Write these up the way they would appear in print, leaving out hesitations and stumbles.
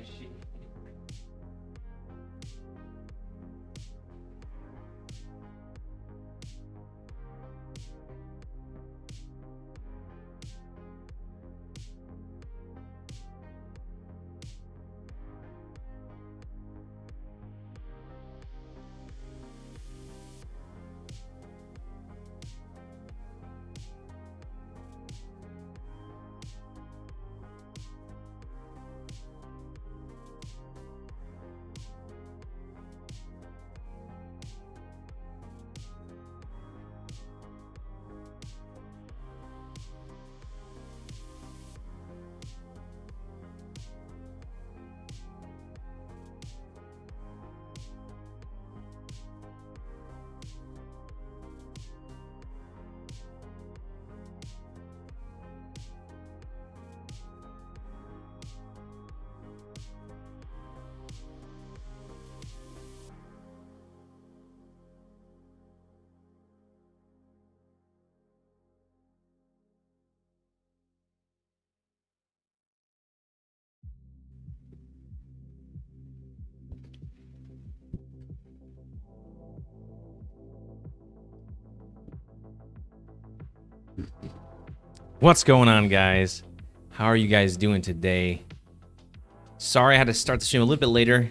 shit. What's going on, guys? How are you guys doing today? Sorry I had to start the stream a little bit later.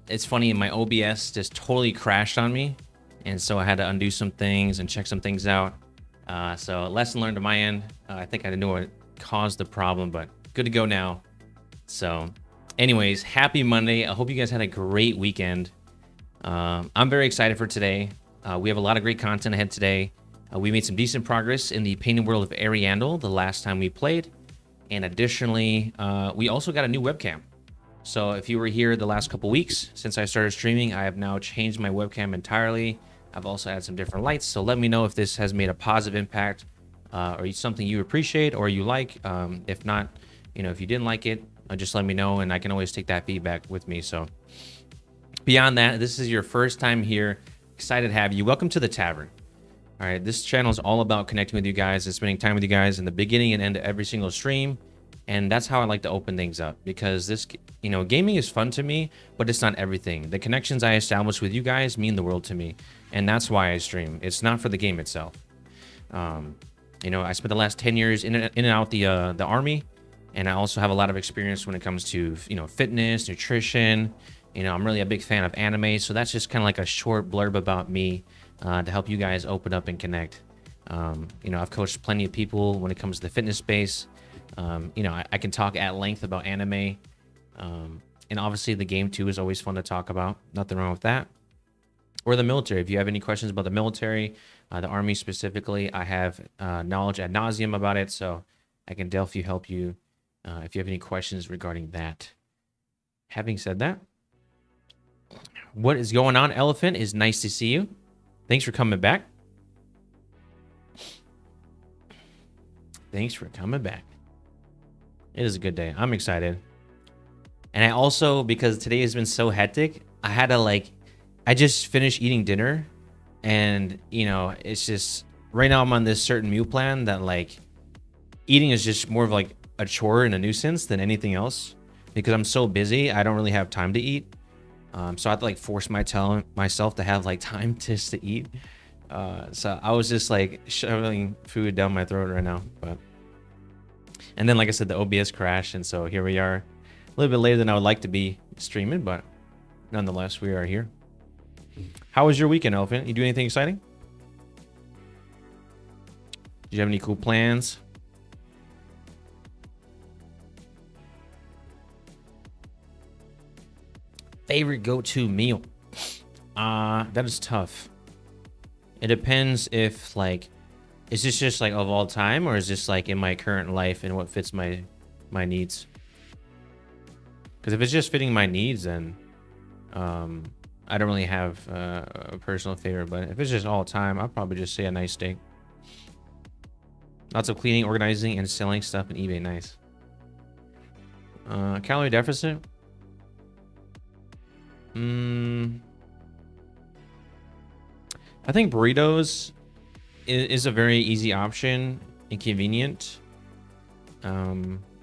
It's funny, my OBS just totally crashed on me, and so I had to undo some things and check some things out. So lesson learned on my end. I think I didn't know what caused the problem, but good to go now. So anyways, happy Monday. I hope you guys had a great weekend. I'm very excited for today. We have a lot of great content ahead today. We made some decent progress in the Painted World of Ariandel the last time we played. And additionally, we also got a new webcam. So if you were here the last couple weeks since I started streaming, I have now changed my webcam entirely. I've also added some different lights. So let me know if this has made a positive impact or something you appreciate or you like. If not, if you didn't like it, just let me know and I can always take that feedback with me. So beyond that, this is your first time here. Excited to have you. Welcome to the tavern. All right, this channel is all about connecting with you guys and spending time with you guys in the beginning and end of every single stream. And that's how I like to open things up, because this, gaming is fun to me, but it's not everything. The connections I establish with you guys mean the world to me. And that's why I stream. It's not for the game itself. I spent the last 10 years in and out the army. And I also have a lot of experience when it comes to, fitness, nutrition. I'm really a big fan of anime. So that's just kind of like a short blurb about me. To help you guys open up and connect. I've coached plenty of people when it comes to the fitness space. I can talk at length about anime. And obviously the game too is always fun to talk about. Nothing wrong with that. Or the military. If you have any questions about the military, the army specifically, I have knowledge ad nauseum about it. So I can definitely help you if you have any questions regarding that. Having said that, what is going on, Elephant? Is nice to see you. Thanks for coming back. Thanks for coming back. It is a good day. I'm excited. And I also, because today has been so hectic, I had to I just finished eating dinner. And, it's just, right now I'm on this certain meal plan that eating is just more of a chore and a nuisance than anything else. Because I'm so busy, I don't really have time to eat. So I have to force myself to have time just to eat. So I was just shoving food down my throat right now. And then, like I said, the OBS crashed. And so here we are, a little bit later than I would like to be streaming, but nonetheless, we are here. How was your weekend, Elephant? You do anything exciting? Did you have any cool plans? Favorite go-to meal? That is tough. It depends if is this just of all time, or is this in my current life and what fits my needs? Because if it's just fitting my needs, then I don't really have a personal favorite. But if it's just all time, I'll probably just say a nice steak. Lots of cleaning, organizing, and selling stuff on eBay. Nice. Calorie deficit. I think burritos is a very easy option and convenient.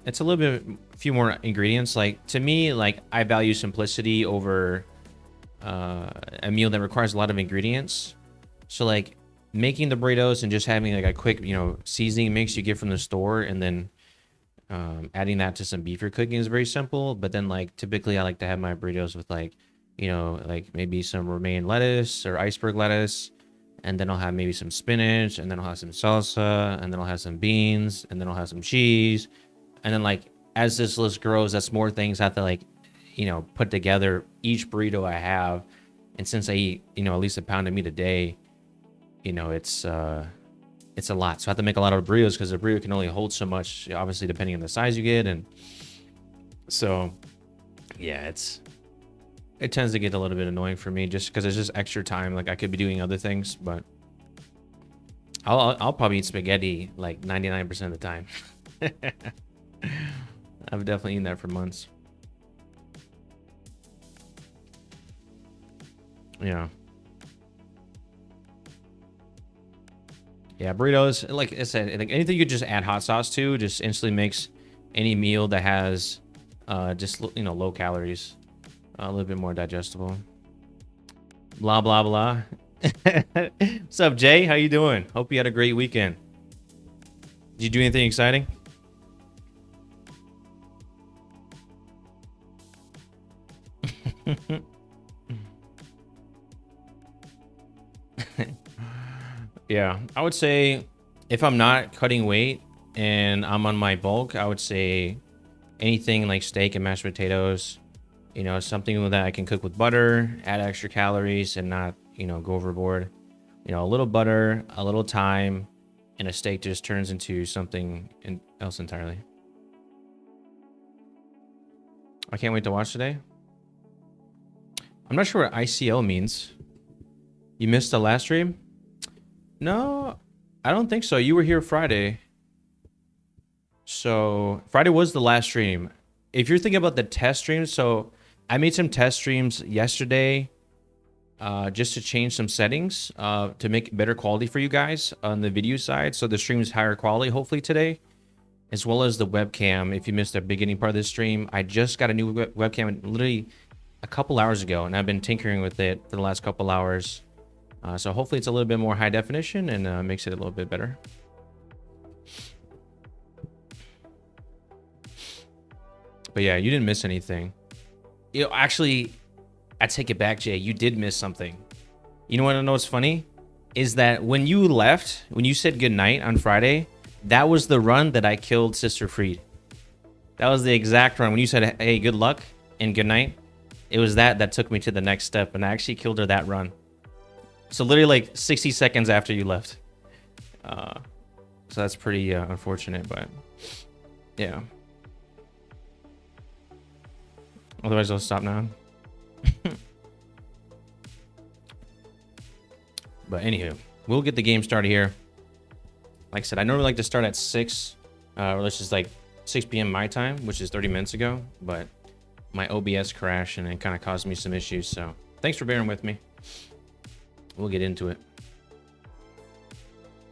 it's a little bit, a few more ingredients. Like to me, like I value simplicity over a meal that requires a lot of ingredients. So like making the burritos and just having like a quick, you know, seasoning mix you get from the store, and then adding that to some beef you're cooking is very simple. But then like typically I like to have my burritos with like, you know, like maybe some romaine lettuce or iceberg lettuce, and then I'll have maybe some spinach, and then I'll have some salsa, and then I'll have some beans, and then I'll have some cheese. And then like as this list grows, that's more things I have to like, you know, put together each burrito I have. And since I eat, you know, at least a pound of meat a day, you know, it's a lot. So I have to make a lot of burritos because the burrito can only hold so much, obviously depending on the size you get. And so yeah, it tends to get a little bit annoying for me just because it's just extra time. Like I could be doing other things, but I'll probably eat spaghetti like 99% of the time. I've definitely eaten that for months. Yeah. Yeah, burritos, like I said, like anything you could just add hot sauce to just instantly makes any meal that has just, you know, low calories a little bit more digestible. Blah, blah, blah. What's up, Jay? How you doing? Hope you had a great weekend. Did you do anything exciting? Yeah, I would say if I'm not cutting weight and I'm on my bulk, I would say anything like steak and mashed potatoes, you know, something that I can cook with butter, add extra calories and not, you know, go overboard. You know, a little butter, a little thyme, and a steak just turns into something else entirely. I can't wait to watch today. I'm not sure what ICL means. You missed the last stream? No, I don't think so. You were here Friday. So Friday was the last stream. If you're thinking about the test streams, so I made some test streams yesterday just to change some settings to make better quality for you guys on the video side. So the stream is higher quality hopefully today, as well as the webcam. If you missed the beginning part of the stream, I just got a new webcam literally a couple hours ago, and I've been tinkering with it for the last couple hours. So hopefully it's a little bit more high definition and makes it a little bit better. But yeah, you didn't miss anything. You know, actually, I take it back, Jay. You did miss something. You know what I know what's funny? Is that when you left, when you said goodnight on Friday, that was the run that I killed Sister Friede. That was the exact run. When you said, hey, good luck and goodnight, it was that took me to the next step, and I actually killed her that run. So literally like 60 seconds after you left. So that's pretty unfortunate, but yeah. Otherwise I'll stop now. But anywho, we'll get the game started here. Like I said, I normally like to start at 6, or let's just like 6 p.m. my time, which is 30 minutes ago, but my OBS crashed and it kind of caused me some issues. So thanks for bearing with me. We'll get into it.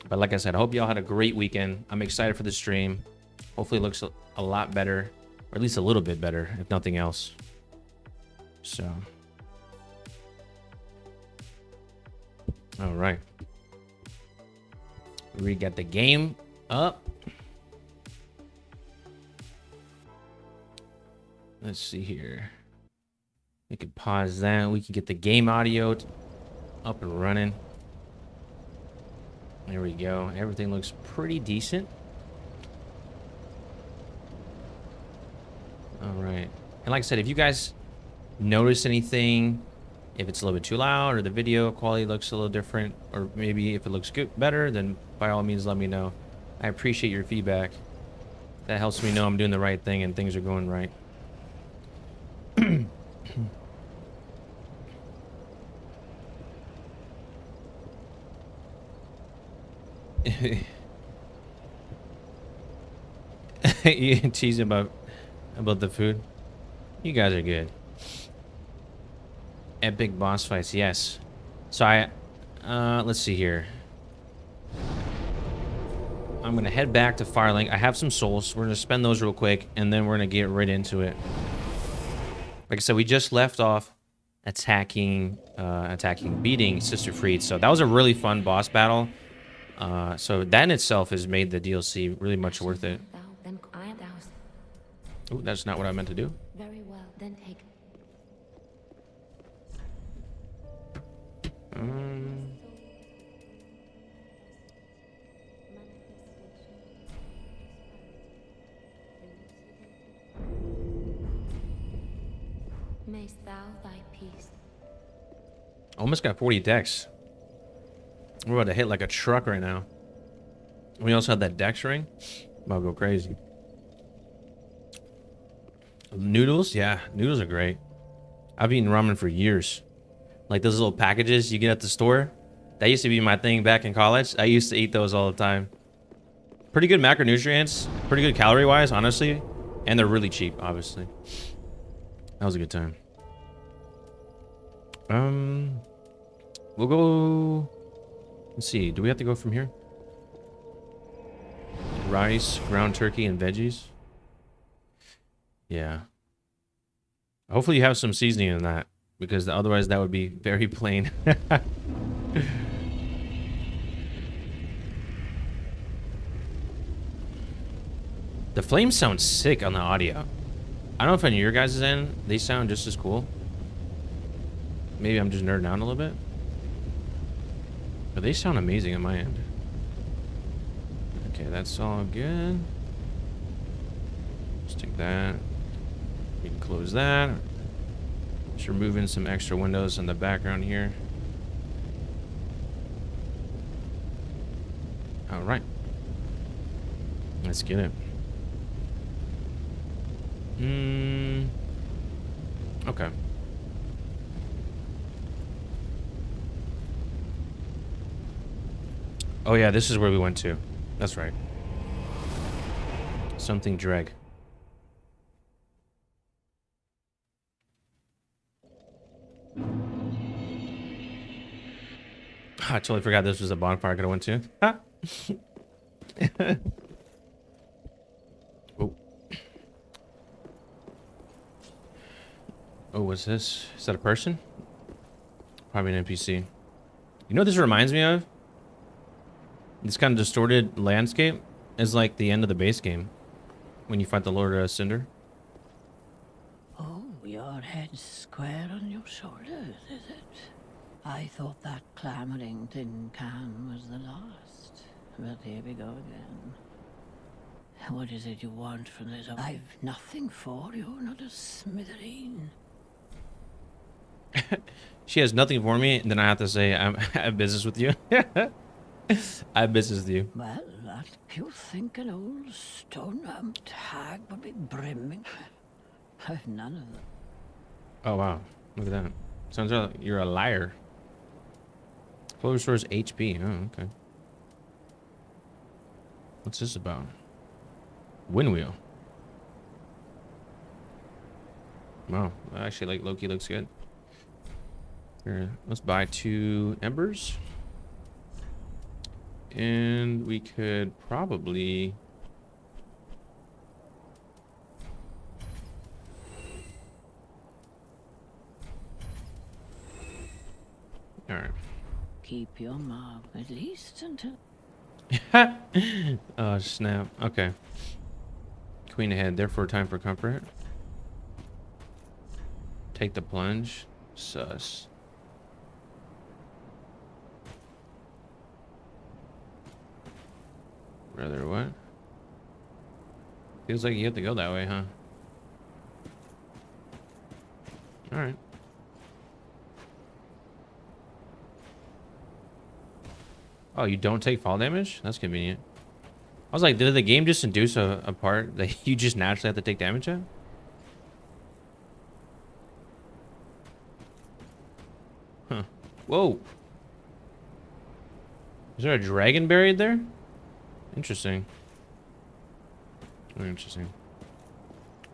But like I said, I hope y'all had a great weekend. I'm excited for the stream. Hopefully it looks a lot better, or at least a little bit better, if nothing else. So, all right. We got the game up. Let's see here. We could pause that. We can get the game audio up and running. There we go. Everything looks pretty decent. All right. And like I said, if you guys notice anything, if it's a little bit too loud or the video quality looks a little different, or maybe if it looks good, better, then by all means let me know. I appreciate your feedback. That helps me know I'm doing the right thing and things are going right. You tease about the food. You guys are good. Epic boss fights, yes. So let's see here. I'm gonna head back to Firelink. I have some souls. We're gonna spend those real quick, and then we're gonna get right into it. Like I said, we just left off attacking, beating Sister Friede. So that was a really fun boss battle. So that in itself has made the DLC really much worth it. Oh, that's not what I meant to do. Very well, then take. Mayst thou thy peace. Almost got 40 dex. We're about to hit like a truck right now. We also have that dex ring. I'll go crazy. Noodles? Yeah, noodles are great. I've eaten ramen for years. Like those little packages you get at the store. That used to be my thing back in college. I used to eat those all the time. Pretty good macronutrients. Pretty good calorie-wise, honestly. And they're really cheap, obviously. That was a good time. We'll go... Let's see. Do we have to go from here? Rice, ground turkey, and veggies. Yeah. Hopefully you have some seasoning in that, because otherwise that would be very plain. The flames sound sick on the audio. I don't know if on your guys' end they sound just as cool. Maybe I'm just nerding out a little bit. But they sound amazing on my end. Okay, that's all good. Let's take that. We can close that. Just removing some extra windows in the background here. All right. Let's get it. Okay. Oh yeah, this is where we went to. That's right. Something dreg. I totally forgot this was a bonfire I could have went to. Oh. Oh, what's this? Is that a person? Probably an NPC. You know what this reminds me of? This kind of distorted landscape is like the end of the base game. When you fight the Lord Cinder. Oh, your head's square on your shoulders, is it? I thought that clamoring tin can was the last. But here we go again. What is it you want from this? I've nothing for you, not a smithereen. She has nothing for me, and then I have to say I have business with you. I have business with you. Well, that you think an old stone-humped hag would be brimming. I've none of them. Oh wow, look at that. Sounds like you're a liar. Close restores HP. Oh, okay. What's this about? Wind wheel. Wow, actually, like Loki looks good. Here, let's buy 2 embers. And we could probably... Alright. Keep your mouth, at least until... Oh, snap. Okay. Queen ahead, therefore time for comfort. Take the plunge. Sus. Rather what? Feels like you have to go that way, huh? Alright. Oh, you don't take fall damage? That's convenient. I was like, did the game just induce a part that you just naturally have to take damage at? Huh. Whoa. Is there a dragon buried there? Interesting. Very interesting.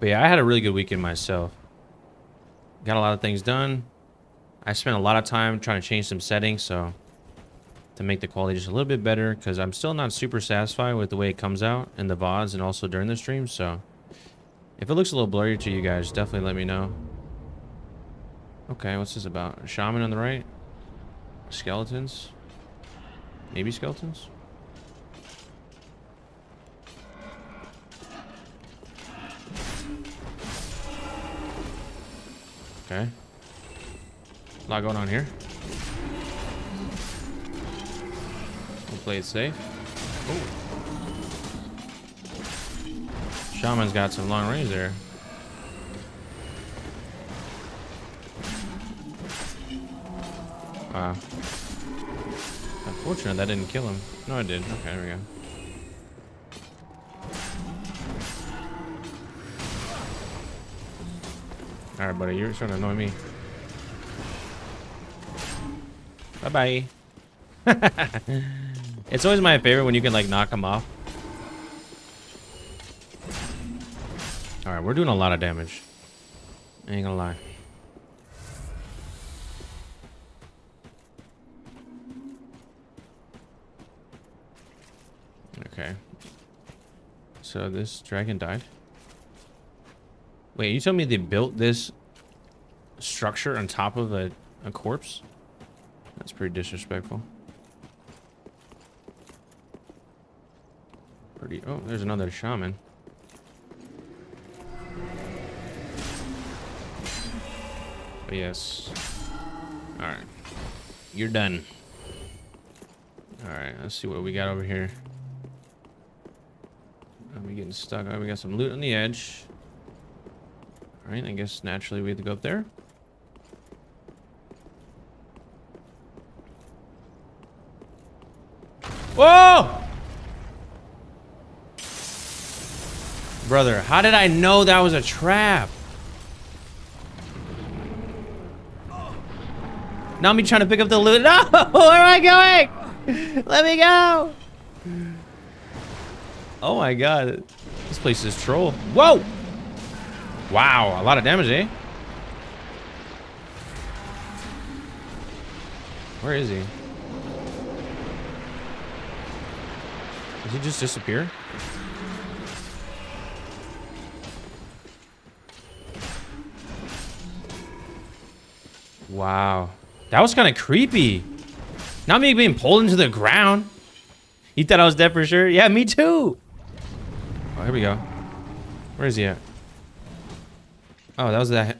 But yeah, I had a really good weekend myself. Got a lot of things done. I spent a lot of time trying to change some settings, so to make the quality just a little bit better, because I'm still not super satisfied with the way it comes out in the VODs and also during the stream. So if it looks a little blurry to you guys, definitely let me know. Okay, what's this about? A shaman on the right? Skeletons? Maybe skeletons? Okay. A lot going on here. We'll play it safe. Ooh. Shaman's got some long range there. Wow. Unfortunate that didn't kill him. No, it did. Okay, there we go. Alright, buddy, you're trying to annoy me. Bye-bye. It's always my favorite when you can, like, knock them off. Alright, we're doing a lot of damage. I ain't gonna lie. Okay. So this dragon died. Wait, you told me they built this structure on top of a corpse? That's pretty disrespectful. Pretty. Oh, there's another shaman. But yes. Alright. You're done. Alright, let's see what we got over here. I'm getting stuck. Alright, we got some loot on the edge. Alright, I guess naturally we have to go up there. Whoa! Brother, how did I know that was a trap? Now me trying to pick up the loot. No! Where am I going? Let me go! Oh my god. This place is troll. Whoa! Wow, a lot of damage, eh? Where is he? Did he just disappear? Wow. That was kind of creepy. Not me being pulled into the ground. You thought I was dead for sure? Yeah, me too. Oh, here we go. Where is he at? Oh, that was that.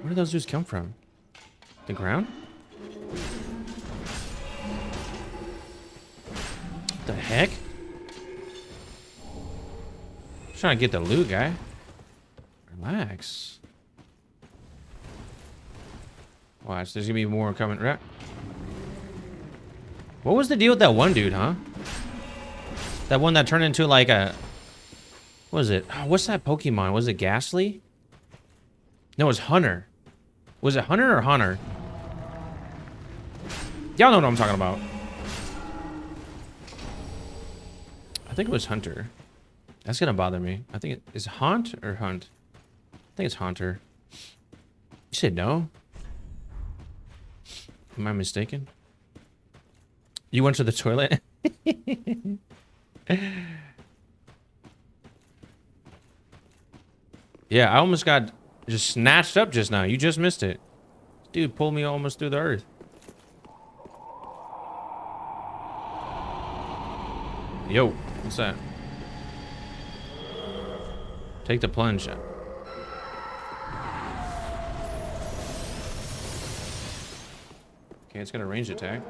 Where did those dudes come from? The ground? What the heck? I'm trying to get the loot, guy. Relax. Watch, there's gonna be more coming. Right? What was the deal with that one dude, huh? That one that turned into like a... What was it? Oh, what's that Pokemon? Was it Ghastly? No, it was Hunter. Was it Hunter or Hunter? Y'all know what I'm talking about. I think it was Hunter. That's gonna bother me. I think it is Haunt or Hunt. I think it's Hunter. You said no? Am I mistaken? You went to the toilet? Yeah, I almost got just snatched up just now. You just missed it. Dude pulled me almost through the earth. Yo, what's that? Take the plunge. Okay, it's gonna range attack.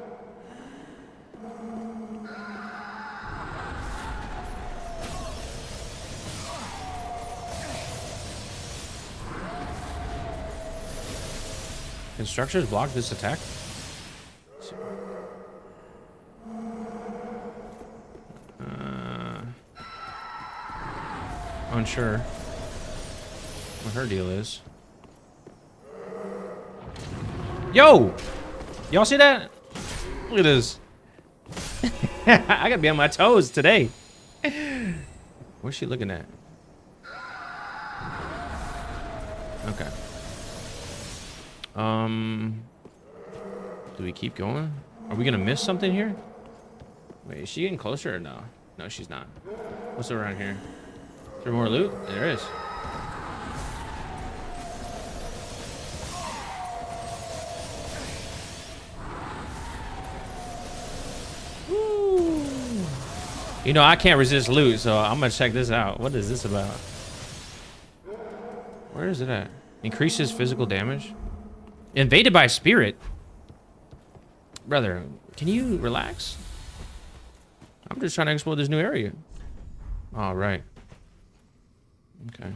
Can structures block this attack? Unsure what her deal is. Yo! Y'all see that? Look at this. I gotta be on my toes today. What's she looking at? Okay. Do we keep going? Are we gonna miss something here? Wait, is she getting closer or no? No, she's not. What's around here? Is there more loot? There is. Woo. You know, I can't resist loot, so I'm gonna check this out. What is this about? Where is it at? Increases physical damage. Invaded by a spirit. Brother, can you relax? I'm just trying to explore this new area. All right. Okay.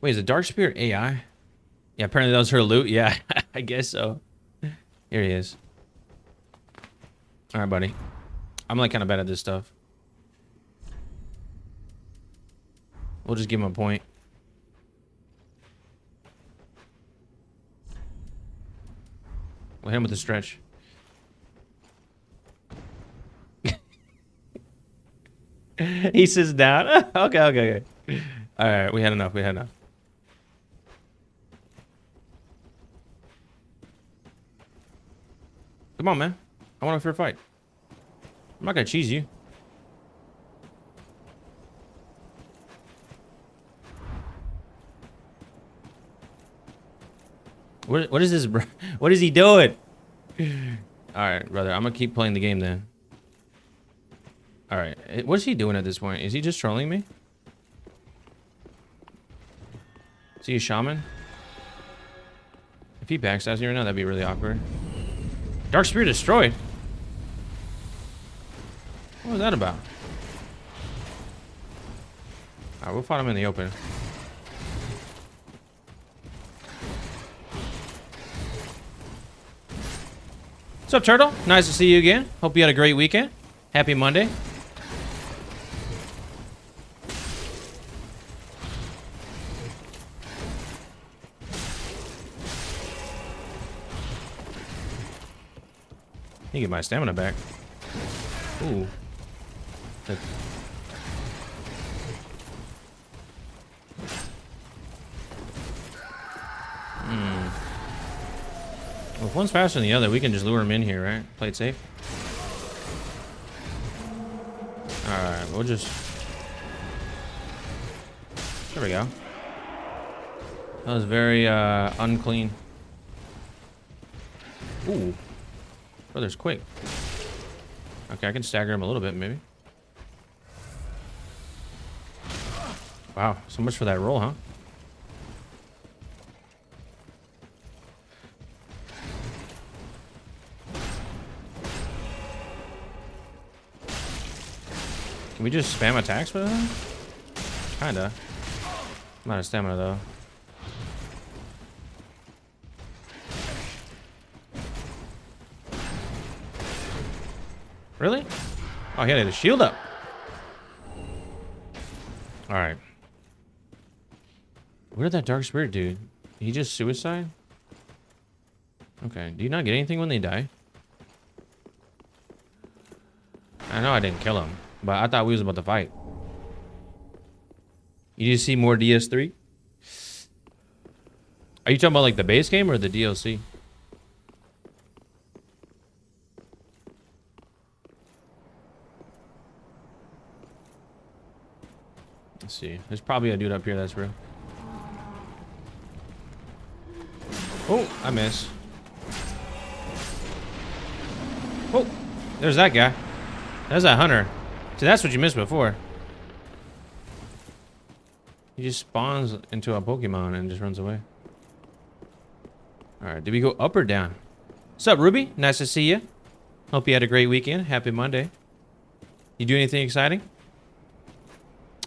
Wait, is the dark spirit AI? Yeah, apparently that was her loot. Yeah, I guess so. Here he is. All right, buddy. I'm like kind of bad at this stuff. We'll just give him a point. We'll hit him with the stretch. He sits down. Okay. All right, we had enough. Come on, man. I want a fair fight. I'm not gonna cheese you. What is this, bro? What is he doing? All right, brother. I'm gonna keep playing the game then. All right. What's he doing at this point? Is he just trolling me? Is he a shaman? If he backstabs me right now, that'd be really awkward. Dark Spirit destroyed. What was that about? All right, we'll fight him in the open. What's up, Turtle? Nice to see you again. Hope you had a great weekend. Happy Monday. Let me get my stamina back. Ooh. Well, if one's faster than the other, we can just lure him in here, right? Play it safe. Alright, we'll just... There we go. That was very unclean. Ooh. Brother's quick. Okay, I can stagger him a little bit, maybe. Wow, so much for that roll, huh? Can we just spam attacks with him? Kinda. I'm out of stamina, though. Really? Oh, he had a shield up. Alright. Where did that dark spirit dude? Did he just suicide? Okay. Do you not get anything when they die? I know I didn't kill him, but I thought we was about to fight. You just see more DS3? Are you talking about like the base game or the DLC? Let's see. There's probably a dude up here that's real. Oh, I miss. Oh, there's that guy. There's that hunter. See, that's what you missed before. He just spawns into a Pokemon and just runs away. Alright, did we go up or down? What's up, Ruby? Nice to see you. Hope you had a great weekend. Happy Monday. You do anything exciting?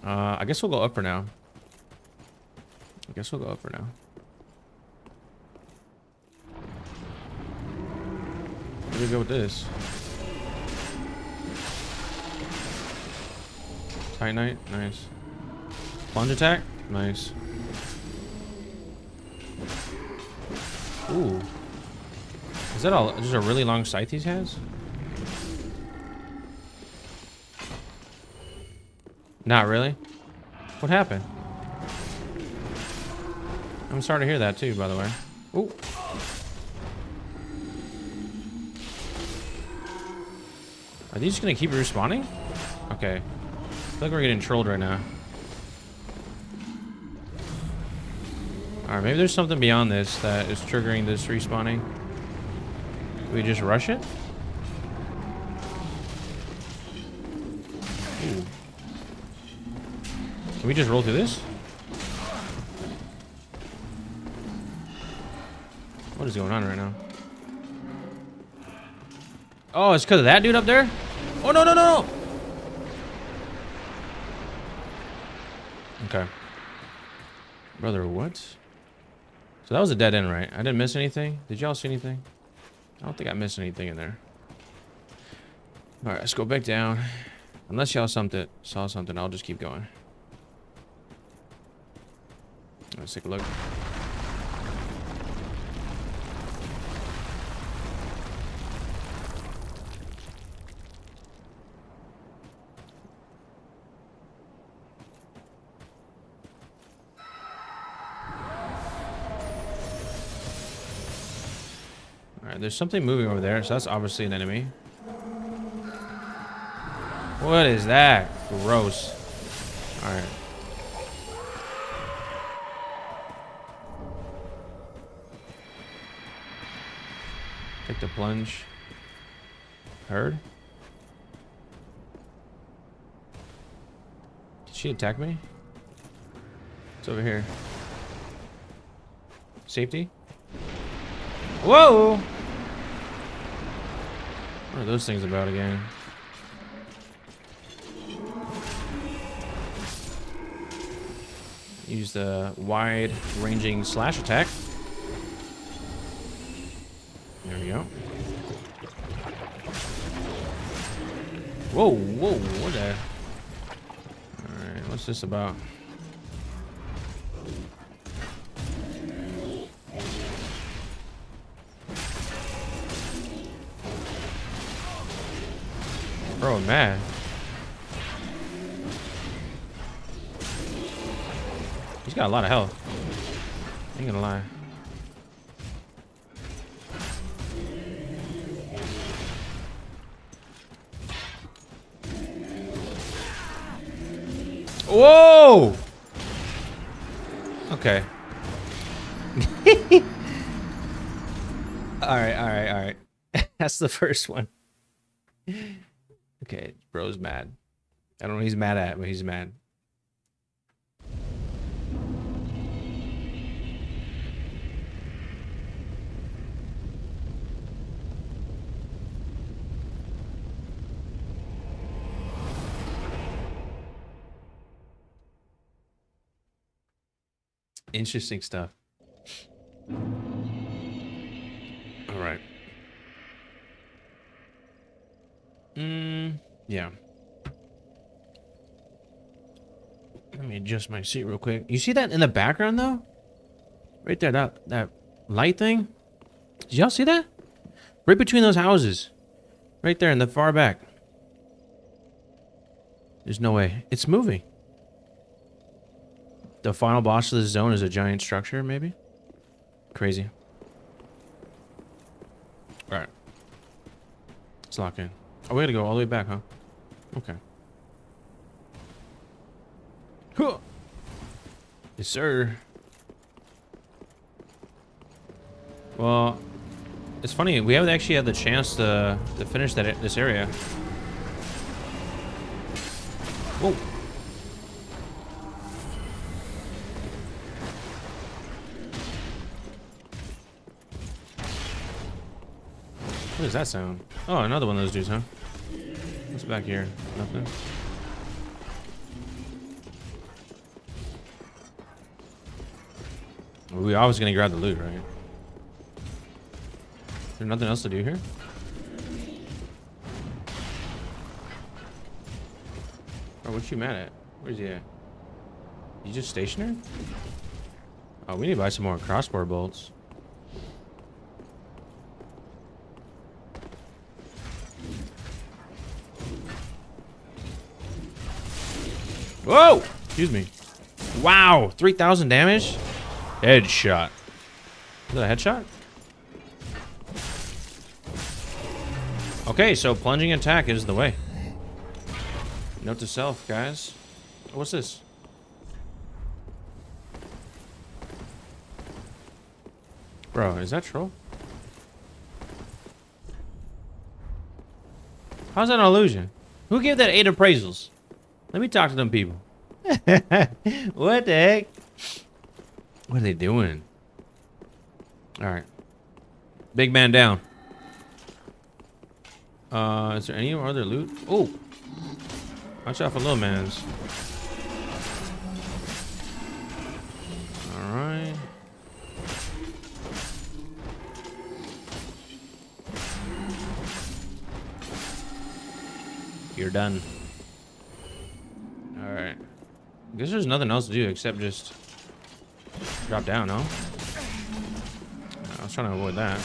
I guess we'll go up for now. Where do we go with this? Titanite, nice. Plunge attack, nice. Ooh. Is that all just a really long scythe he has? Not really? What happened? I'm sorry to hear that too, by the way. Ooh. Are these just gonna keep respawning? Okay. I feel like we're getting trolled right now. Alright, maybe there's something beyond this that is triggering this respawning. Can we just rush it? Ooh. Can we just roll through this? What is going on right now? Oh, it's because of that dude up there? Oh, no, no, no, no! Okay. Brother, what? So that was a dead end, right? I didn't miss anything? Did y'all see anything? I don't think I missed anything in there. Alright, let's go back down. Unless y'all saw something, I'll just keep going. Let's take a look. Alright, there's something moving over there, so that's obviously an enemy. What is that? Gross. Alright. Take the plunge. Heard? Did she attack me? It's over here. Safety? Whoa! What are those things about again? Use the wide-ranging slash attack. There we go. Whoa, whoa, what the? Alright, what's this about? Bro, man. He's got a lot of health. Ain't gonna lie. Whoa! Okay. Alright. That's the first one. Okay, bro's mad. I don't know what he's mad at, but he's mad. Interesting stuff. All right. Yeah. Let me adjust my seat real quick. You see that in the background though? Right there, that light thing? Did y'all see that? Right between those houses. Right there in the far back. There's no way. It's moving. The final boss of this zone is a giant structure, maybe? Crazy. Alright. Let's lock in. Oh, we gotta go all the way back, huh? Okay. Huh. Yes, sir. Well, it's funny. We haven't actually had the chance to finish this area. Whoa. What is that sound? Oh, another one of those dudes, huh? What's back here? Nothing. We're always gonna grab the loot, right? Is there nothing else to do here? Oh, what you mad at? Where's he at? You just stationary? Oh, we need to buy some more crossbow bolts. Whoa! Excuse me. Wow! 3,000 damage? Headshot. Is that a headshot? Okay, so plunging attack is the way. Note to self, guys. What's this? Bro, is that troll? How's that an illusion? Who gave that 8 appraisals? Let me talk to them people. What the heck? What are they doing? Alright. Big man down. Is there any other loot? Oh! Watch out for little mans. Alright. You're done. Alright. Guess there's nothing else to do except just drop down, no? I was trying to avoid that.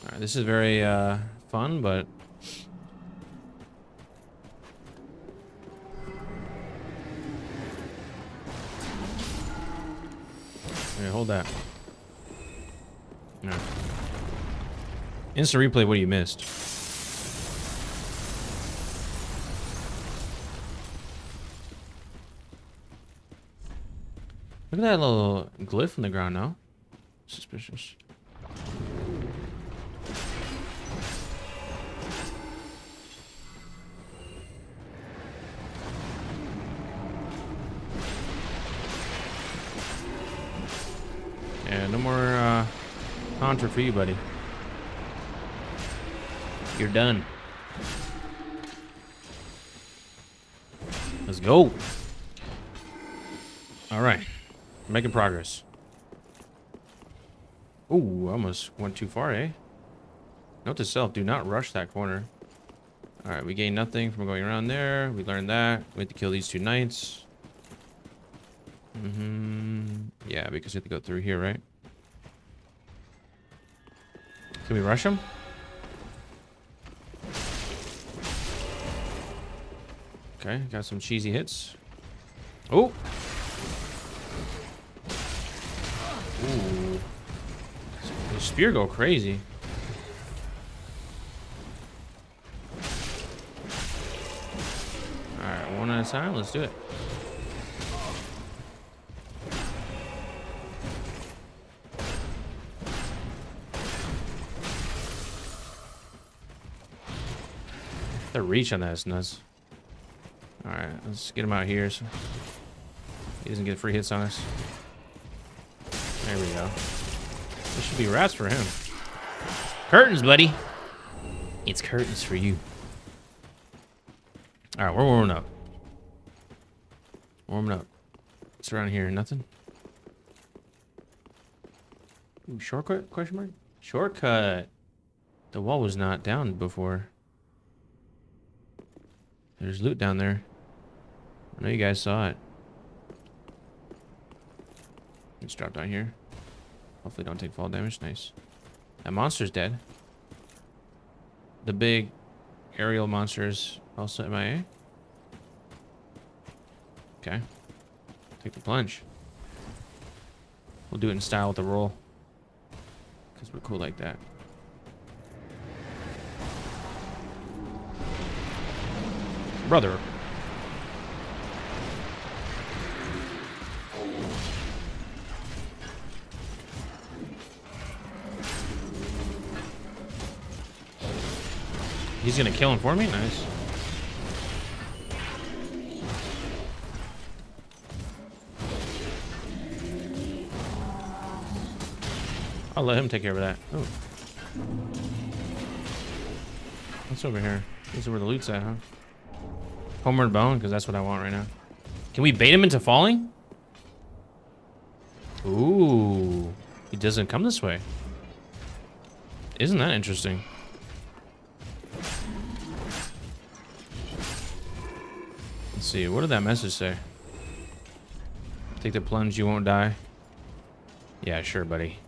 Alright, this is very fun, but here, hold that. No. Instant replay, what you missed. Look at that little glyph in the ground now. Suspicious. Yeah, no more Haunter for you, buddy. You're done. Let's go. All right, making progress. Ooh, almost went too far, eh? Note to self: do not rush that corner. All right, we gain nothing from going around there. We learned that. We have to kill these 2 knights. Yeah, because we have to go through here, right? Can we rush them? Okay, got some cheesy hits. Oh! Ooh. The spear go crazy. Alright, one at a time, let's do it. The reach on that is nuts. Alright, let's get him out here so he doesn't get free hits on us. There we go. This should be wraps for him. Curtains, buddy. It's curtains for you. Alright, we're warming up. Warming up. What's around here? Nothing? Ooh, shortcut? Question mark? Shortcut. The wall was not down before. There's loot down there. I know you guys saw it. Let's drop down here. Hopefully don't take fall damage. Nice. That monster's dead. The big aerial monster is also MIA. Okay. Take the plunge. We'll do it in style with the roll. Because we're cool like that. Brother. He's gonna kill him for me? Nice. I'll let him take care of that. Oh. What's over here? This is where the loot's at, huh? Homeward bone, because that's what I want right now. Can we bait him into falling? Ooh. He doesn't come this way. Isn't that interesting? Let's see. What did that message say? Take the plunge, you won't die. Yeah, sure, buddy.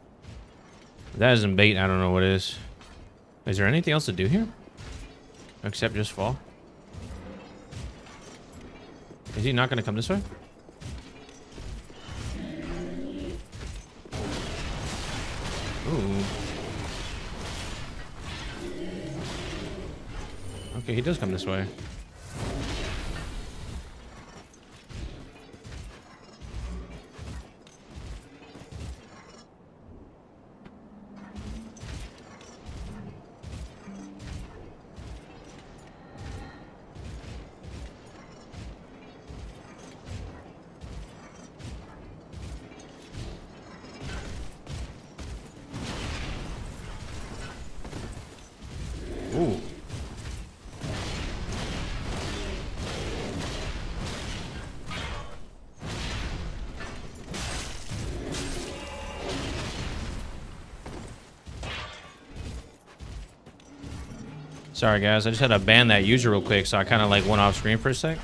If that isn't bait, I don't know what is. Is there anything else to do here? Except just fall? Is he not going to come this way? Ooh. Okay, he does come this way. Ooh. Sorry guys, I just had to ban that user real quick, so I kind of like went off screen for a sec.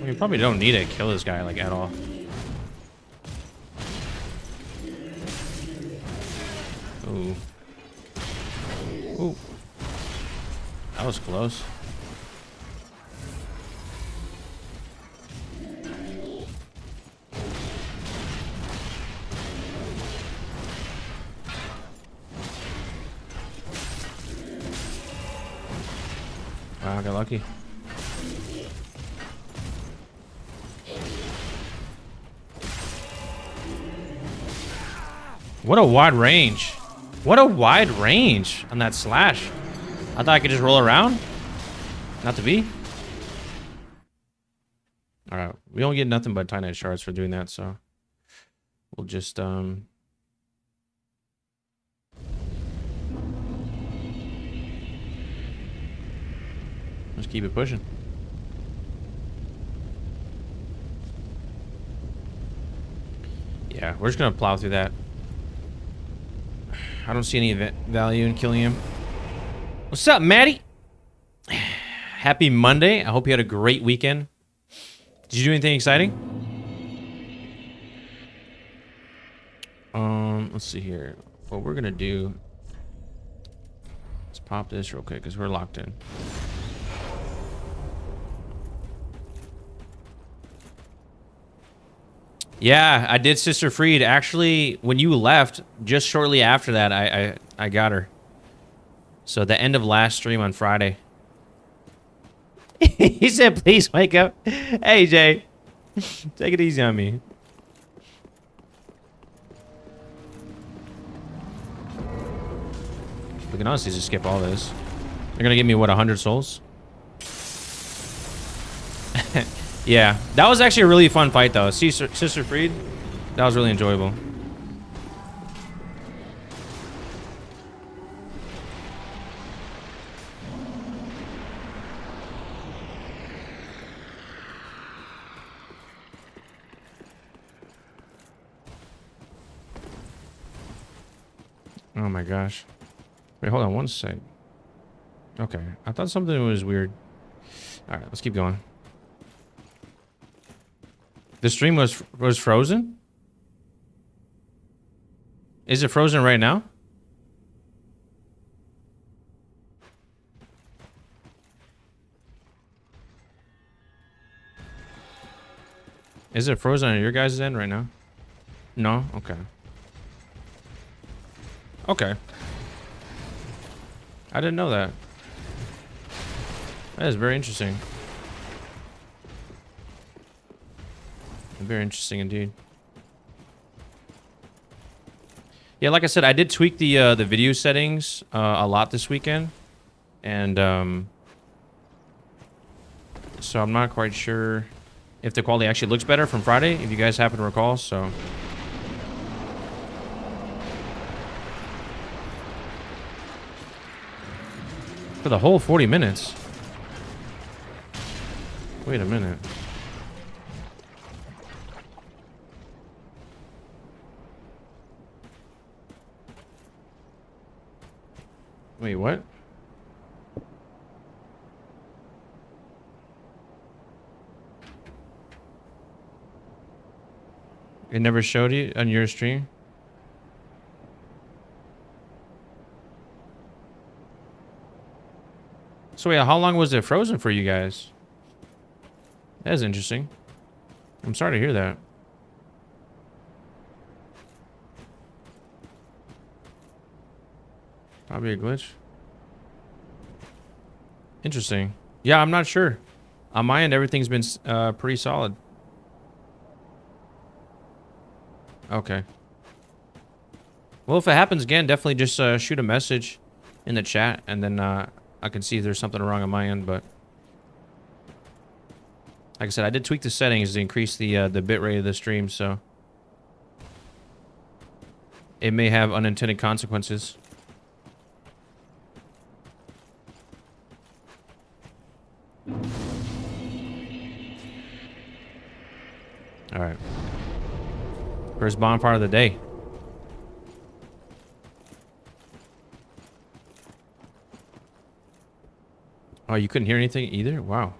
We probably don't need to kill this guy like at all. Ooh. Ooh. That was close. Wow, I got lucky. What a wide range. What a wide range on that slash. I thought I could just roll around. Not to be. Alright, we don't get nothing but Titanite shards for doing that, so we'll just let's keep it pushing. Yeah, we're just gonna plow through that. I don't see any value in killing him. What's up, Maddie? Happy Monday. I hope you had a great weekend. Did you do anything exciting? Let's see here. What we're gonna do. Let's pop this real quick because we're locked in. Yeah, I did Sister Friede. Actually, when you left, just shortly after that, I got her. So the end of last stream on Friday. He said, please wake up. Hey, Jay. Take it easy on me. We can honestly just skip all this. They're going to give me, what, 100 souls? Yeah, that was actually a really fun fight, though. Sister Friede, that was really enjoyable. Oh my gosh. Wait, hold on one sec. Okay, I thought something was weird. All right, let's keep going. The stream was frozen? Is it frozen right now? Is it frozen on your guys' end right now? No? Okay. Okay. I didn't know that. That is very interesting. Very interesting indeed. Yeah, like I said, I did tweak the video settings a lot this weekend, and so I'm not quite sure if the quality actually looks better from Friday, if you guys happen to recall. So for the whole 40 minutes. Wait a minute. Wait, what? It never showed you on your stream? So wait, how long was it frozen for you guys? That is interesting. I'm sorry to hear that. Probably a glitch. Interesting. Yeah, I'm not sure. On my end, everything's been pretty solid. Okay. Well, if it happens again, definitely just shoot a message in the chat, and then I can see if there's something wrong on my end. But like I said, I did tweak the settings to increase the bit rate of the stream, so it may have unintended consequences. All right. First bonfire of the day. Oh, you couldn't hear anything either? Wow.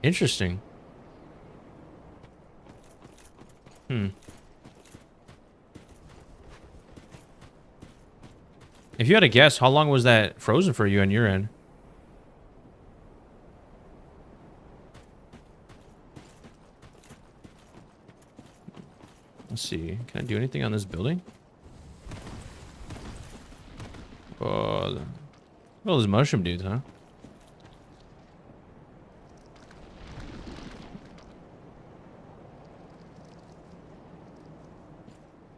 Interesting. If you had to guess, how long was that frozen for you on your end? Let's see. Can I do anything on this building? Oh, those mushroom dudes, huh?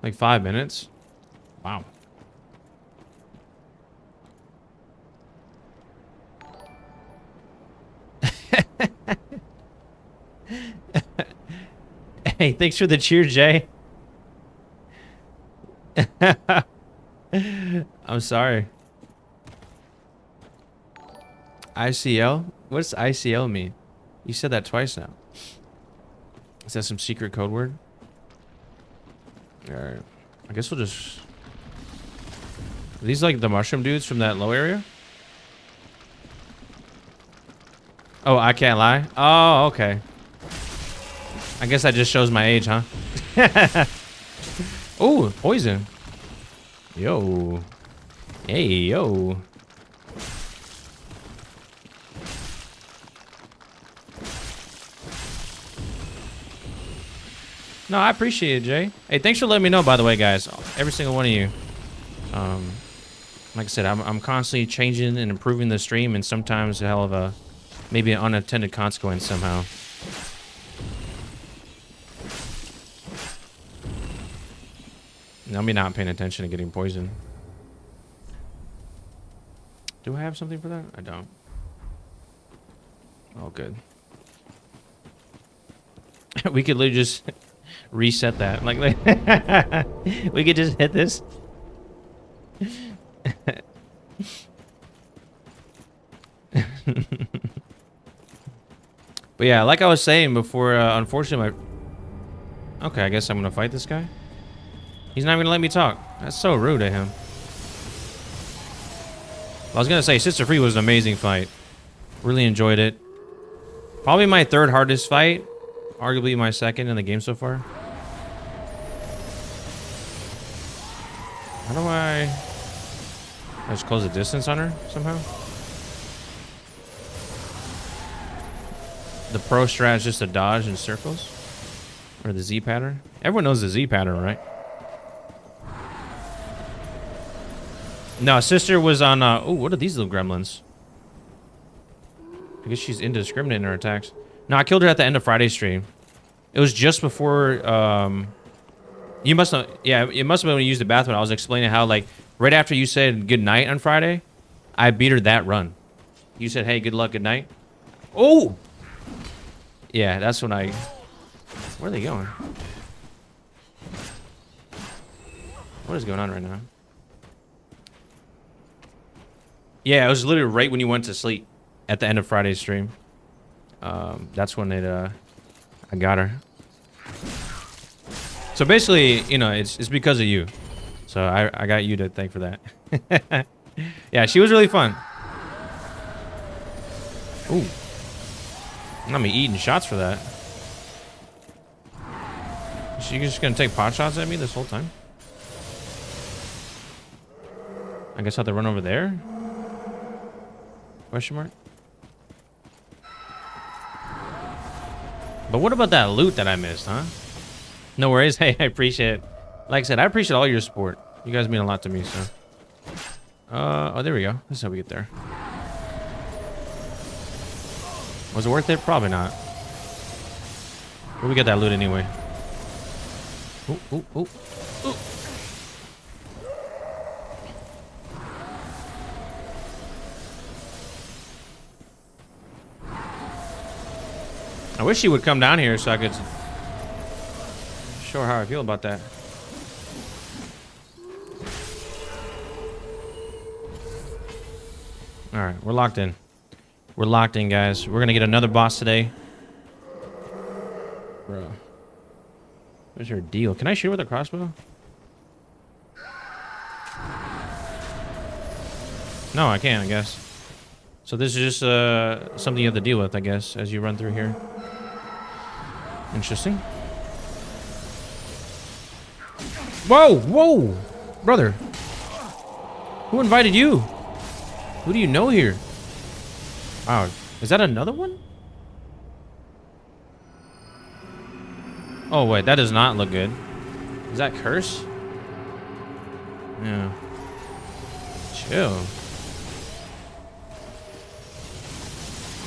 Like 5 minutes? Wow. Hey, thanks for the cheer, Jay. I'm sorry. ICL? What does ICL mean? You said that twice now. Is that some secret code word? Alright. I guess we'll just... Are these like the mushroom dudes from that low area? Oh, I can't lie? Oh, okay. I guess that just shows my age, huh? Oh, poison. Yo. Hey, yo. No, I appreciate it, Jay. Hey, thanks for letting me know, by the way, guys. Every single one of you. Like I said, I'm constantly changing and improving the stream, and sometimes a hell of a... maybe an unintended consequence somehow. Now me not paying attention and getting poisoned. Do I have something for that? I don't. Oh, good. We could literally just reset that. Like we could just hit this. But yeah, like I was saying before, unfortunately, okay, I guess I'm gonna fight this guy. He's not even gonna let me talk. That's so rude of him. I was gonna say, Sister Friede was an amazing fight. Really enjoyed it. Probably my third hardest fight. Arguably my second in the game so far. How do I just close the distance on her somehow? The pro strat is just to dodge in circles? Or the Z pattern? Everyone knows the Z pattern, right? No, Sister was on, oh, what are these little gremlins? I guess she's indiscriminate in her attacks. No, I killed her at the end of Friday's stream. It was just before, you must have, yeah, it must have been when you used the bathroom. I was explaining how, like, right after you said good night on Friday, I beat her that run. You said, hey, good luck, good night. Oh! Yeah, that's when I... Where are they going? What is going on right now? Yeah, it was literally right when you went to sleep at the end of Friday's stream. That's when it, I got her. So basically, you know, it's because of you. So I got you to thank for that. Yeah, she was really fun. Ooh. I'm gonna be eating shots for that. Is she just gonna take pot shots at me this whole time? I guess I have to run over there? Question mark? But what about that loot that I missed, huh? No worries. Hey, I appreciate it. Like I said, I appreciate all your support. You guys mean a lot to me, so. Oh, there we go. This is how we get there. Was it worth it? Probably not. Where we get that loot anyway? Ooh, ooh, ooh, ooh. I wish she would come down here so I could show her how I feel about that. All right, we're locked in. We're locked in, guys. We're gonna get another boss today. Bro. What's her deal? Can I shoot with a crossbow? No, I can't, I guess. So this is just something you have to deal with, I guess, as you run through here. Interesting. Whoa, whoa! Brother. Who invited you? Who do you know here? Wow, is that another one? Oh, wait, that does not look good. Is that curse? Yeah. Chill.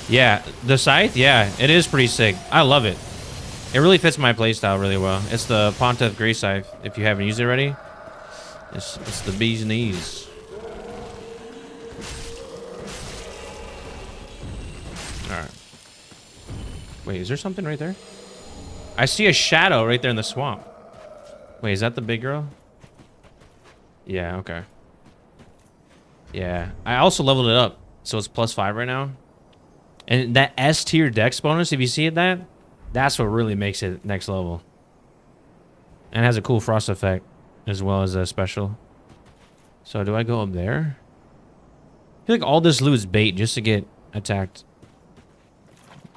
Yeah, the scythe, yeah, it is pretty sick. I love it. It really fits my playstyle really well. It's the Pontiff Grey Scythe. If you haven't used it already, it's the bee's knees. All right. Wait, is there something right there? I see a shadow right there in the swamp. Wait, is that the big girl? Yeah, okay. Yeah, I also leveled it up, so it's +5 right now. And that S tier dex bonus, if you see it, that's what really makes it next level. And it has a cool frost effect as well as a special. So do I go up there? I feel like all this loot is bait just to get attacked.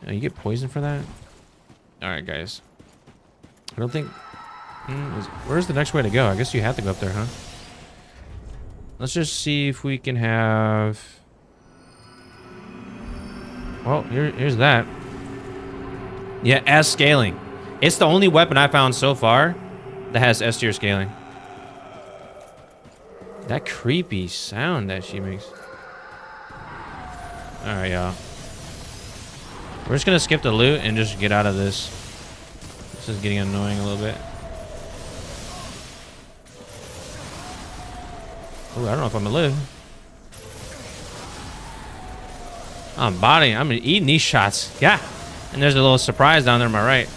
Oh, you get poisoned for that? Alright, guys. I don't think... where's the next way to go? I guess you have to go up there, huh? Let's just see if we can have... Well, here's that. Yeah, S scaling. It's the only weapon I found so far that has S tier scaling. That creepy sound that she makes. Alright, y'all. We're just gonna skip the loot and just get out of this. This is getting annoying a little bit. Oh, I don't know if I'm gonna live. I'm bodying. I'm eating these shots. Yeah. And there's a little surprise down there on my right.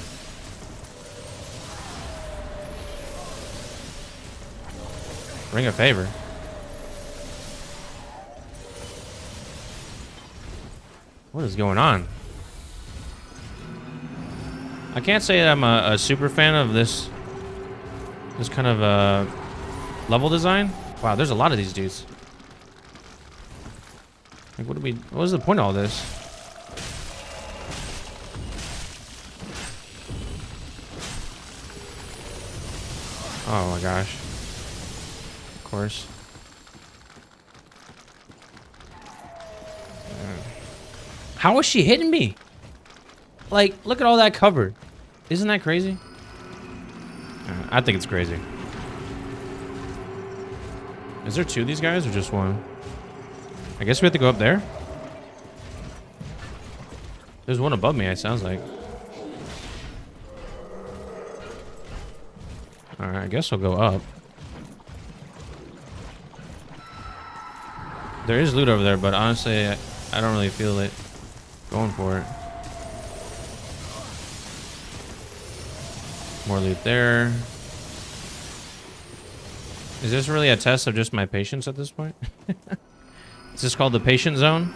Ring of favor. What is going on? I can't say that I'm a super fan of this kind of level design. Wow, there's a lot of these dudes. Like, what was the point of all this? Oh my gosh. Of course. How is she hitting me? Like, look at all that cover. Isn't that crazy? I think it's crazy. Is there two of these guys or just one? I guess we have to go up there. There's one above me, it sounds like. Alright, I guess we'll go up. There is loot over there, but honestly, I don't really feel it going for it. More loot there. Is this really a test of just my patience at this point? Is this called the patient zone?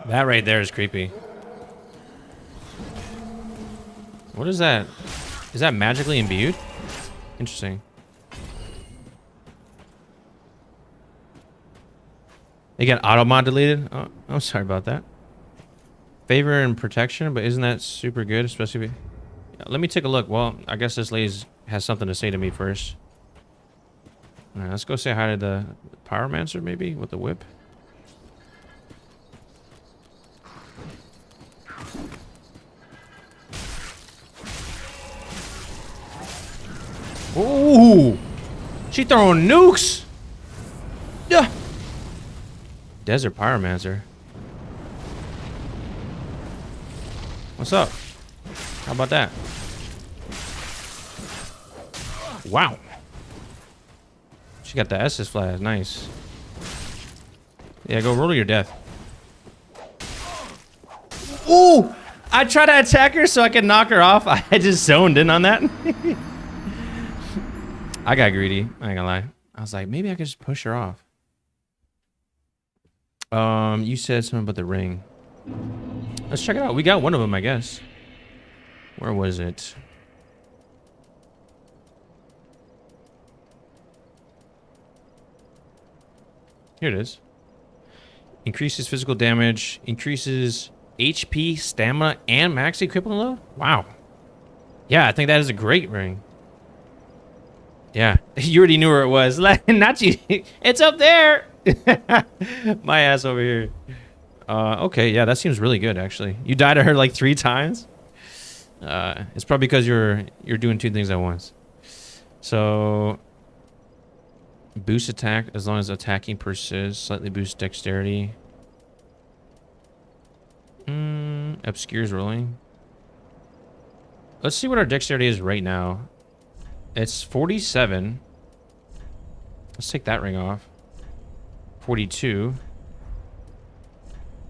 That right there is creepy. What is that? Is that magically imbued? Interesting. They got auto mod deleted? Oh, I'm sorry about that. Favor and protection, but isn't that super good? Especially if let me take a look. Well, I guess this lady has something to say to me first. All right, let's go say hi to the Pyromancer, maybe, with the whip. Ooh! She throwing nukes! Yeah! Desert Pyromancer. What's up? How about that? Wow. She got the Estus flash. Nice. Yeah, go roll to your death. Ooh! I tried to attack her so I could knock her off. I just zoned in on that. I got greedy. I ain't gonna lie. I was like, maybe I could just push her off. You said something about the ring. Let's check it out. We got one of them, I guess. Where was it? Here it is. Increases physical damage, increases HP, stamina, and max equipment load? Wow. Yeah, I think that is a great ring. Yeah, you already knew where it was. Not you. It's up there. My ass over here. Okay, yeah, that seems really good, actually. You died to her like 3 times? It's probably because you're doing 2 things at once. So... boost attack as long as attacking persists. Slightly boost dexterity. Obscures rolling. Let's see what our dexterity is right now. It's 47. Let's take that ring off. 42.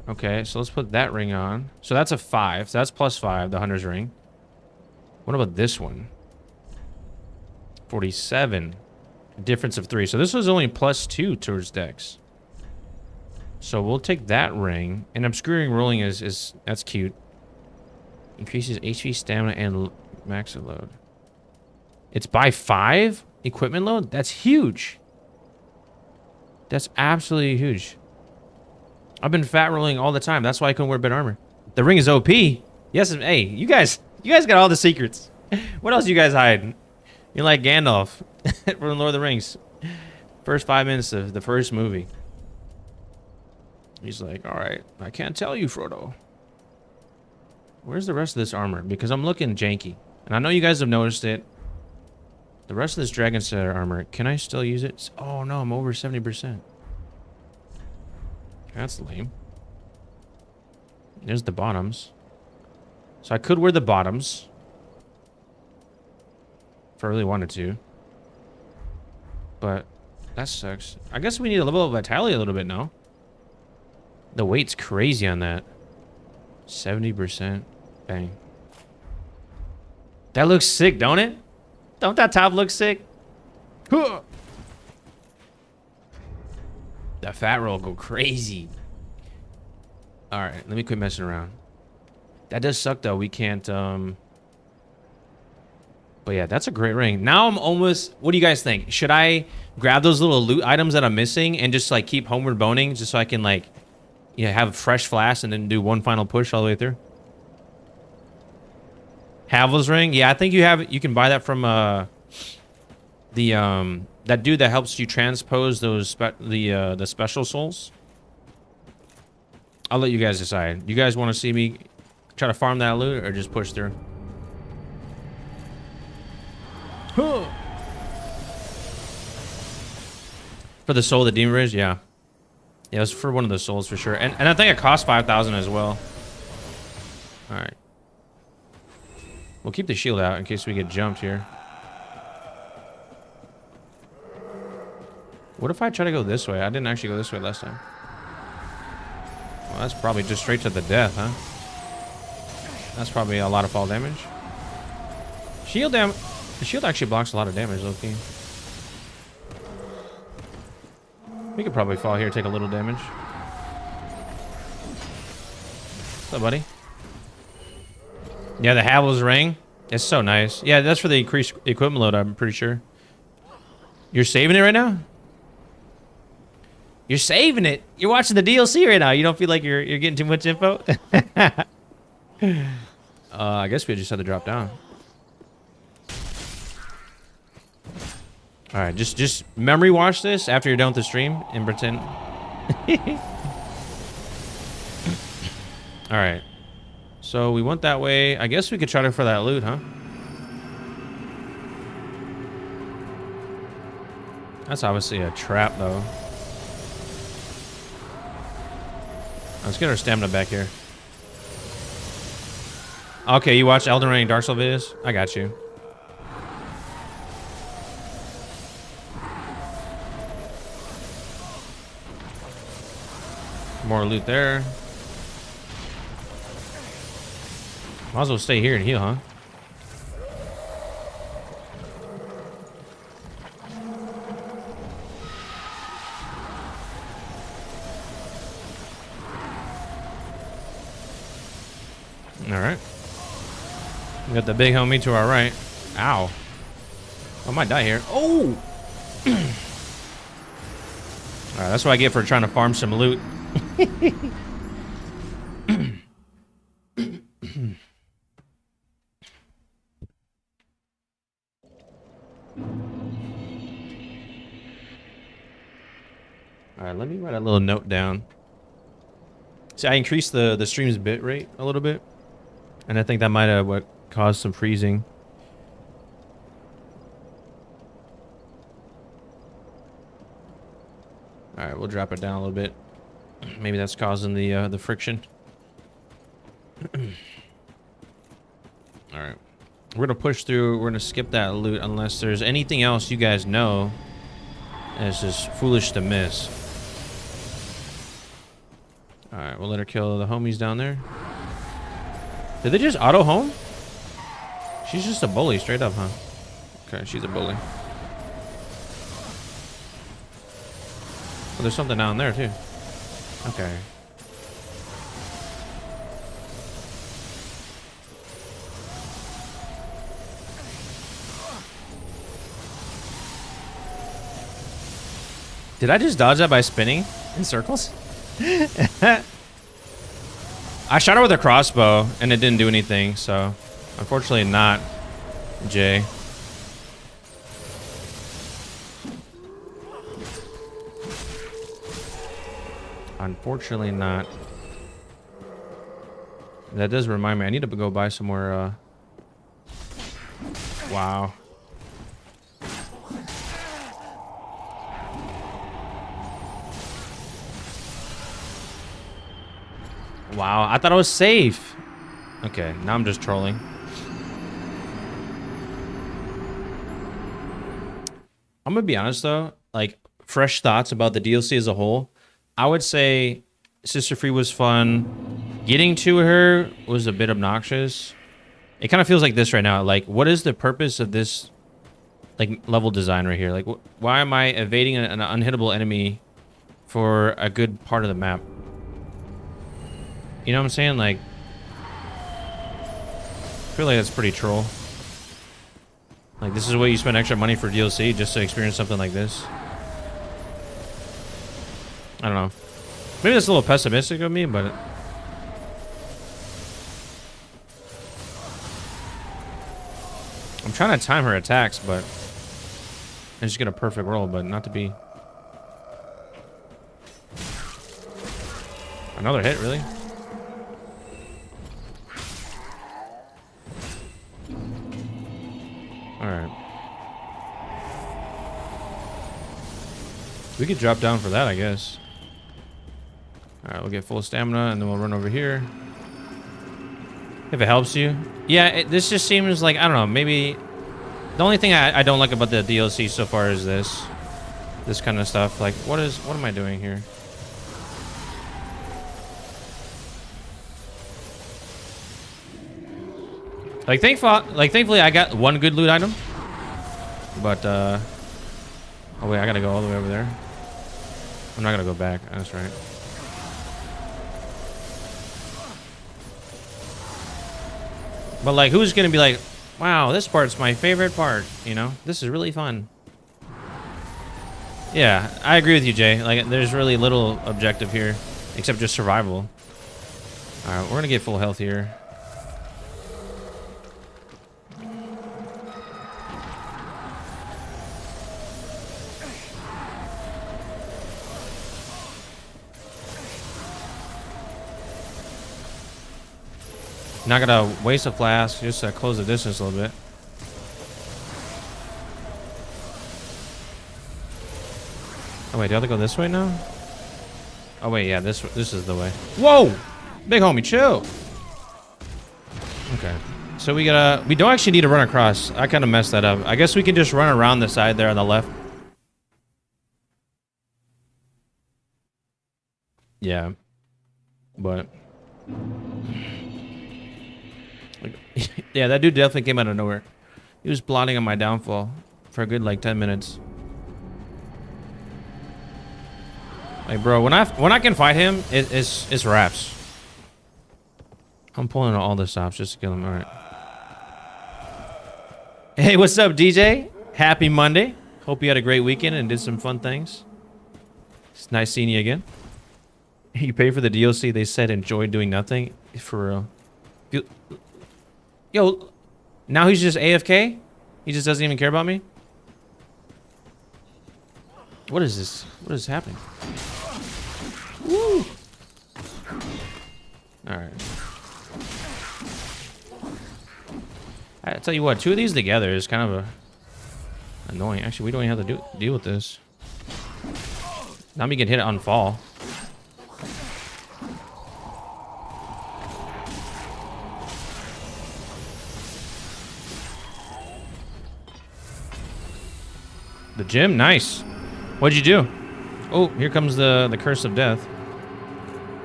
Okay, so let's put that ring on. So that's a 5. So that's +5, the Hunter's ring. What about this one? 47. Difference of 3. So this was only +2 towards dex. So we'll take that ring. And obscuring rolling is that's cute. Increases HP, stamina, and max load. It's by 5 equipment load? That's huge. That's absolutely huge. I've been fat rolling all the time. That's why I couldn't wear bed armor. The ring is OP. Yes, hey, you guys got all the secrets. What else you guys hide? You're like Gandalf from Lord of the Rings. First 5 minutes of the first movie. He's like, all right, I can't tell you, Frodo. Where's the rest of this armor? Because I'm looking janky. And I know you guys have noticed it. The rest of this Dragon Slayer armor, can I still use it? Oh no, I'm over 70%. That's lame. There's the bottoms. So I could wear the bottoms. If I really wanted to. But that sucks. I guess we need a level of vitality a little bit now. The weight's crazy on that. 70%. Bang. That looks sick, don't it? Don't that top look sick? Huh. That fat roll go crazy. All right, let me quit messing around. That does suck though. We can't. But yeah, that's a great ring. Now I'm almost. What do you guys think? Should I grab those little loot items that I'm missing and just like keep homeward boning, just so I can like, have a fresh flask and then do one final push all the way through? Havel's ring? Yeah, I think you have. You can buy that from that dude that helps you transpose those the special souls. I'll let you guys decide. You guys want to see me try to farm that loot or just push through? Huh. For the soul of the demon bridge, yeah. Yeah, it's for one of the souls for sure. And I think it costs 5,000 as well. All right. We'll keep the shield out in case we get jumped here. What if I try to go this way? I didn't actually go this way last time. Well, that's probably just straight to the death, huh? That's probably a lot of fall damage. Shield damage. The shield actually blocks a lot of damage, low-key. We could probably fall here, take a little damage. What's up, buddy? Yeah, the Havel's ring. It's so nice. Yeah, that's for the increased equipment load, I'm pretty sure. You're saving it right now? You're saving it. You're watching the DLC right now. You don't feel like you're getting too much info? I guess we just had to drop down. All right, just memory watch this after you're done with the stream and pretend. All right. So we went that way. I guess we could try to for that loot, huh? That's obviously a trap, though. Let's get our stamina back here. Okay, you watch Elden Ring Dark Souls videos? I got you. More loot there. Might as well stay here and heal, huh? Alright. We got the big homie to our right. Ow. I might die here. Oh! Alright, that's what I get for trying to farm some loot. Alright, let me write a little note down. See, I increased the stream's bit rate a little bit. And I think that might have what caused some freezing. Alright, we'll drop it down a little bit. Maybe that's causing the friction. Alright. We're gonna push through, we're gonna skip that loot unless there's anything else you guys know. And it's just foolish to miss. Alright, we'll let her kill the homies down there. Did they just auto home? She's just a bully, straight up, huh? Okay, she's a bully. Oh, there's something down there, too. Okay. Did I just dodge that by spinning in circles? I shot her with a crossbow and it didn't do anything, so unfortunately not, Jay. Unfortunately not. That does remind me, I need to go buy some more, wow. Wow, I thought I was safe. Okay, now I'm just trolling. I'm gonna be honest though, like fresh thoughts about the DLC as a whole. I would say Sister Friede was fun. Getting to her was a bit obnoxious. It kind of feels like this right now. Like, what is the purpose of this like level design right here? Like, why am I evading an unhittable enemy for a good part of the map? You know what I'm saying? Like, I feel like that's pretty troll. Like, this is what you spend extra money for DLC just to experience something like this. I don't know. Maybe that's a little pessimistic of me, but I'm trying to time her attacks, but I just get a perfect roll, but not to be. Another hit, really? Alright. We could drop down for that, I guess. Alright, we'll get full stamina and then we'll run over here. If it helps you. Yeah, this just seems like, I don't know, maybe... The only thing I don't like about the DLC so far is this. This kind of stuff. Like, what am I doing here? Like, thankfully I got one good loot item. But, oh wait, I gotta go all the way over there. I'm not gonna go back, that's right. But like, who's gonna be like, Wow, this part's my favorite part, you know? This is really fun. Yeah, I agree with you, Jay. Like, there's really little objective here, except just survival. Alright, we're gonna get full health here. Not gonna waste a flask, just close the distance a little bit. Oh wait, do I have to go this way now? Oh wait, yeah, this is the way. Whoa! Big homie, chill! Okay. So we don't actually need to run across. I kind of messed that up. I guess we can just run around the side there on the left. Yeah. But... yeah, that dude definitely came out of nowhere. He was plotting on my downfall for a good like 10 minutes. Like, bro, when I can fight him, it's wraps. I'm pulling all the stops just to kill him. All right. Hey, what's up, DJ? Happy Monday. Hope you had a great weekend and did some fun things. It's nice seeing you again. You pay for the DLC. They said enjoy doing nothing. For real. Yo, now he's just AFK? He just doesn't even care about me? What is this? What is happening? Woo! Alright. I tell you what, two of these together is kind of annoying. Actually, we don't even have to deal with this. Now we can hit it on fall. The gym, nice. What'd you do? Oh, here comes the curse of death.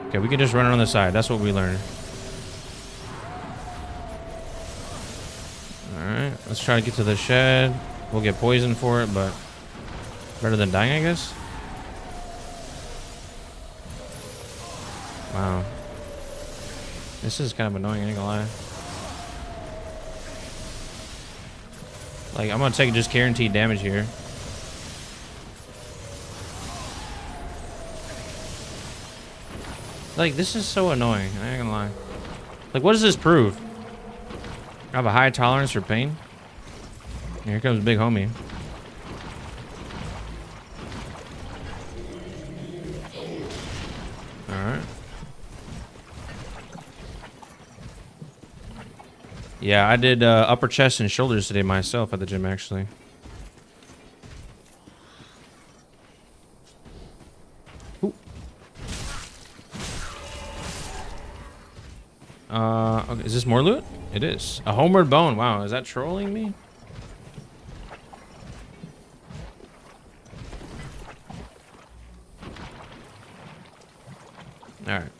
Okay, we can just run around the side. That's what we learned. Alright, let's try to get to the shed. We'll get poisoned for it, but better than dying, I guess. Wow. This is kind of annoying, I ain't gonna lie. Like, I'm gonna take just guaranteed damage here. Like, this is so annoying, I ain't gonna lie. Like, what does this prove? I have a high tolerance for pain. Here comes big homie. Alright. Yeah, I did upper chest and shoulders today myself at the gym, actually. Okay, is this more loot? It is. A homeward bone. Wow, is that trolling me? Alright.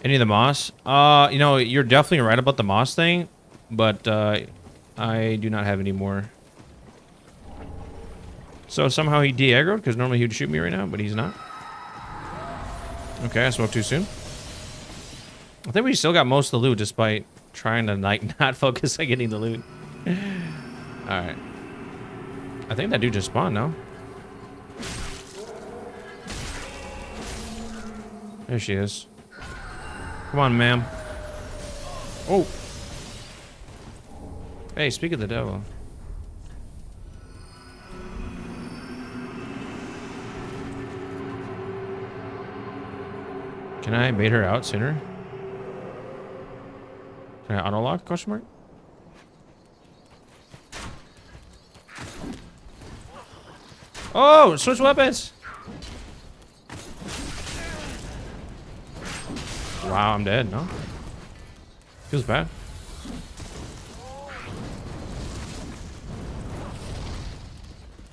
Any of the moss? You know, you're definitely right about the moss thing, but I do not have any more. So somehow he de-aggroed, because normally he would shoot me right now, but he's not. Okay, I spoke too soon. I think we still got most of the loot despite trying to like not focus on getting the loot. Alright. I think that dude just spawned now. There she is. Come on, ma'am. Oh. Hey, speak of the devil. Can I bait her out sooner? Can I auto-lock? Question mark? Oh! Switch weapons! Wow, I'm dead, no? Feels bad.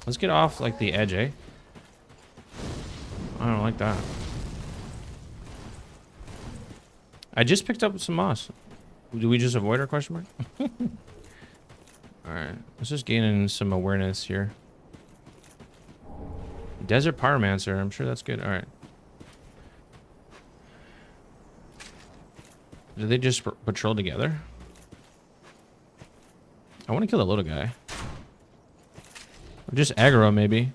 Let's get off, like, the edge, eh? I don't like that. I just picked up some moss. Do we just avoid our question mark? Alright, let's just gain in some awareness here. Desert Pyromancer, I'm sure that's good. Alright. Do they just patrol together? I want to kill the little guy. Or just aggro, maybe.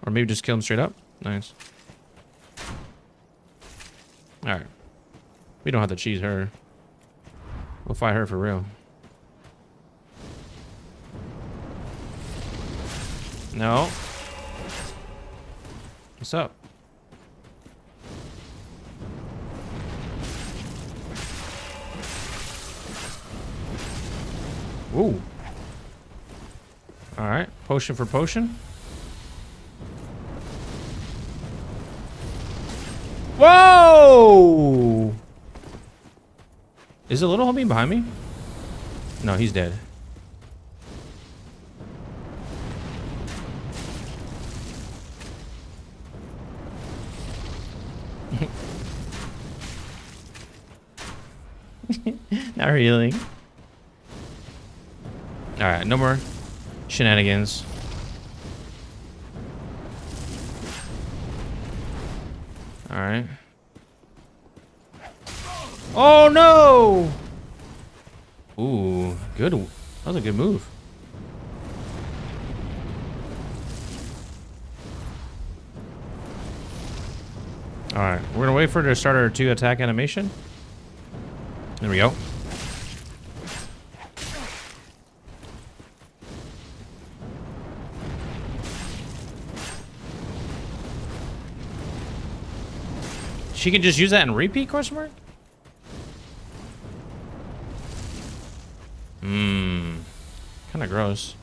Or maybe just kill him straight up. Nice. Alright. We don't have to cheese her. We'll fight her for real. No. What's up? Ooh. Alright. Potion for potion. Whoa! Is the little homie behind me? No, he's dead. Not healing. Alright, no more shenanigans. Alright. Oh no! Ooh, good. That was a good move. Alright, we're gonna wait for her to start her 2 attack animation. There we go. She can just use that in repeat, question mark? Kinda gross.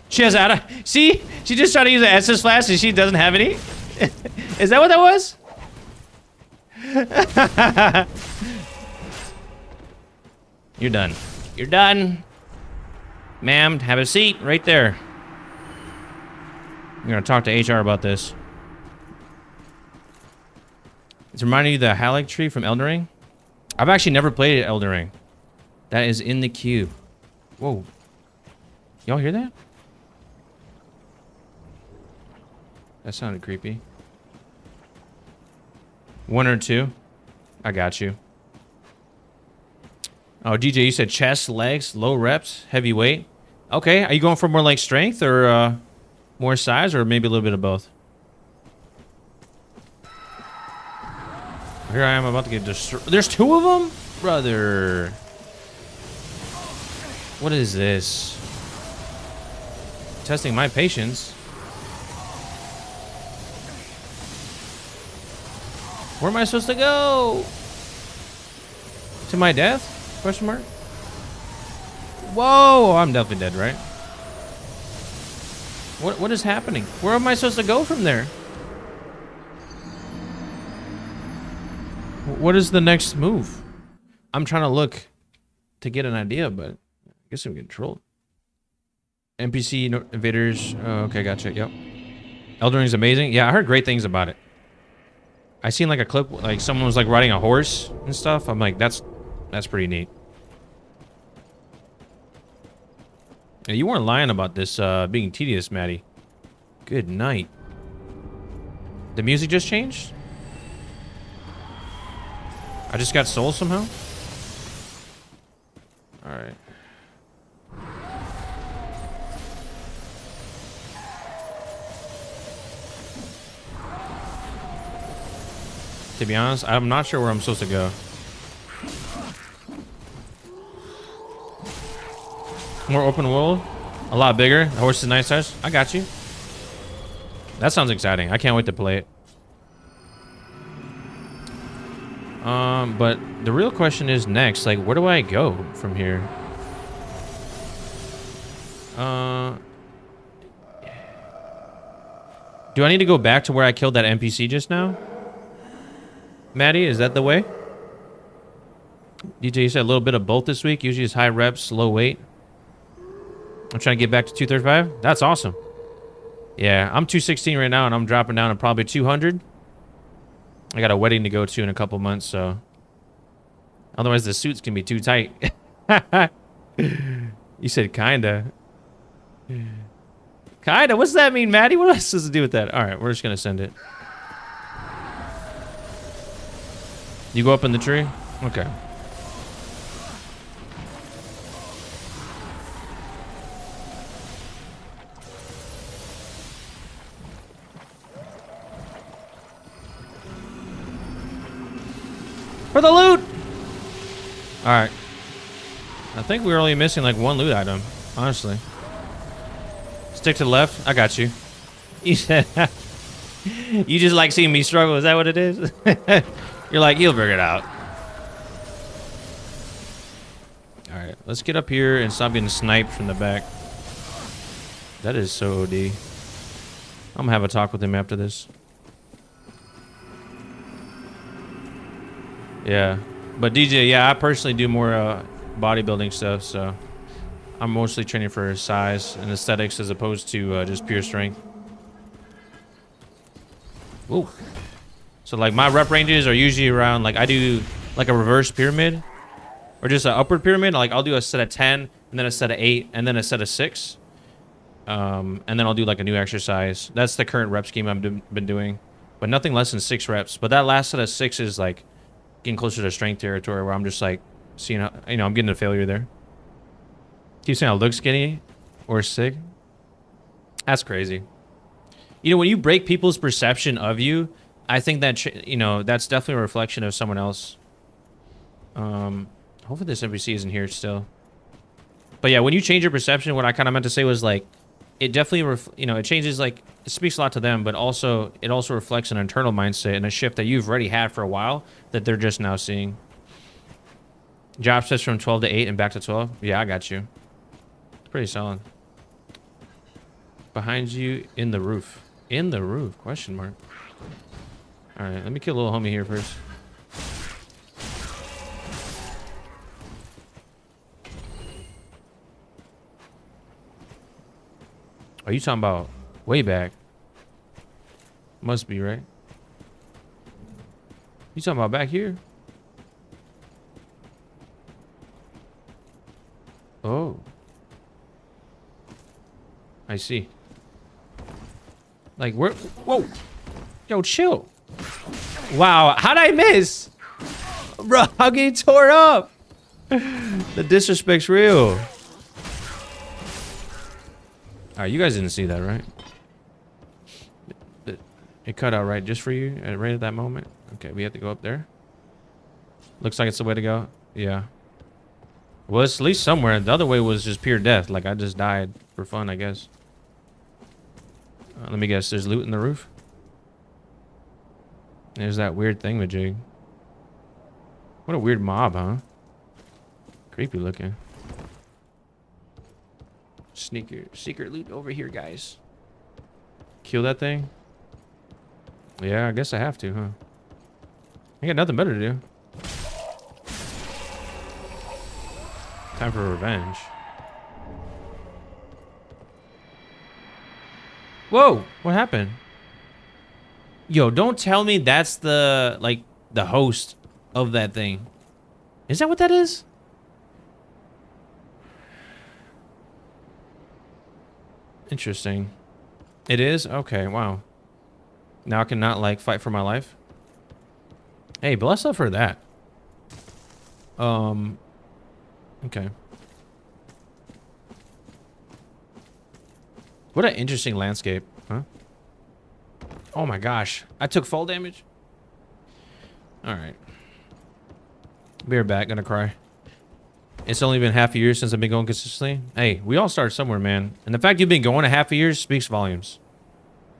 She has out of... See? She just tried to use an Essence Flash and she doesn't have any? Is that what that was? You're done. You're done. Ma'am, have a seat right there. I'm gonna talk to HR about this. It's reminding you of the Halleck tree from Elden Ring. I've actually never played Elden Ring. That is in the queue. Whoa. Y'all hear that? That sounded creepy. 1 or 2. I got you. Oh, DJ, you said chest, legs, low reps, heavy weight. Okay, are you going for more like strength or more size or maybe a little bit of both? Here I am about to get destroyed. There's 2 of them? Brother. What is this? Testing my patience. Where am I supposed to go? To my death? Question mark? Whoa, I'm definitely dead, right? What is happening? Where am I supposed to go from there? What is the next move? I'm trying to look to get an idea, but I guess I'm getting trolled. NPC invaders. Oh, okay, gotcha. Yep. Elden Ring's amazing. Yeah, I heard great things about it. I seen like a clip, like someone was like riding a horse and stuff. I'm like, that's pretty neat. Yeah, you weren't lying about this being tedious, Maddie. Good night. The music just changed? I just got soul somehow? Alright. To be honest, I'm not sure where I'm supposed to go. More open world, a lot bigger. The horse is nice size. I got you. That sounds exciting. I can't wait to play it. But the real question is next, like, where do I go from here? Do I need to go back to where I killed that NPC just now? Maddie, is that the way? DJ, you said a little bit of both this week. Usually it's high reps, low weight. I'm trying to get back to 235. That's awesome. Yeah, I'm 216 right now, and I'm dropping down to probably 200. I got a wedding to go to in a couple months, so... Otherwise, the suits can be too tight. You said kinda. Kinda? What's that mean, Maddie? What else does it do with that? All right, we're just gonna send it. You go up in the tree? Okay. For the loot! Alright. I think we were only missing like one loot item, honestly. Stick to the left. I got you. You said you just like seeing me struggle. Is that what it is? You're like, you'll figure it out. Alright, let's get up here and stop getting sniped from the back. That is so OD. I'm gonna have a talk with him after this. Yeah, but DJ, yeah, I personally do more bodybuilding stuff, so I'm mostly training for size and aesthetics as opposed to just pure strength. Ooh. So like my rep ranges are usually around, like I do like a reverse pyramid or just an upward pyramid. Like I'll do a set of 10 and then a set of 8 and then a set of 6. And then I'll do like a new exercise. That's the current rep scheme I've been doing, but nothing less than 6 reps. But that last set of 6 is like getting closer to strength territory where I'm just like seeing how, you know, I'm getting a failure there. Keep saying I look skinny or sick. That's crazy. You know, when you break people's perception of you, I think that, you know, that's definitely a reflection of someone else. Hopefully this NPC isn't here still. But yeah, when you change your perception, what I kind of meant to say was like, it definitely, you know, it changes, like, it speaks a lot to them, but also, it also reflects an internal mindset and a shift that you've already had for a while that they're just now seeing. Job says from 12 to 8 and back to 12. Yeah, I got you. It's pretty solid. Behind you in the roof. In the roof? Question mark. All right, let me kill little homie here first. Are you talking about way back? Must be, right? You talking about back here? Oh. I see. Like, where? Whoa. Yo, chill. Wow, how'd I miss? Bro, I'm getting tore up. The disrespect's real. Alright, you guys didn't see that, right? It cut out right just for you, right at that moment. Okay, we have to go up there. Looks like it's the way to go. Yeah. Well, it's at least somewhere. The other way was just pure death. Like, I just died for fun, I guess. Let me guess. There's loot in the roof? There's that weird thingamajig. What a weird mob, huh? Creepy looking. Secret loot over here, guys. Kill that thing? Yeah, I guess I have to, huh? I got nothing better to do. Time for revenge. Whoa, what happened? Yo, don't tell me that's the, like, the host of that thing. Is that what that is? Interesting. It is? Okay, wow. Now I can not, like, fight for my life? Hey, bless up for that. Okay. What an interesting landscape, huh? Oh my gosh. I took fall damage? Alright. Be right back, gonna cry. It's only been half a year since I've been going consistently. Hey, we all start somewhere, man. And the fact you've been going a half a year speaks volumes.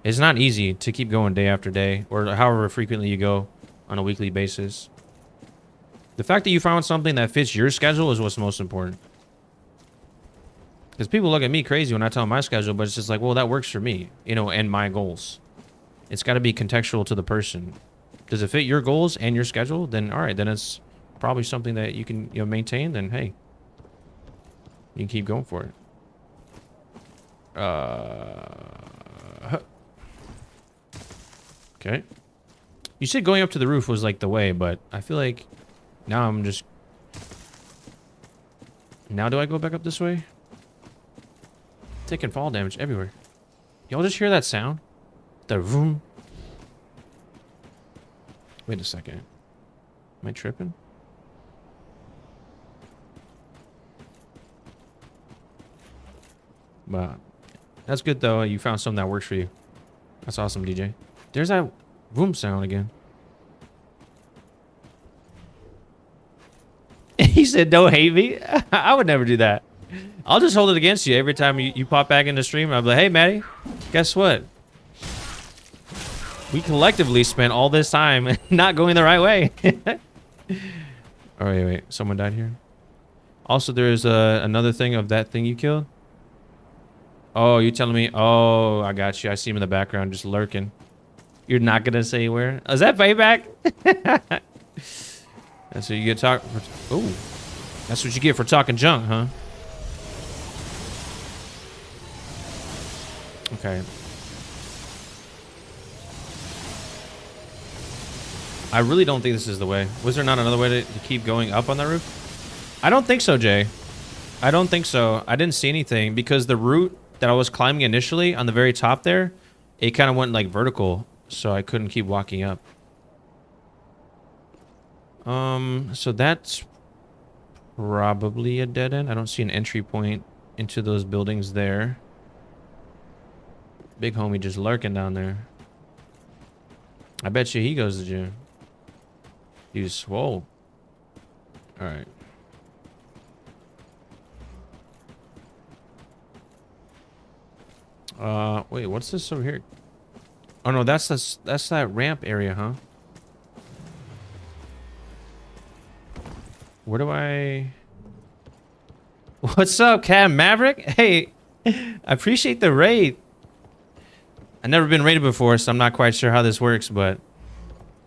It's not easy to keep going day after day, or however frequently you go on a weekly basis. The fact that you found something that fits your schedule is what's most important. Because people look at me crazy when I tell them my schedule, but it's just like, well, that works for me, you know, and my goals. It's got to be contextual to the person. Does it fit your goals and your schedule? Then, all right, then it's probably something that you can, you know, maintain. Then, hey, you can keep going for it. Okay. You said going up to the roof was like the way, but I feel like now I'm just... Now do I go back up this way? Taking fall damage everywhere. Y'all just hear that sound? The vroom. Wait a second. Am I tripping? But that's good though. You found something that works for you. That's awesome, DJ. There's that vroom sound again. He said, "Don't hate me." I would never do that. I'll just hold it against you every time you pop back in the stream. I'll be like, "Hey, Maddie, guess what? We collectively spent all this time not going the right way." Oh, wait. Someone died here. Also, there's another thing of that thing you killed. Oh, you telling me? Oh, I got you. I see him in the background just lurking. You're not going to say where? Oh, is that payback? That's what you get talk. Oh, that's what you get for talking junk, huh? Okay. I really don't think this is the way. Was there not another way to keep going up on that roof? I don't think so, Jay. I don't think so. I didn't see anything because the route that I was climbing initially on the very top there, it kind of went like vertical, so I couldn't keep walking up. So that's probably a dead end. I don't see an entry point into those buildings there. Big homie just lurking down there. I bet you he goes to the gym. He's swole. All right. Wait, what's this over here? Oh no, that's that ramp area, huh? Where do I... What's up, Cam Maverick? Hey, I appreciate the raid. I've never been raided before, so I'm not quite sure how this works, but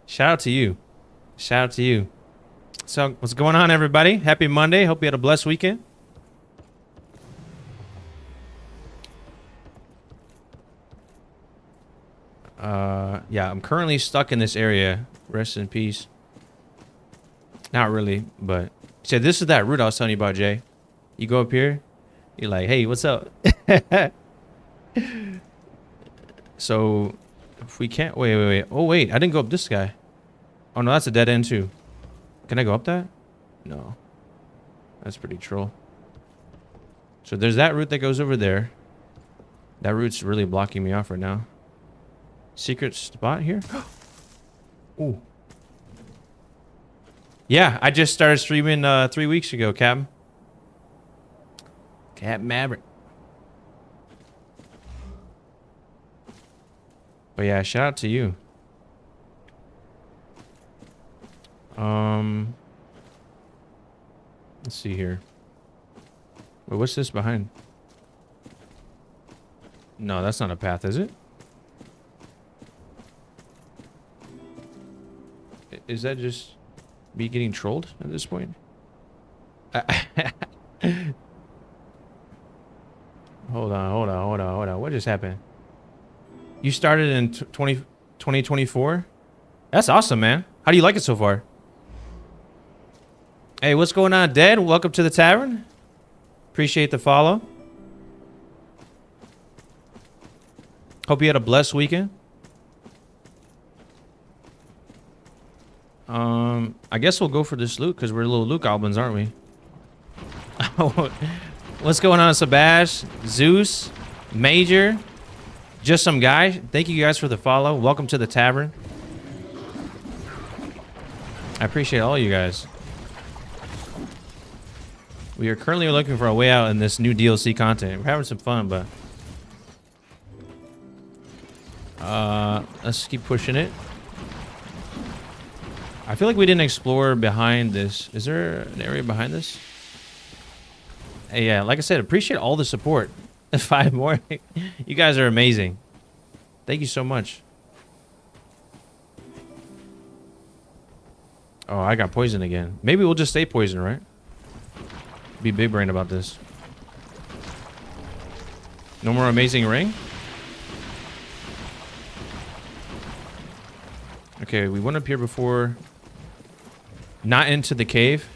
shout out to you. Shout out to you. So, what's going on, everybody? Happy Monday. Hope you had a blessed weekend. Yeah, I'm currently stuck in this area. Rest in peace. Not really, but so this is that route I was telling you about, Jay. You go up here, you're like, hey, what's up? So if we can't wait. Oh wait, I didn't go up this guy. Oh no, that's a dead end too. Can I go up that? No. That's pretty troll. So there's that route that goes over there. That route's really blocking me off right now. Secret spot here? Ooh. Yeah, I just started streaming 3 weeks ago, Captain. Cap Maverick. But yeah, shout out to you. Let's see here. Wait, what's this behind? No, that's not a path, is it? Is that just me getting trolled at this point? Hold on. What just happened? You started in 2024? That's awesome, man. How do you like it so far? Hey, what's going on, Dead? Welcome to the tavern. Appreciate the follow. Hope you had a blessed weekend. I guess we'll go for this loot because we're little loot goblins, aren't we? What's going on, Sebastian, Zeus, Major, just some guy? Thank you guys for the follow. Welcome to the tavern. I appreciate all you guys. We are currently looking for a way out in this new DLC content. We're having some fun, but let's keep pushing it. I feel like we didn't explore behind this. Is there an area behind this? Hey, yeah, like I said, appreciate all the support. 5 more. You guys are amazing. Thank you so much. Oh, I got poisoned again. Maybe we'll just stay poisoned, right? Be big brain about this. No more amazing ring? Okay, we went up here before. Not into the cave.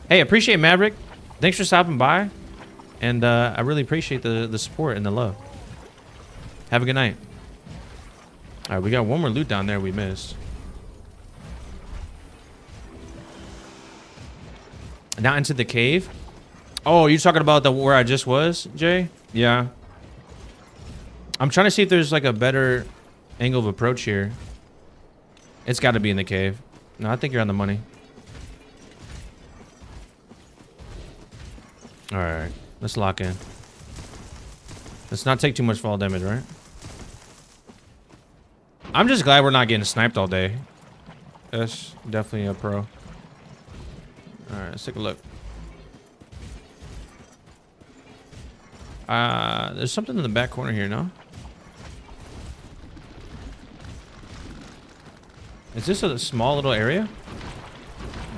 Hey, appreciate Maverick. thanks for stopping by. And I really appreciate the support and the love. Have a good night. All right, we got one more loot down there we missed. Now into the cave. Oh, you're talking about the where I just was, Jay? Yeah. I'm trying to see if there's like a better angle of approach here. It's got to be in the cave. No, I think you're on the money. All right, let's lock in. Let's not take too much fall damage, right? I'm just glad we're not getting sniped all day. That's definitely a pro. All right, let's take a look. There's something in the back corner here, no? Is this a small little area?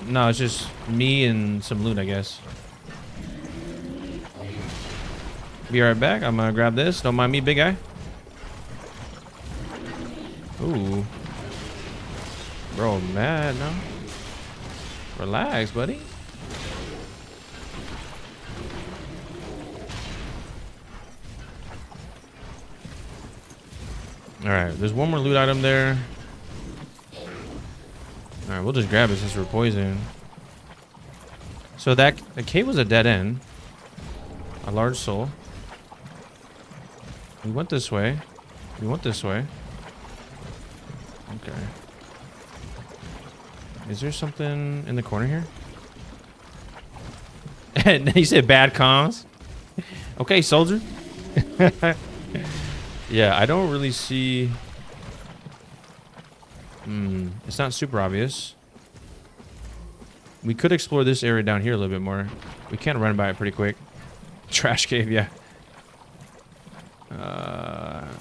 No, it's just me and some loot, I guess. Be right back. I'm gonna grab this. Don't mind me, big guy. Ooh. Bro, mad now. Relax, buddy. Alright, there's one more loot item there. Alright, we'll just grab it since we're poisoned. So the cave was a dead end. A large soul. We went this way. We went this way. Okay. Is there something in the corner here? You said bad comms? Okay, soldier. Yeah, I don't really see... it's not super obvious. We could explore this area down here a little bit more. We can run by it pretty quick. Trash cave, yeah.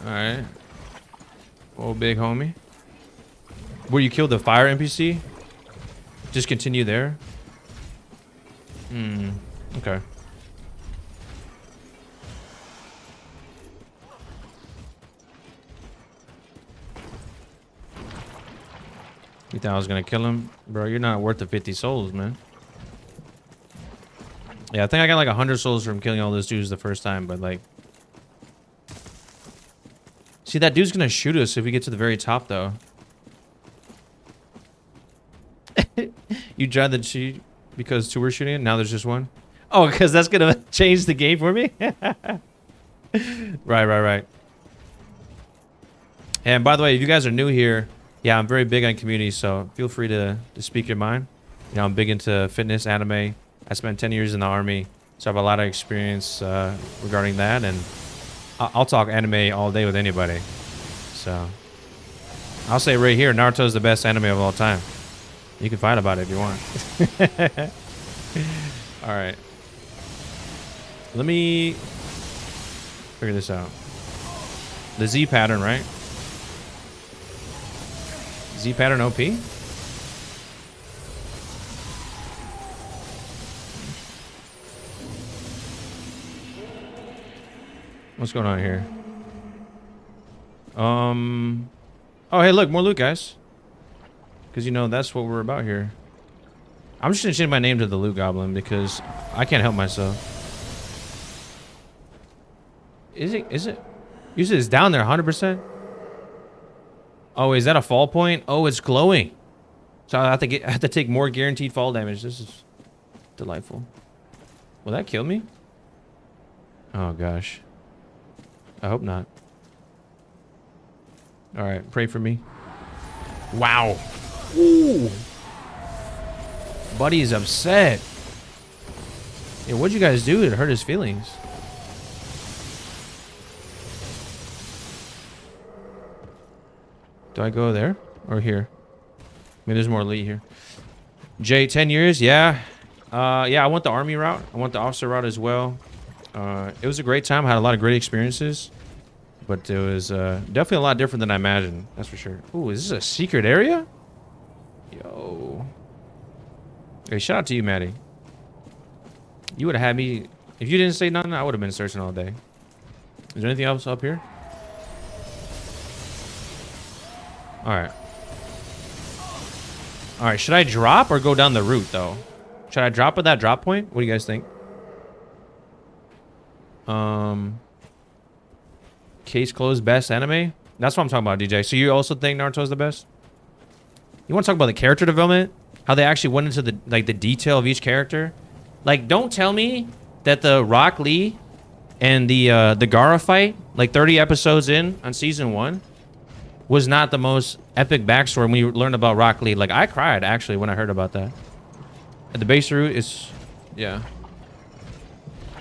Alright. Oh, big homie. Where you killed the fire NPC? Just continue there? Okay. You thought I was gonna kill him? Bro, you're not worth the 50 souls, man. Yeah, I think I got like 100 souls from killing all those dudes the first time, but like... See, that dude's gonna shoot us if we get to the very top, though. You tried the cheat because two were shooting it, now there's just one? Oh, because that's gonna change the game for me? Right. And by the way, if you guys are new here, yeah, I'm very big on community, so feel free to speak your mind. You know, I'm big into fitness, anime. I spent 10 years in the army, so I have a lot of experience regarding that, and I'll talk anime all day with anybody. So, I'll say right here, Naruto is the best anime of all time. You can fight about it if you want. All right. Let me figure this out. The Z pattern, right? Z pattern OP? What's going on here? Oh, hey, look, more loot, guys. Because, you know, that's what we're about here. I'm just going to change my name to the Loot Goblin because I can't help myself. Is it? You said it's down there 100%? Oh, is that a fall point? Oh, it's glowing. So I have to take more guaranteed fall damage. This is delightful. Will that kill me? Oh, gosh. I hope not. All right, pray for me. Wow. Ooh. Buddy is upset. Yeah, what'd you guys do to hurt his feelings? Do I go there or here? Maybe there's more Lee here. Jay, 10 years? Yeah. Yeah, I went the army route. I went the officer route as well. It was a great time. I had a lot of great experiences. But it was definitely a lot different than I imagined. That's for sure. Ooh, is this a secret area? Yo. Hey, shout out to you, Maddie. You would have had me... If you didn't say nothing, I would have been searching all day. Is there anything else up here? Alright. Alright, should I drop or go down the route, though? Should I drop at that drop point? What do you guys think? Case closed. Best anime. That's what I'm talking about, DJ. So you also think Naruto's the best? You want to talk about the character development? How they actually went into the the detail of each character? Like, don't tell me that the Rock Lee and the Gaara fight, like 30 episodes in on season 1, was not the most epic backstory when you learn about Rock Lee. Like, I cried actually when I heard about that. And the base route is, yeah.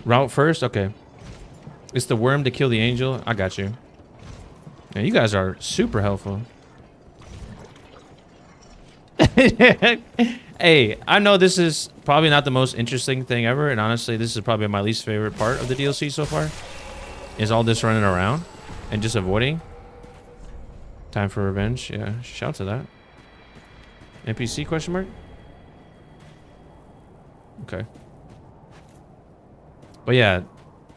Route first, okay. It's the worm to kill the angel. I got you. Man, you guys are super helpful. Hey, I know this is probably not the most interesting thing ever, and honestly, this is probably my least favorite part of the DLC so far. Is all this running around and just avoiding. Time for revenge. Yeah, shout to that. NPC question mark? Okay. But yeah,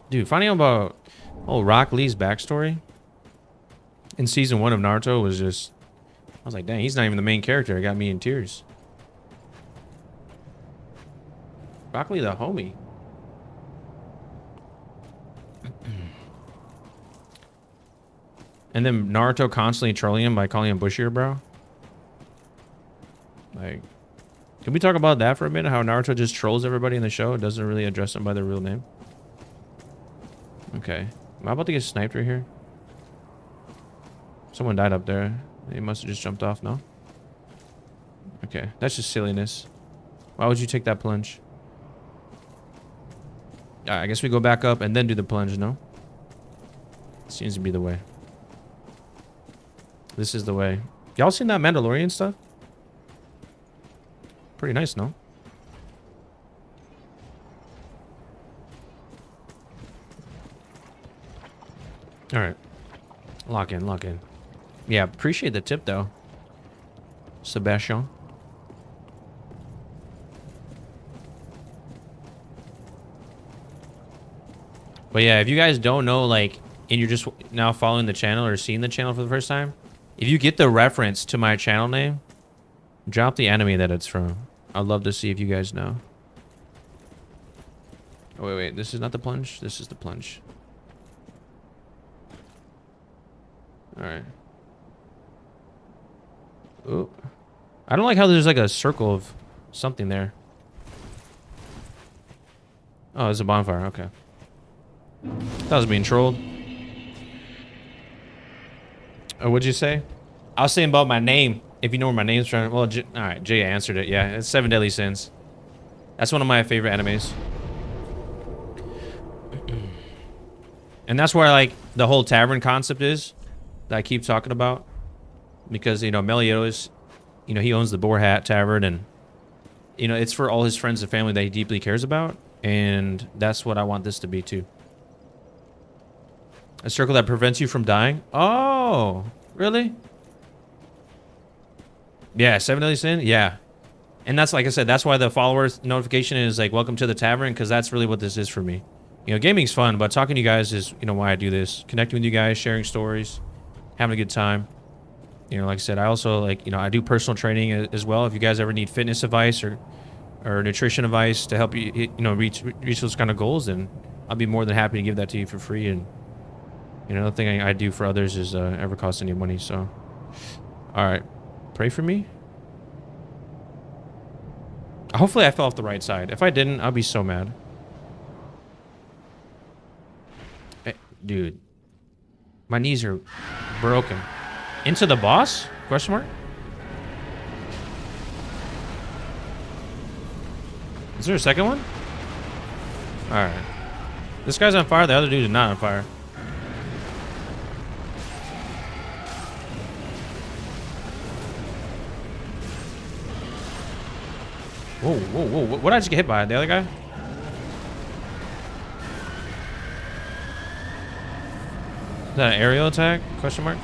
dude, finding out about Rock Lee's backstory in season 1 of Naruto was just, I was like, dang, he's not even the main character. It got me in tears. Rock Lee the homie. And then Naruto constantly trolling him by calling him Bushier, bro. Like, can we talk about that for a minute? How Naruto just trolls everybody in the show. Doesn't really address them by their real name. Okay. Am I about to get sniped right here? Someone died up there. They must have just jumped off, no? Okay. That's just silliness. Why would you take that plunge? Alright, I guess we go back up and then do the plunge, no? Seems to be the way. This is the way. Y'all seen that Mandalorian stuff? Pretty nice, no? Alright. Lock in, lock in. Yeah, appreciate the tip, though. Sebastian. But yeah, if you guys don't know, like, and you're just now following the channel or seeing the channel for the first time, if you get the reference to my channel name, drop the anime that it's from. I'd love to see if you guys know. Oh, wait. This is not the plunge. This is the plunge. Alright. Ooh. I don't like how there's like a circle of something there. Oh, it's a bonfire. Okay. That was being trolled. Oh, what'd you say? I was saying about my name. If you know where my name's from. Well, alright, Jay answered it. Yeah, it's 7 Deadly Sins. That's one of my favorite animes. And that's where, like, the whole tavern concept is. That I keep talking about. Because, you know, Meliodas, you know, he owns the Boar Hat Tavern. And, you know, it's for all his friends and family that he deeply cares about. And that's what I want this to be, too. A circle that prevents you from dying? Oh, really? Yeah, 7 Deadly Sin? Yeah. And that's, like I said, that's why the followers notification is like, welcome to the tavern, because that's really what this is for me. You know, gaming's fun, but talking to you guys is, you know, why I do this. Connecting with you guys, sharing stories, having a good time. You know, like I said, I also, like, you know, I do personal training as well. If you guys ever need fitness advice or nutrition advice to help you, you know, reach those kind of goals, then I'll be more than happy to give that to you for free. And, you know, the thing I do for others is ever cost any money. So, all right. Pray for me. Hopefully I fell off the right side. If I didn't, I'll be so mad. Hey, dude. My knees are broken. Into the boss? Question mark? Is there a second one? Alright. This guy's on fire. The other dude is not on fire. Whoa, whoa, whoa. What did I just get hit by? The other guy? Is that an aerial attack? Question mark?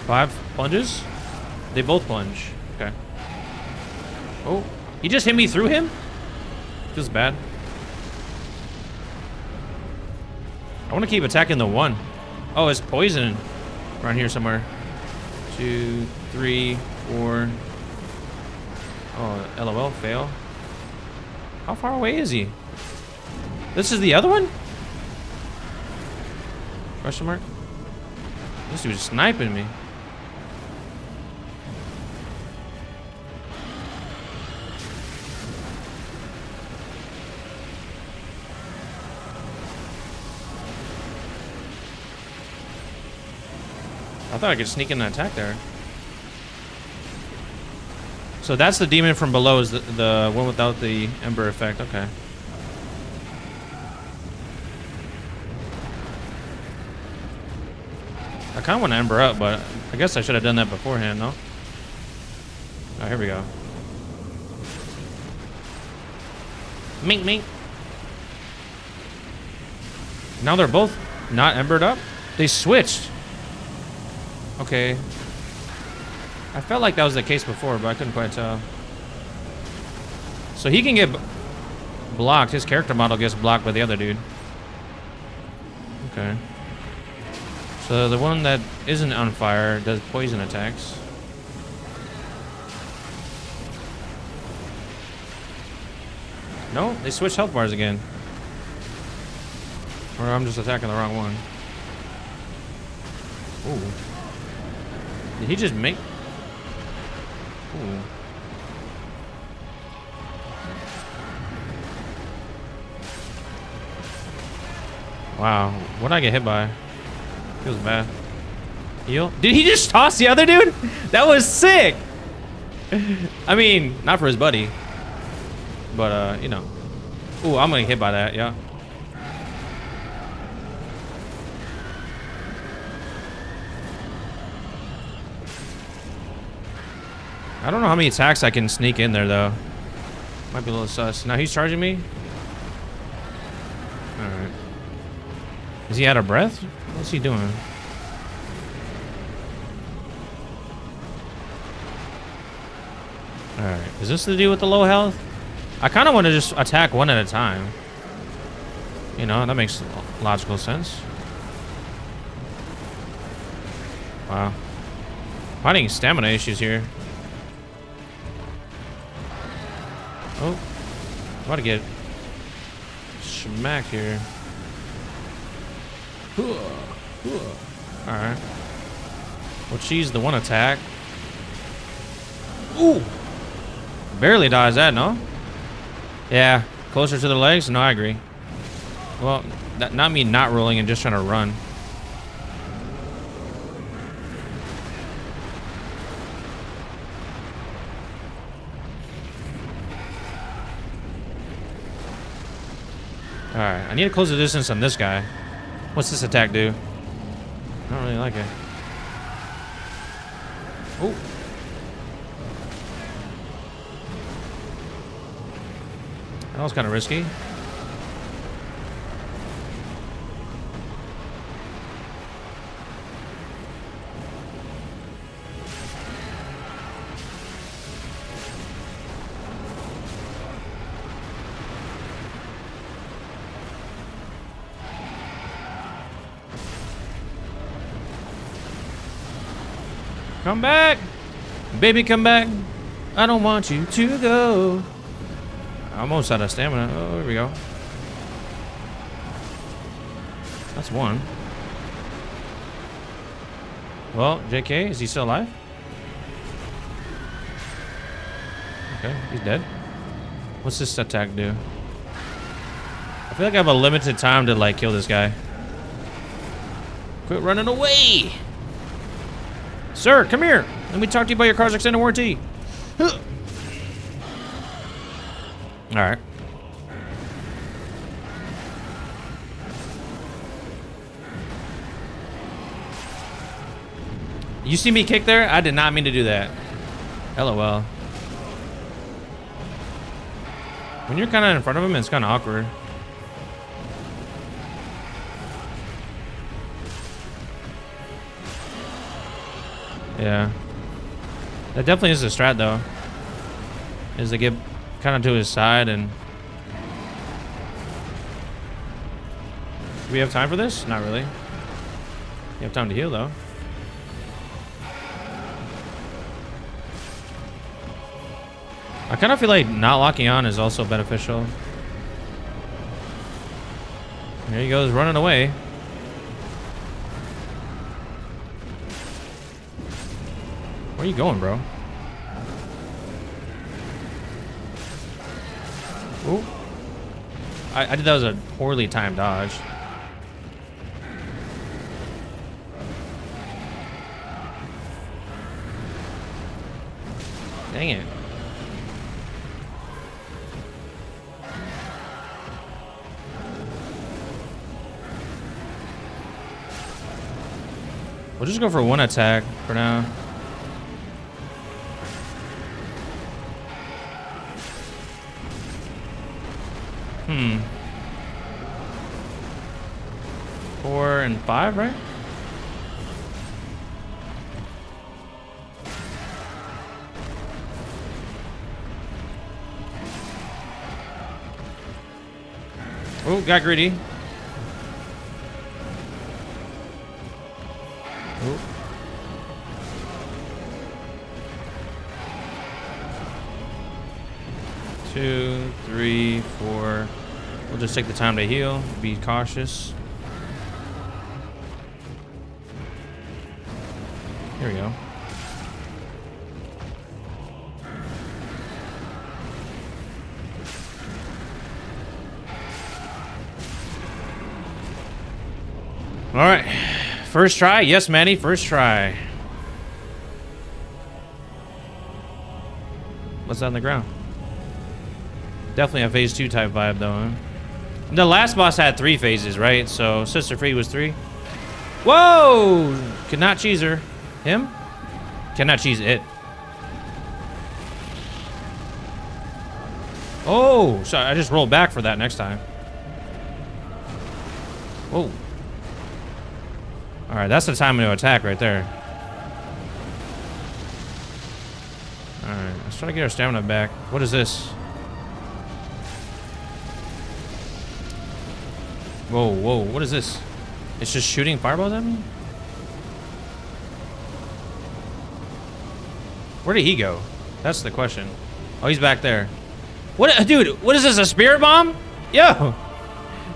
5 plunges? They both plunge. Okay. Oh, he just hit me through him? Feels bad. I want to keep attacking the one. Oh, it's poison around here somewhere. 2, 3, 4. Oh, LOL, fail. How far away is he? This is the other one? Question mark? This dude was sniping me. I thought I could sneak in and attack there. So that's the demon from below, is the one without the ember effect. Okay. I kind of want to ember up, but I guess I should have done that beforehand, no? Oh, here we go. Mink, mink. Now they're both not embered up? They switched. Okay. I felt like that was the case before, but I couldn't quite tell. So he can get blocked. His character model gets blocked by the other dude. Okay. So the one that isn't on fire does poison attacks. No, they switched health bars again. Or I'm just attacking the wrong one. Ooh. Did he just make... Ooh. Wow. What'd I get hit by? Feels bad. Heal? Did he just toss the other dude? That was sick! I mean, not for his buddy. But, you know. Ooh, I'm gonna get hit by that, yeah. I don't know how many attacks I can sneak in there, though. Might be a little sus. Now he's charging me? Alright. Is he out of breath? What's he doing? Alright. Is this the dude with the low health? I kind of want to just attack one at a time. You know, that makes logical sense. Wow. Finding stamina issues here. Oh, I'm about to get smacked here. Alright. Well, she's the one attack. Ooh! Barely dodged that, no? Yeah, closer to the legs? No, I agree. Well, not me not rolling and just trying to run. Alright, I need to close the distance on this guy. What's this attack do? I don't really like it. Oh. That was kind of risky. Come back! Baby, come back! I don't want you to go. I'm almost out of stamina. Oh, here we go. That's one. Well, JK, is he still alive? Okay, he's dead. What's this attack do? I feel like I have a limited time to, like, kill this guy. Quit running away! Sir, come here. Let me talk to you about your car's extended warranty. Alright. You see me kick there? I did not mean to do that. LOL. When you're kind of in front of him, it's kind of awkward. Yeah. That definitely is a strat, though. Is to get kind of to his side and... Do we have time for this? Not really. You have time to heal, though. I kind of feel like not locking on is also beneficial. Here he goes running away. Where are you going, bro? Ooh. I did that was a poorly timed dodge. Dang it. We'll just go for one attack for now. Hmm. 4 and 5, right? Oh, got greedy. Oh. Two, three, four. We'll just take the time to heal. Be cautious. Here we go. All right, first try. Yes, Manny, first try. What's that on the ground? Definitely a phase 2 type vibe though, huh? The last boss had 3 phases, right? So Sister Friede was 3. Whoa! Cannot cheese her. Him? Cannot cheese it. Oh, sorry, I just rolled back for that next time. Whoa. All right, that's the time to attack right there. All right, let's try to get our stamina back. What is this? Whoa, whoa, what is this? It's just shooting fireballs at me? Where did he go? That's the question. Oh, he's back there. What, dude, what is this, a spirit bomb? Yo,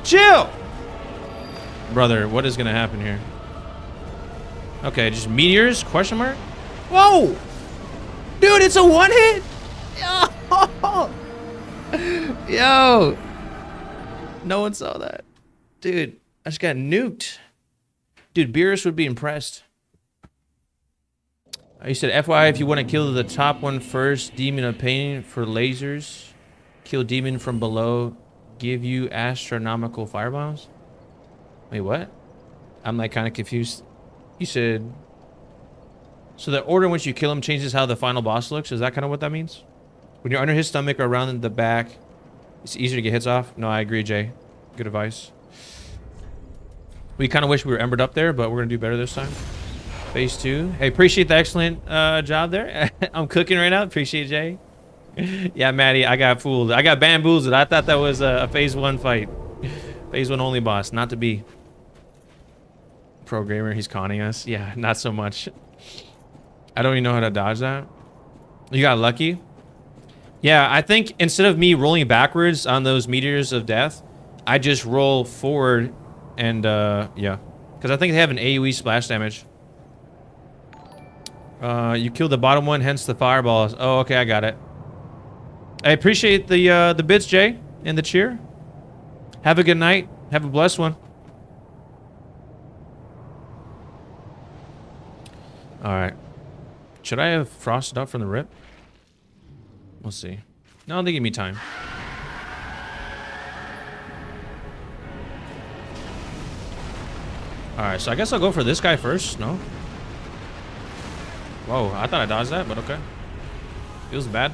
chill. Brother, what is gonna happen here? Okay, just meteors, question mark? Whoa! Dude, it's a one hit? Yo! Yo! No one saw that. Dude, I just got nuked. Dude, Beerus would be impressed. You said, FYI, if you want to kill the top one first, Demon of Pain for lasers, kill Demon from below, give you astronomical firebombs? Wait, what? I'm like kind of confused. You said... So the order in which you kill him changes how the final boss looks? Is that kind of what that means? When you're under his stomach or around the back, it's easier to get hits off? No, I agree, Jay. Good advice. We kind of wish we were embered up there, but we're going to do better this time. Phase 2. Hey, appreciate the excellent job there. I'm cooking right now. Appreciate it, Jay. Yeah, Maddie, I got fooled. I got bamboozled. I thought that was a phase 1 fight. Phase 1 only boss. Not to be. Pro gamer, he's conning us. Yeah, not so much. I don't even know how to dodge that. You got lucky? Yeah, I think instead of me rolling backwards on those meteors of death, I just roll forward and, yeah. Because I think they have an AoE splash damage. You killed the bottom one, hence the fireballs. Oh, okay, I got it. I appreciate the bits, Jay, and the cheer. Have a good night. Have a blessed one. All right. Should I have frosted up from the rip? We'll see. No, they give me time. All right, so I guess I'll go for this guy first. No? Whoa, I thought I dodged that, but okay. Feels bad.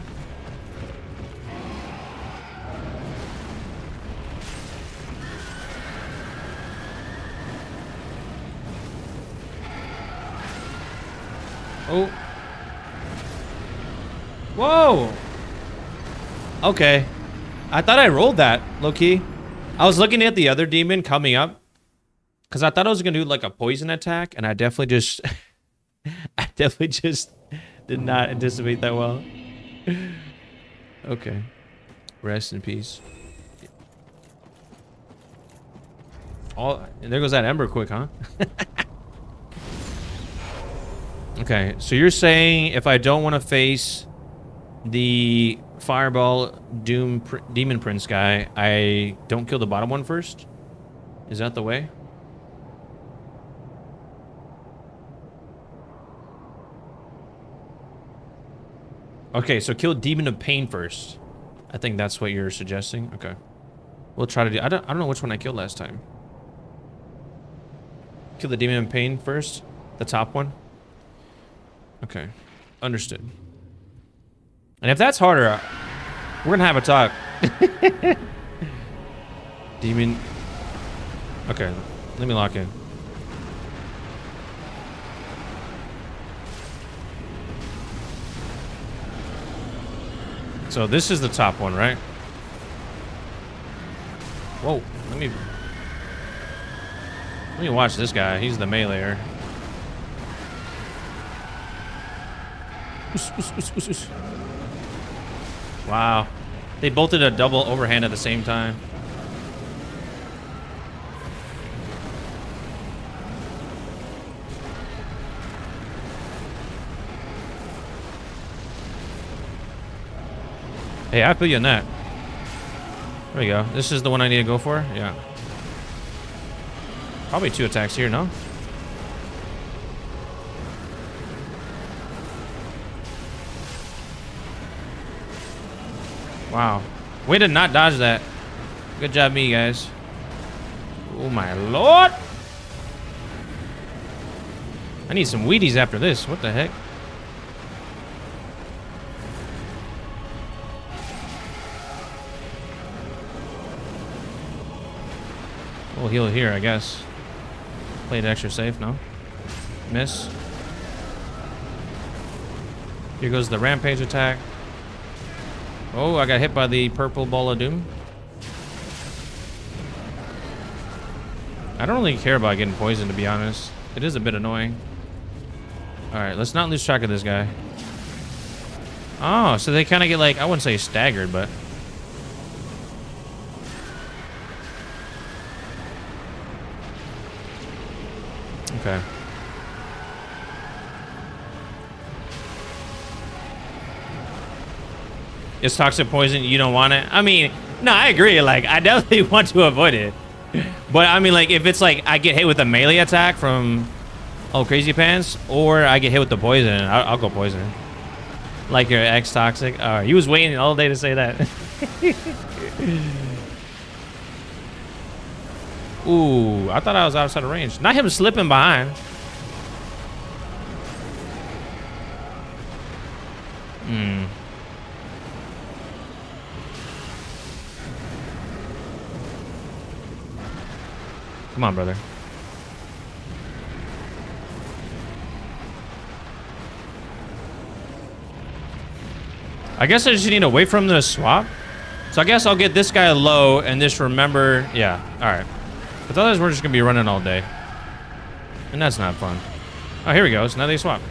Oh. Whoa. Okay. I thought I rolled that, low-key. I was looking at the other demon coming up. Because I thought I was going to do like a poison attack. And I definitely just... I definitely just did not anticipate that well. Okay. Rest in peace. All there goes that ember quick, huh? Okay, so you're saying if I don't want to face the Fireball Demon Prince guy, I don't kill the bottom one first? Is that the way? Okay, so kill Demon of Pain first. I think that's what you're suggesting. Okay. We'll try to do... I don't know which one I killed last time. Kill the Demon of Pain first? The top one? Okay. Understood. And if that's harder, we're gonna have a talk. Demon... Okay. Let me lock in. So this is the top one, right? Whoa, let me watch this guy. He's the meleeer. Wow. They both did a double overhand at the same time. Hey, I feel you on that. There we go. This is the one I need to go for? Yeah. Probably 2 attacks here, no? Wow. Way to not dodge that. Good job me, guys. Oh my lord! I need some Wheaties after this. What the heck? We'll heal here, I guess. Play it extra safe, no? Miss. Here goes the rampage attack. Oh, I got hit by the purple ball of doom. I don't really care about getting poisoned, to be honest. It is a bit annoying. Alright, let's not lose track of this guy. Oh, so they kind of get like, I wouldn't say staggered, but... Okay. It's toxic poison, you don't want it? I mean, no, I agree. Like, I definitely want to avoid it. But I mean, like, if it's like I get hit with a melee attack from Crazy Pants, or I get hit with the poison, I'll go poison. Like your ex toxic. He was waiting all day to say that. Ooh, I thought I was outside of range. Not him slipping behind. Come on, brother. I guess I just need to wait for him to swap. So I guess I'll get this guy low and just remember. Yeah, all right. But otherwise, we're just gonna be running all day, and that's not fun. Oh, here we go. So now they swap.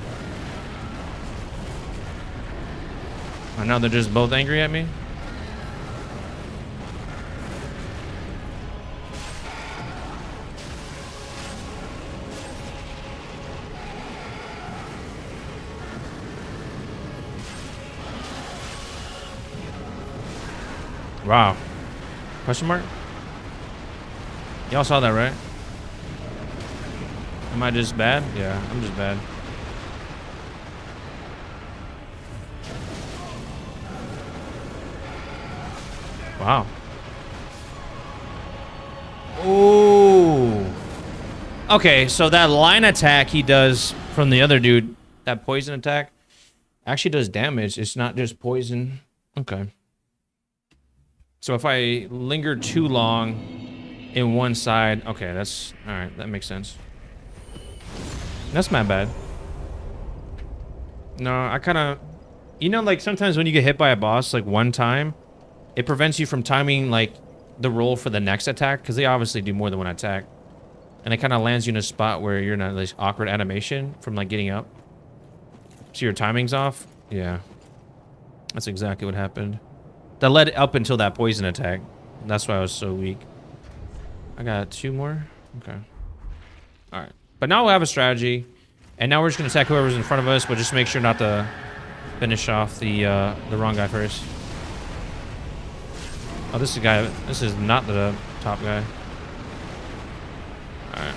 And now they're just both angry at me. Wow. Question mark? Y'all saw that, right? Am I just bad? Yeah, I'm just bad. Wow. Ooh. Okay, so that line attack he does from the other dude, that poison attack, actually does damage. It's not just poison. Okay. So if I linger too long in one side, okay, that's all right. That makes sense. That's not bad. No, I kind of, you know, like sometimes when you get hit by a boss like one time, it prevents you from timing like the roll for the next attack because they obviously do more than one attack, and it kind of lands you in a spot where you're in a like, awkward animation from like getting up. So your timing's off. Yeah, that's exactly what happened. That led up until that poison attack. That's why I was so weak. I got 2 more. Okay. All right. But now we'll have a strategy, and now we're just gonna attack whoever's in front of us, but just make sure not to finish off the wrong guy first. Oh, this is the guy. This is not the top guy. All right.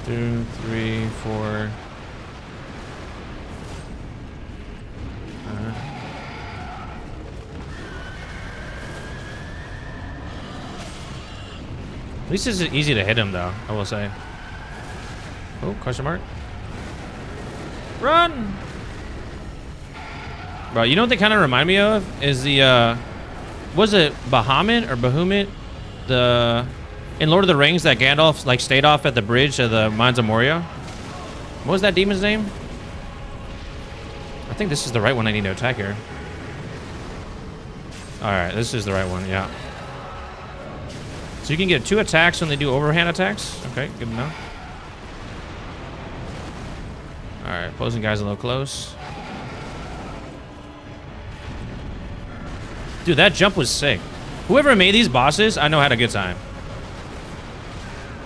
2, 3, 4. At least it's easy to hit him, though, I will say. Oh, question mark. Run! Bro, you know what they kind of remind me of? Is the, was it Bahamut or Bahamut? In Lord of the Rings that Gandalf, like, stayed off at the bridge of the Mines of Moria? What was that demon's name? I think this is the right one I need to attack here. Alright, this is the right one, yeah. So you can get 2 attacks when they do overhand attacks. Okay, good enough. Alright, opposing guys a little close. Dude, that jump was sick. Whoever made these bosses, I know had a good time.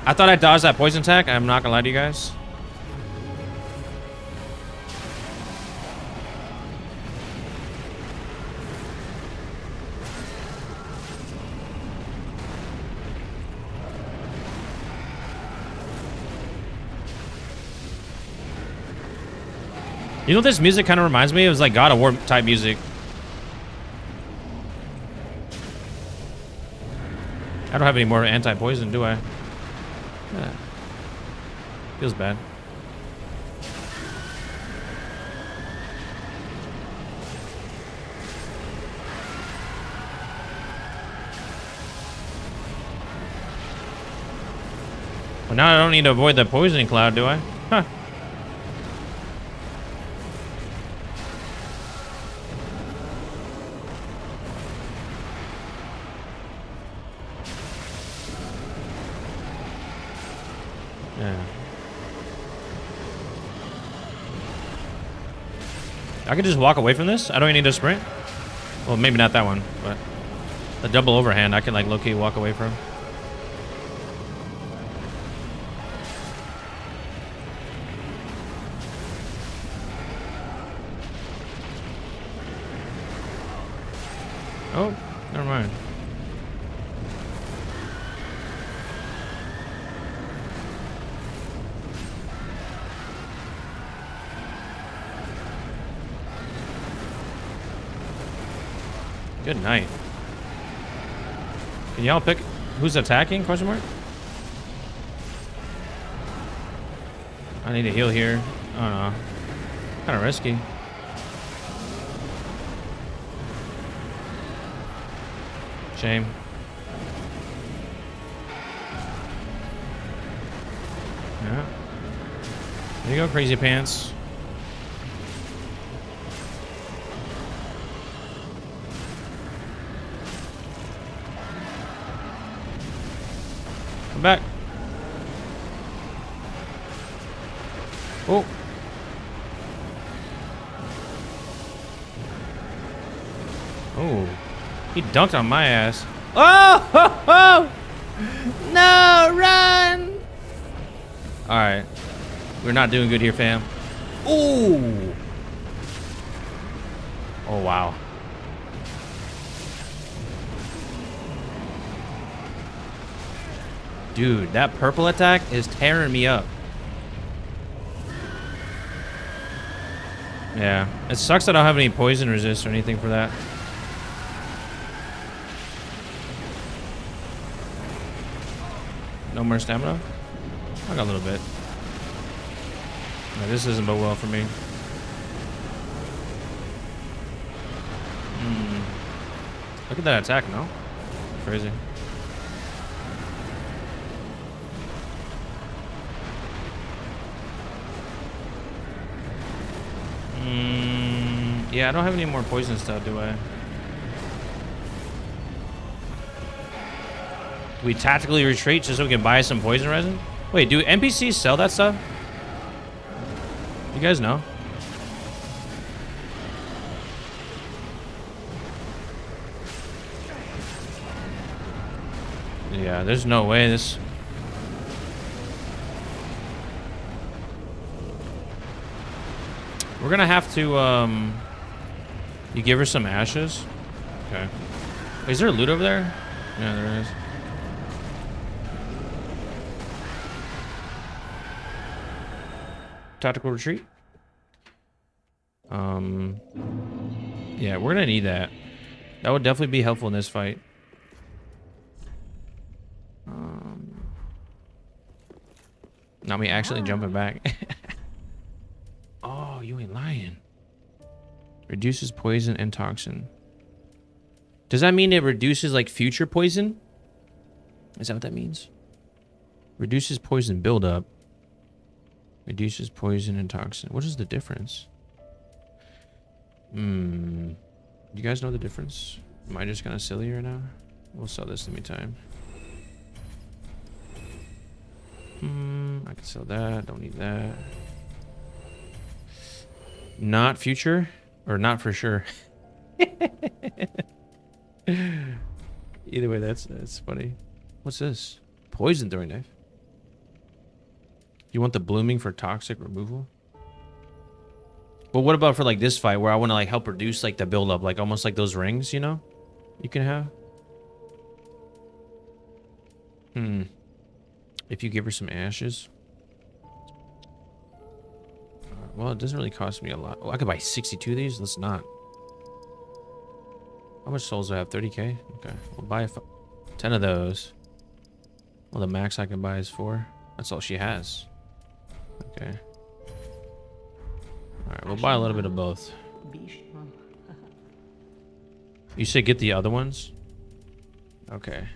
I thought I dodged that poison attack. I'm not gonna lie to you guys. You know what this music kind of reminds me of? It was like God of War type music. I don't have any more anti-poison, do I? Yeah. Feels bad. Well, now I don't need to avoid the poisoning cloud, do I? Huh. Yeah. I could just walk away from this? I don't even need to sprint? Well, maybe not that one, but the double overhand I can like low-key walk away from. Oh, never mind. Good night. Can y'all pick who's attacking? Question mark. I need to heal here. I don't know. Kind of risky. Shame. Yeah. There you go, crazy pants. Come back. Oh. Oh. He dunked on my ass. Oh! Ho, ho! No, run! Alright. We're not doing good here, fam. Ooh! Oh, wow. Dude, that purple attack is tearing me up. Yeah. It sucks that I don't have any poison resist or anything for that. No more stamina? I got a little bit. No, this doesn't bode well for me. Look at that attack, no? Crazy. Yeah, I don't have any more poison stuff, do I? Do we tactically retreat just so we can buy some poison resin? Wait, do NPCs sell that stuff? You guys know? Yeah, there's no way this... We're gonna have to, you give her some ashes? Okay. Is there loot over there? Yeah, there is. Tactical retreat? Yeah, we're gonna need that. That would definitely be helpful in this fight. Not me actually jumping back. Oh, you ain't lying. Reduces poison and toxin. Does that mean it reduces like future poison? Is that what that means? Reduces poison buildup. Reduces poison and toxin. What is the difference? You guys know the difference? Am I just kind of silly right now? We'll sell this in the meantime. I can sell that. Don't need that. Not future or not for sure. Either way, that's funny. What's this? Poison throwing knife. You want the blooming for toxic removal? But what about for like this fight where I want to like help reduce like the buildup, like almost like those rings, you know, you can have. If you give her some ashes. Well, it doesn't really cost me a lot. Oh, I could buy 62 of these. Let's not. How much souls do I have? 30k? Okay, we'll buy 10 of those. Well, the max I can buy is 4. That's all she has. Okay. Alright, we'll buy a little bit of both. You said get the other ones? Okay.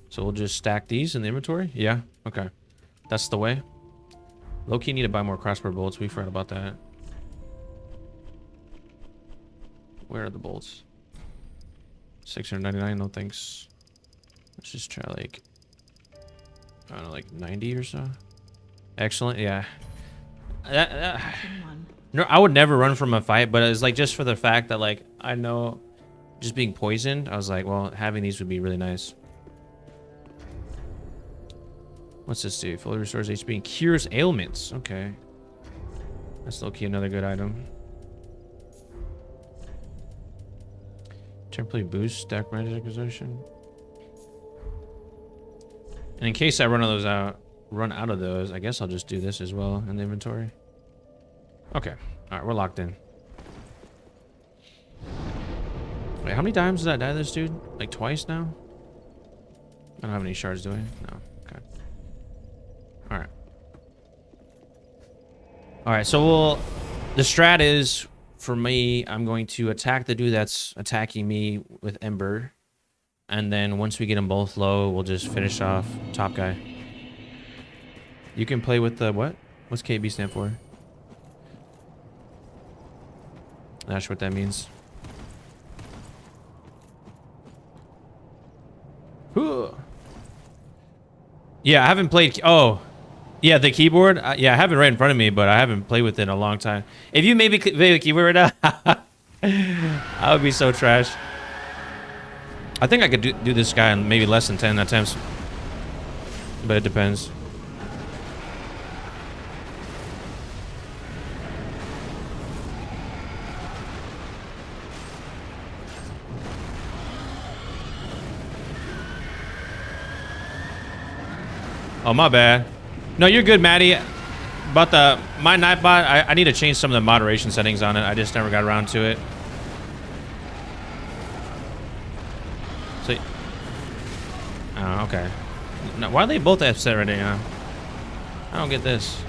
So we'll just stack these in the inventory? Yeah? Okay. That's the way. Low-key need to buy more crossbow bolts. We forgot about that. Where are the bolts? 699, no thanks. Let's just try like, I don't know, like 90 or so. Excellent, yeah. No, I would never run from a fight, but it's like just for the fact that like I know just being poisoned, I was like, well, having these would be really nice. What's this do? Fully restores HP and cures ailments. Okay. That's low-key another good item. Temporary boost, stack magic acquisition. And in case I run out of those, I guess I'll just do this as well in the inventory. Okay. Alright, we're locked in. Wait, how many times did I die this dude? Like twice now? I don't have any shards, do I? No. Okay. Alright. Alright, so the strat is, for me, I'm going to attack the dude that's attacking me with Ember. And then once we get them both low, we'll just finish off top guy. You can play with the what? What's KB stand for? Not sure what that means. Yeah, I haven't played. Oh, yeah, the keyboard. Yeah, I have it right in front of me, but I haven't played with it in a long time. If you maybe play the keyboard right now, I would be so trash. I think I could do this guy in maybe less than 10 attempts, but it depends. Oh, my bad. No, you're good, Maddie. But my Nightbot, I need to change some of the moderation settings on it. I just never got around to it. So, oh, okay. Now, why are they both upset right now? I don't get this.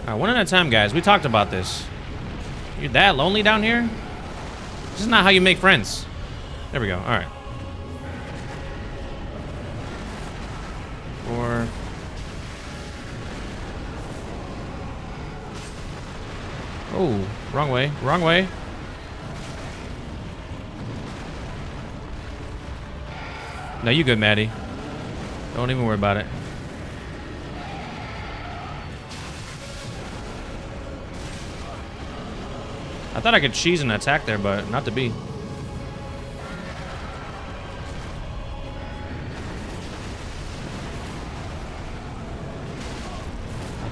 All right, one at a time, guys. We talked about this. You're that lonely down here? This is not how you make friends. There we go. All right. 4. Oh, wrong way. Wrong way. No, you good, Maddie. Don't even worry about it. I thought I could cheese an attack there, but not to be.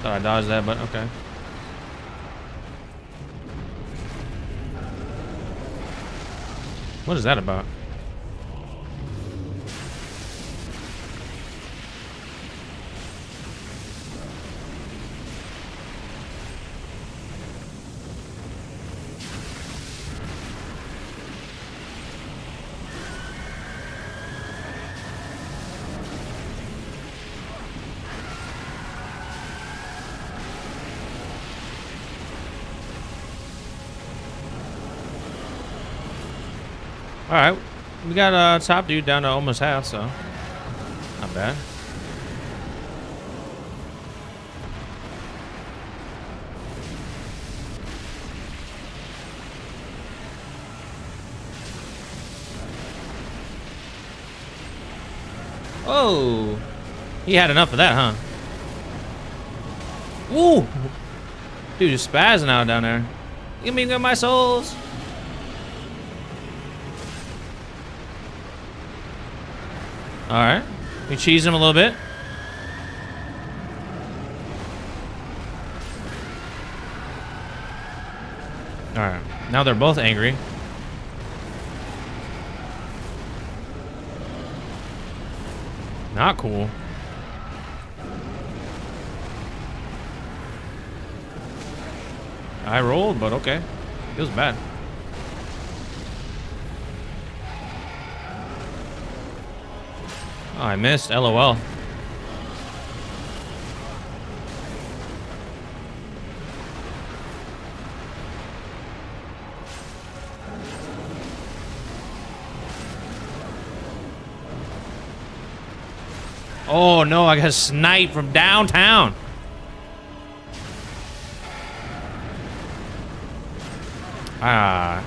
Thought I dodged that, but okay. What is that about? All right, we got a top dude down to almost half, so not bad. Oh, he had enough of that, huh? Woo! Dude, just spazzing out down there. Give me my souls. All right, we cheese him a little bit. All right, now they're both angry. Not cool. I rolled, but okay. Feels bad. Oh, I missed. LOL. Oh no, I got sniped from downtown. Ah.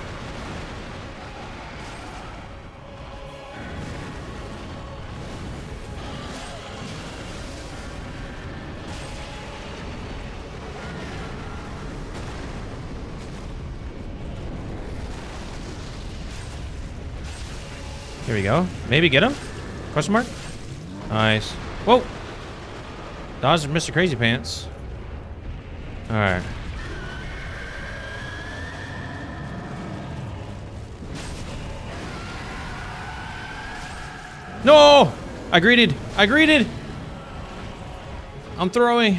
Here we go. Maybe get him? Question mark? Nice. Whoa! Dodged Mr. Crazy Pants. Alright. No! I greeted! I greeted! I'm throwing.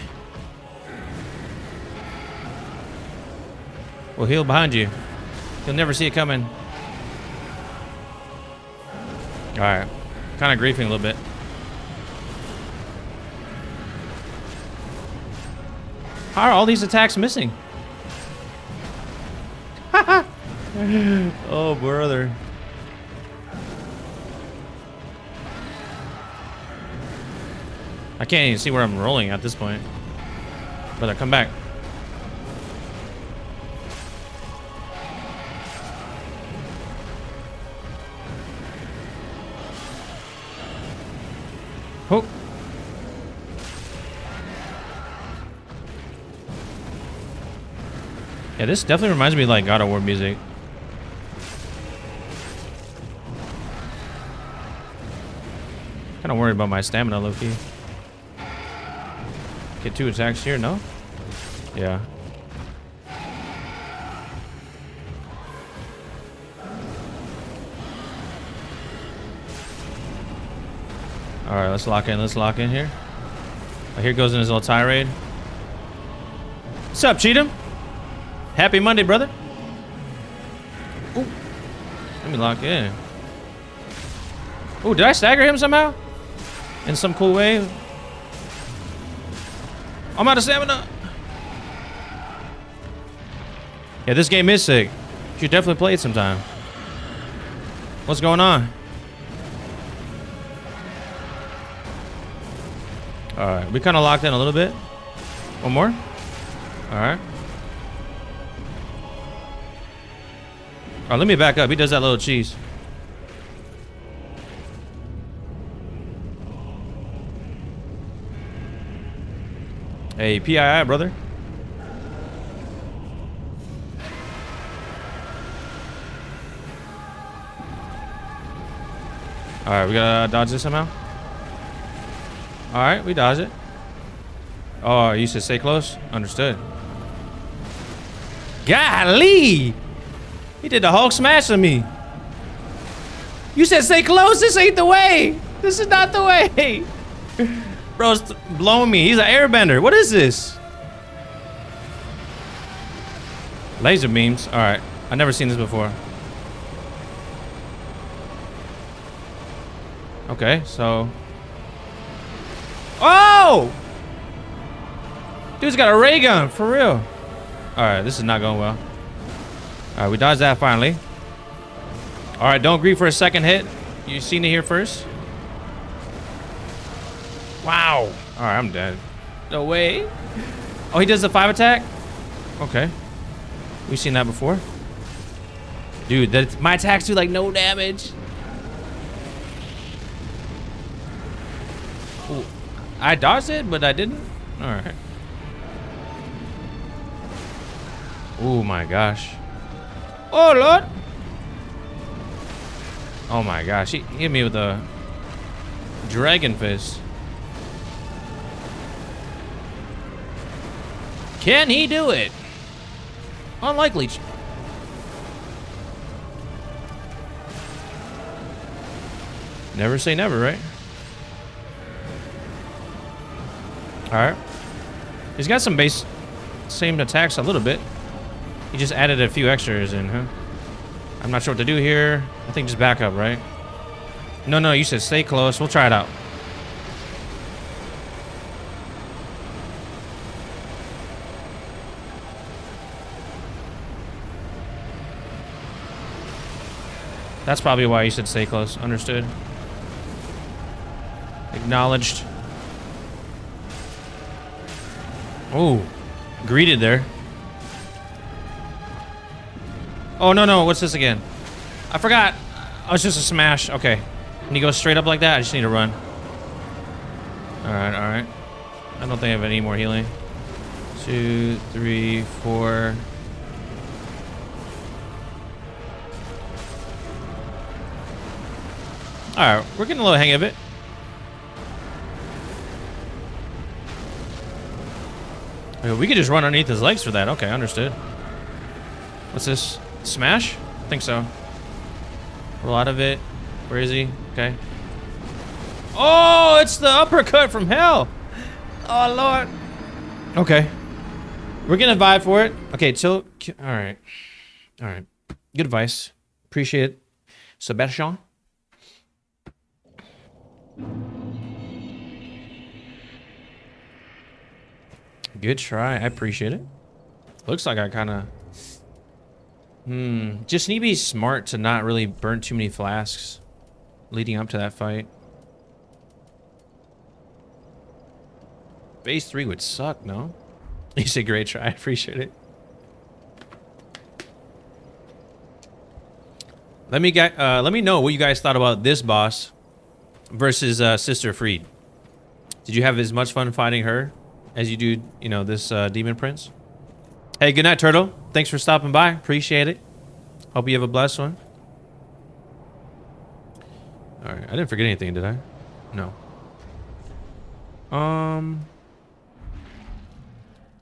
We'll heal behind you. You'll never see it coming. Alright. Kind of griefing a little bit. How are all these attacks missing? Oh, brother. I can't even see where I'm rolling at this point. Brother, come back. Oh. Yeah, this definitely reminds me of like God of War music. Kind of worried about my stamina, low-key. Get 2 attacks here, no? Yeah. Alright, let's lock in. Let's lock in here. Oh, here goes in his little tirade. What's up, Cheatham? Happy Monday, brother. Ooh. Let me lock in. Ooh, did I stagger him somehow? In some cool way? I'm out of stamina. Yeah, this game is sick. You should definitely play it sometime. What's going on? Alright, we kind of locked in a little bit. One more. Alright. Alright, let me back up. He does that little cheese. Hey, PII, brother. Alright, we gotta dodge this somehow. Alright, we dodge it. Oh, you said stay close? Understood. Golly! He did the Hulk smash on me. You said stay close? This ain't the way. This is not the way. Bro's blowing me. He's an airbender. What is this? Laser beams. All right. I've never seen this before. Okay, so... Oh! Dude's got a ray gun, for real. Alright, this is not going well. Alright, we dodged that finally. Alright, don't grieve for a second hit. You seen it here first. Wow. Alright, I'm dead. No way. Oh, he does the 5 attack? Okay. We've seen that before. Dude, my attacks do like no damage. Ooh, I dodged it, but I didn't. Alright. Oh my gosh. Oh Lord. Oh my gosh. He hit me with a dragon fist. Can he do it? Unlikely. Never say never, right? Alright. He's got some same attacks a little bit. He just added a few extras in, huh? I'm not sure what to do here. I think just back up, right? No, you said stay close. We'll try it out. That's probably why you said stay close. Understood. Acknowledged. Oh, greeted there. Oh, no. What's this again? I forgot. Oh, it's just a smash. Okay. When you go straight up like that, I just need to run. All right. I don't think I have any more healing. 2, 3, 4. All right, we're getting a little hang of it. We could just run underneath his legs for that. Okay, understood. What's this? Smash? I think so. Roll out of it. Where is he? Okay. Oh, it's the uppercut from hell. Oh, Lord. Okay. We're gonna vibe for it. Okay, chill. All right. Good advice. Appreciate it. Sebastian. Good try. I appreciate it. Looks like I kind of... Just need to be smart to not really burn too many flasks leading up to that fight. Phase 3 would suck, no? You said great try. I appreciate it. Let me know what you guys thought about this boss versus Sister Friede. Did you have as much fun fighting her as you do, this demon prince? Hey, good night, Turtle. Thanks for stopping by. Appreciate it. Hope you have a blessed one. All right, I didn't forget anything, did I? No.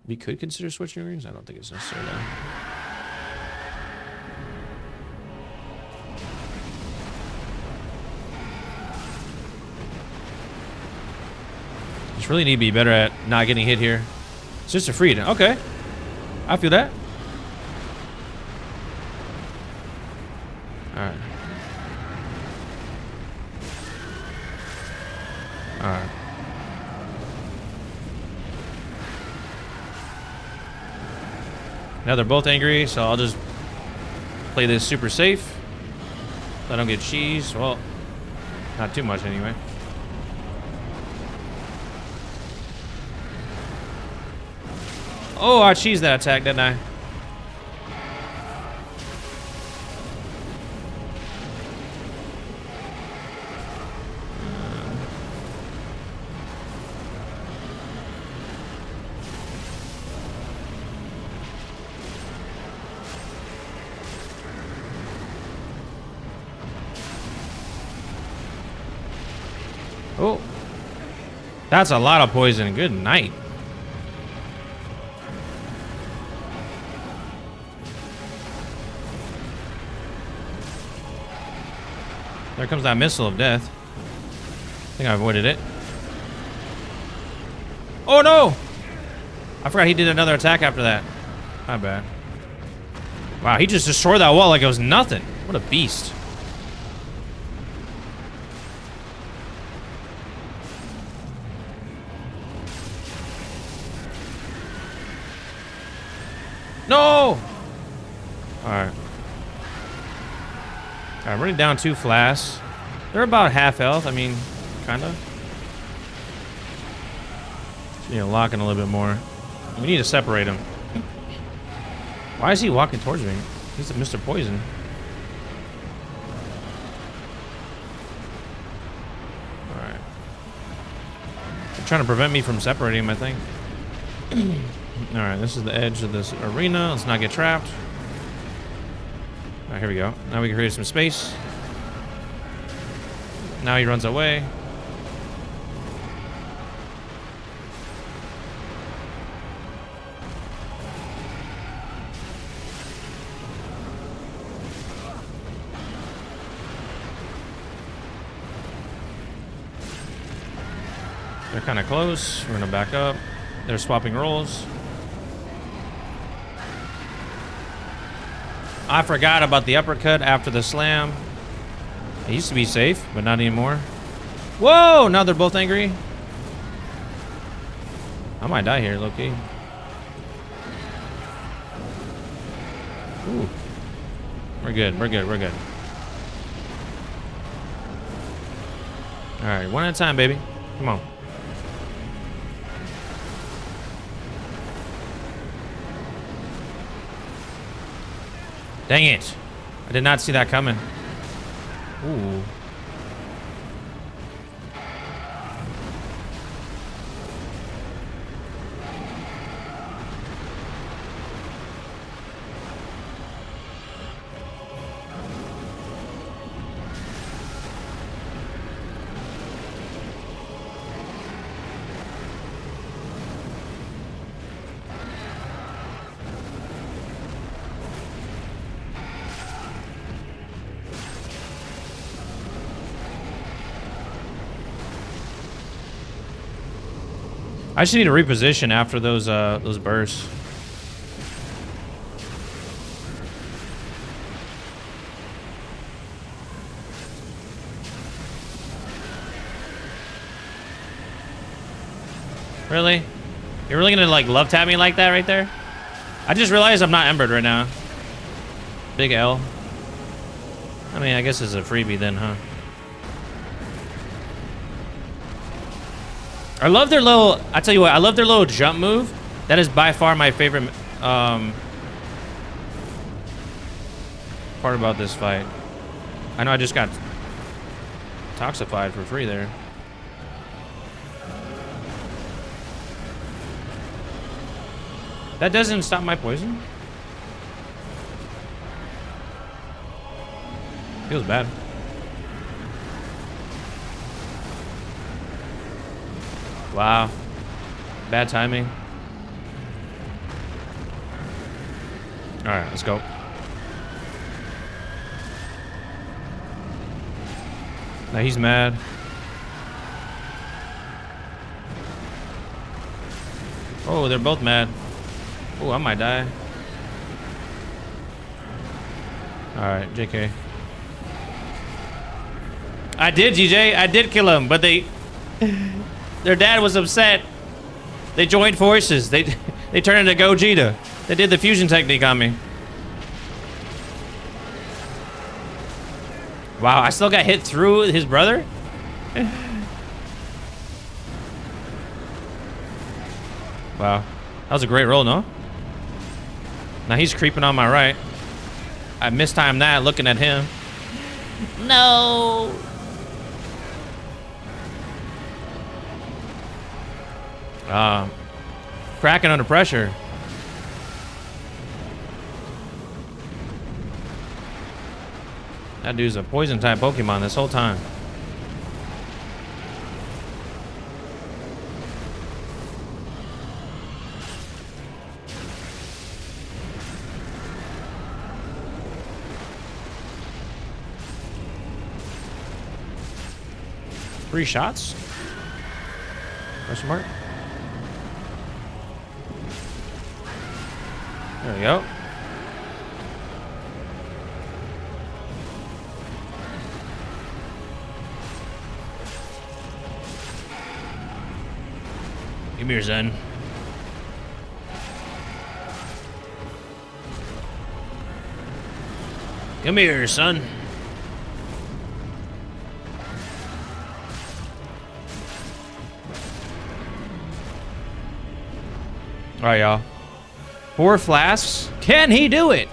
We could consider switching rings. I don't think it's necessary though. Just really need to be better at not getting hit here. Sister Friede. Okay. I feel that. Alright. Alright. Now they're both angry, so I'll just play this super safe. I don't get cheese. Well, not too much anyway. Oh, I cheesed that attack, didn't I? Oh, that's a lot of poison. Good night. There comes that missile of death. I think I avoided it. Oh no! I forgot he did another attack after that. My bad. Wow, he just destroyed that wall like it was nothing. What a beast. No! Alright. I'm running down 2 flasks. They're about half health. I mean, kinda. Just need to lock in a little bit more. We need to separate him. Why is he walking towards me? He's Mr. Poison. Alright. They're trying to prevent me from separating him, I think. Alright, this is the edge of this arena. Let's not get trapped. Alright, here we go. Now we can create some space. Now he runs away. They're kind of close. We're gonna back up. They're swapping roles. I forgot about the uppercut after the slam. It used to be safe, but not anymore. Whoa! Now they're both angry. I might die here, low-key. Ooh. We're good, we're good, we're good. Alright, one at a time, baby. Come on. Dang it. I did not see that coming. Ooh. I just need to reposition after those bursts. Really? You're really gonna like love tap me like that right there? I just realized I'm not embered right now. Big L. I mean, I guess it's a freebie then, huh? I love their little, I tell you what, I love their little jump move. That is by far my favorite part about this fight. I know I just got toxified for free there. That doesn't stop my poison? Feels bad. Wow. Bad timing. Alright, let's go. Now he's mad. Oh, they're both mad. Oh, I might die. Alright, JK. I did, GJ. I did kill him, but their dad was upset. They joined forces. They turned into Gogeta. They did the fusion technique on me. Wow, I still got hit through his brother? Wow. That was a great roll, no? Now he's creeping on my right. I mistimed that looking at him. No! Cracking under pressure. That dude's a poison type Pokemon this whole time. 3 shots? Question mark? There we go. Give me your son. Come here, son. All right, y'all. 4 flasks. Can he do it?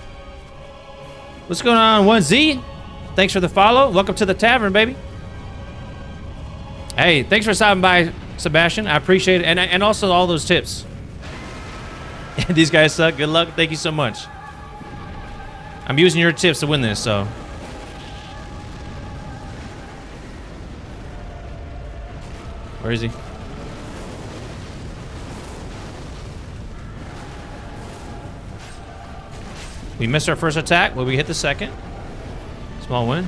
What's going on, 1Z? Thanks for the follow. Welcome to the tavern, baby. Hey, thanks for stopping by, Sebastian. I appreciate it. And also all those tips. These guys suck. Good luck. Thank you so much. I'm using your tips to win this, so. Where is he? We missed our first attack, but we hit the second. Small win.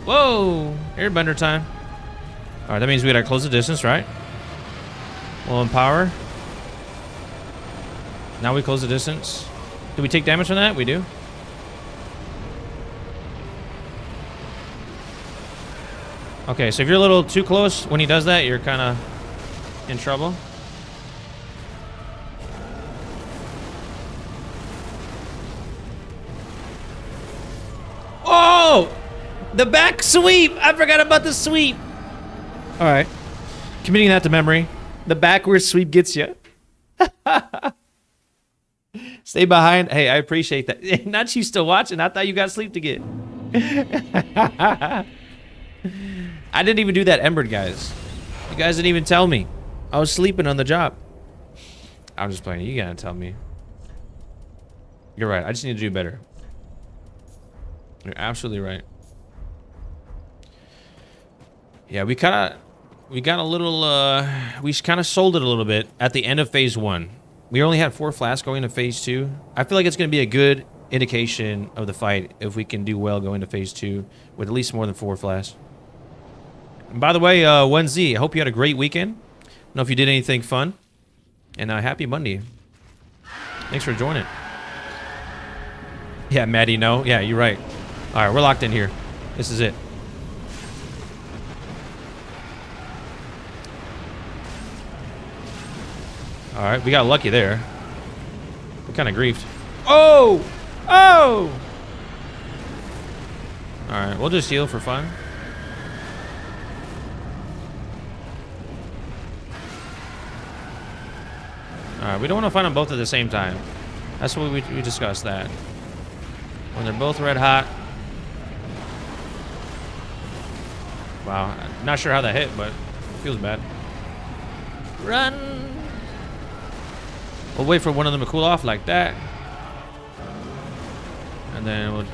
Whoa! Airbender time. All right, that means we gotta close the distance, right? We'll empower. Now we close the distance. Do we take damage from that? We do. Okay, so if you're a little too close when he does that, you're kind of in trouble. Oh! The back sweep! I forgot about the sweep. All right. Committing that to memory. The backwards sweep gets you. Stay behind. Hey, I appreciate that. Not you still watching. I thought you got sleep to get. I didn't even do that Embered, guys. You guys didn't even tell me. I was sleeping on the job. I'm just playing. You gotta tell me. You're right. I just need to do better. You're absolutely right. Yeah, we got a little, we kind of sold it a little bit at the end of phase 1. We only had 4 flasks going to phase 2. I feel like it's going to be a good indication of the fight if we can do well going to phase 2 with at least more than 4 flasks. And by the way, 1Z, I hope you had a great weekend. I don't know if you did anything fun. And happy Monday. Thanks for joining. Yeah, Maddie, no. Yeah, you're right. All right, we're locked in here. This is it. All right, we got lucky there. We kind of griefed. Oh! Oh! All right, we'll just heal for fun. All right, we don't want to fight them both at the same time. That's what we discussed that. When they're both red hot. Wow, not sure how that hit, but it feels bad. Run! We'll wait for one of them to cool off like that. And then we'll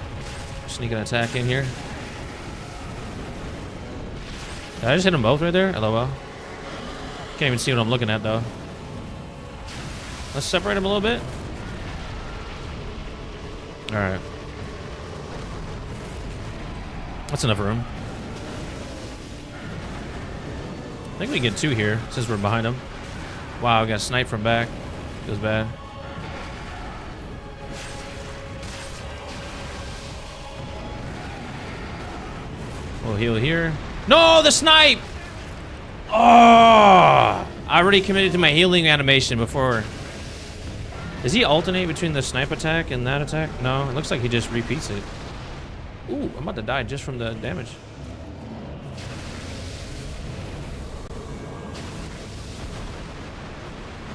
sneak an attack in here. Did I just hit them both right there? LOL. Can't even see what I'm looking at though. Let's separate them a little bit. Alright. That's enough room. I think we can get 2 here since we're behind them. Wow, we got sniped from back. Feels bad. We'll heal here. No, the snipe! Oh! I already committed to my healing animation before. Does he alternate between the snipe attack and that attack? No, it looks like he just repeats it. Ooh, I'm about to die just from the damage.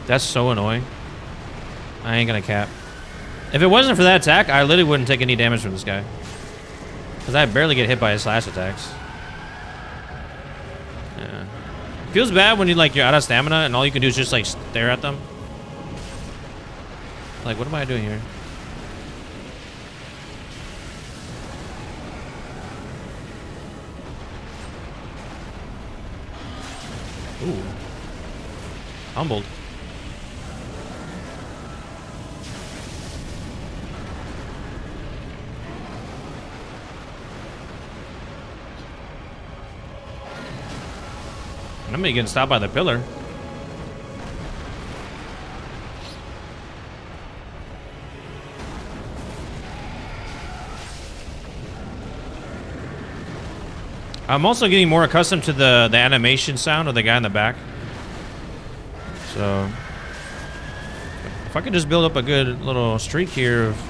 That's so annoying. I ain't gonna cap. If it wasn't for that attack, I literally wouldn't take any damage from this guy. Because I barely get hit by his slash attacks. Yeah. Feels bad when you're out of stamina and all you can do is just like stare at them. Like, what am I doing here? Ooh. Humbled. I'm gonna get stopped by the pillar. I'm also getting more accustomed to the animation sound of the guy in the back. So if I could just build up a good little streak here of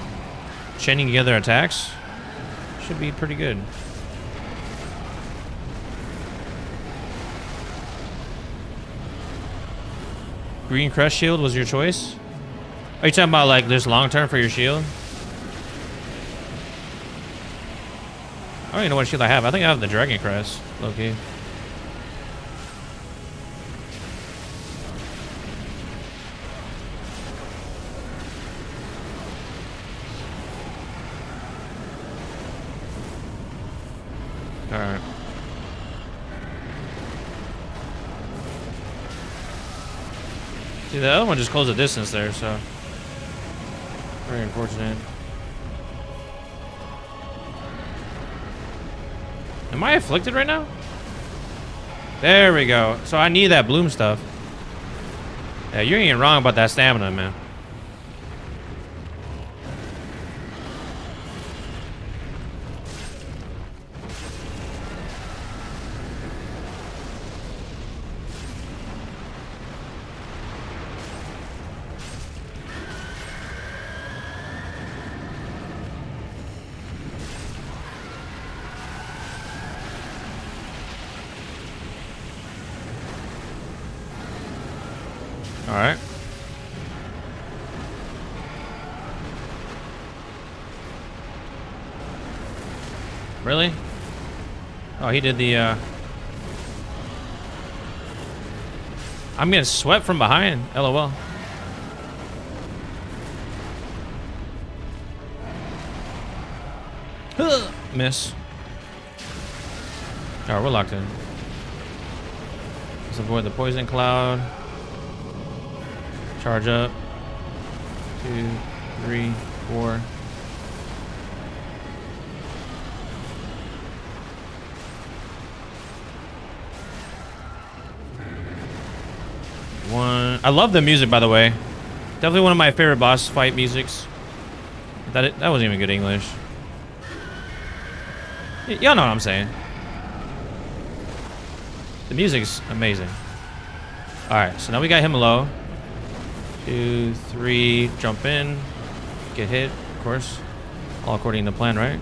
chaining together attacks, should be pretty good. Green crest shield was your choice? Are you talking about like this long term for your shield? I don't even know what shield I have. I think I have the dragon crest. Okay. Alright. See, the other one just closed the distance there, so very unfortunate. Am I afflicted right now? There we go. So I need that bloom stuff. Yeah, you ain't wrong about that stamina, man. All right. Really? Oh, he did the, I'm getting swept from behind. LOL. Miss. Alright, we're locked in. Let's avoid the poison cloud. Charge up. 2, 3, 4. One. I love the music, by the way. Definitely one of my favorite boss fight musics. That wasn't even good English. Y'all know what I'm saying. The music's amazing. All right, so now we got him low. 2, 3, jump in, get hit, of course. All according to plan, right?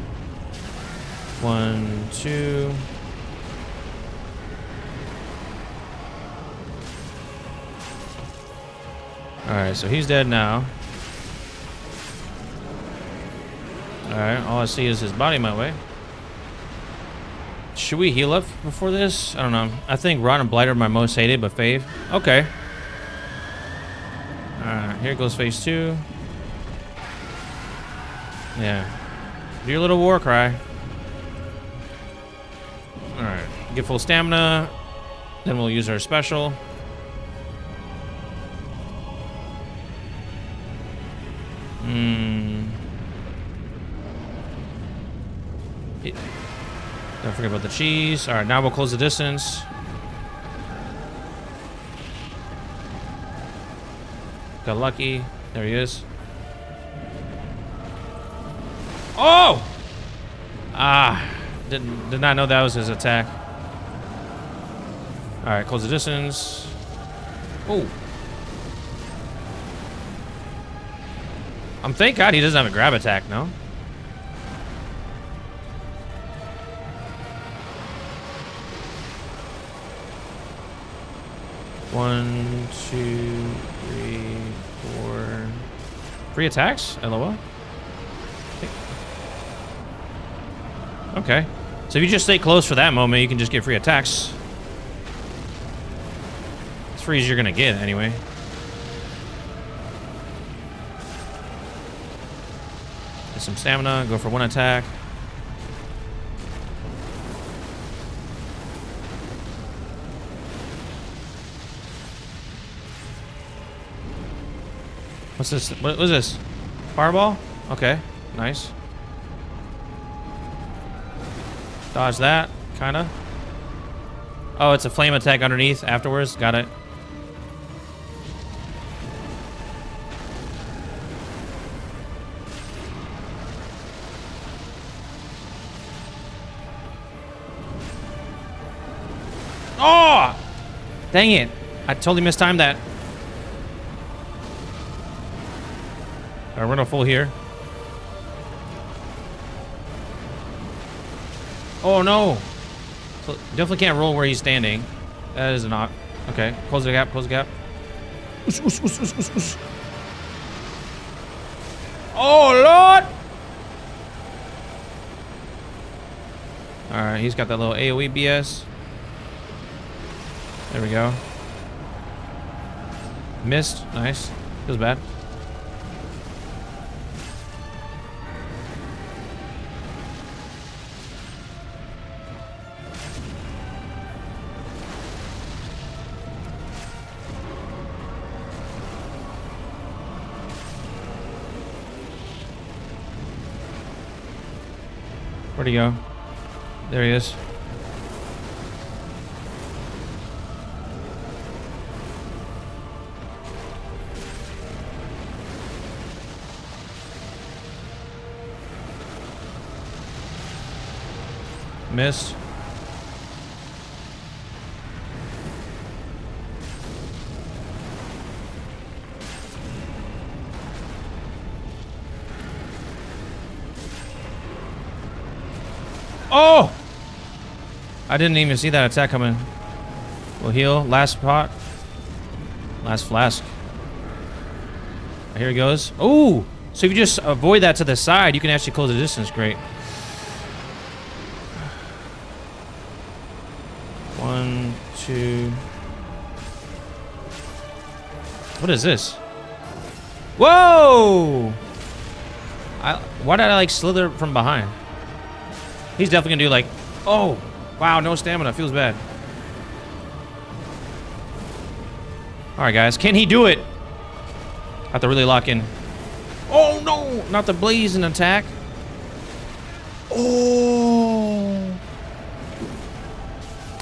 1, 2. All right, so he's dead now. All right, all I see is his body my way. Should we heal up before this? I don't know. I think Rot and Blight are my most hated, but fave. Okay. Alright, here goes phase 2. Yeah. Do your little war cry. Alright. Get full stamina. Then we'll use our special. Don't forget about the cheese. Alright, now we'll close the distance. Got lucky. There he is. Oh! Ah. Did not know that was his attack. Alright, close the distance. Oh. Thank God he doesn't have a grab attack, no? One, 2, 3, 4. Free attacks? LOL. Okay. So if you just stay close for that moment, you can just get free attacks. It's free as you're gonna get anyway. Get some stamina, go for one attack. What's this? What was this? Fireball? Okay, nice. Dodge that, kinda. Oh, it's a flame attack underneath afterwards. Got it. Oh! Dang it. I totally mistimed that. Alright, we're gonna full here. Oh no! So definitely can't roll where he's standing. That is not. Okay, close the gap, close the gap. Oh Lord! Alright, he's got that little AoE BS. There we go. Missed. Nice. Feels bad. Where'd he go? There he is. Missed. Oh! I didn't even see that attack coming. We'll heal. Last pot. Last flask. Here he goes. Oh! So if you just avoid that to the side, you can actually close the distance. Great. 1, 2. What is this? Whoa! Why did I like slither from behind? He's definitely gonna do like, oh, wow, no stamina, feels bad. All right, guys, can he do it? Have to really lock in. Oh no, not the blazing attack. Oh.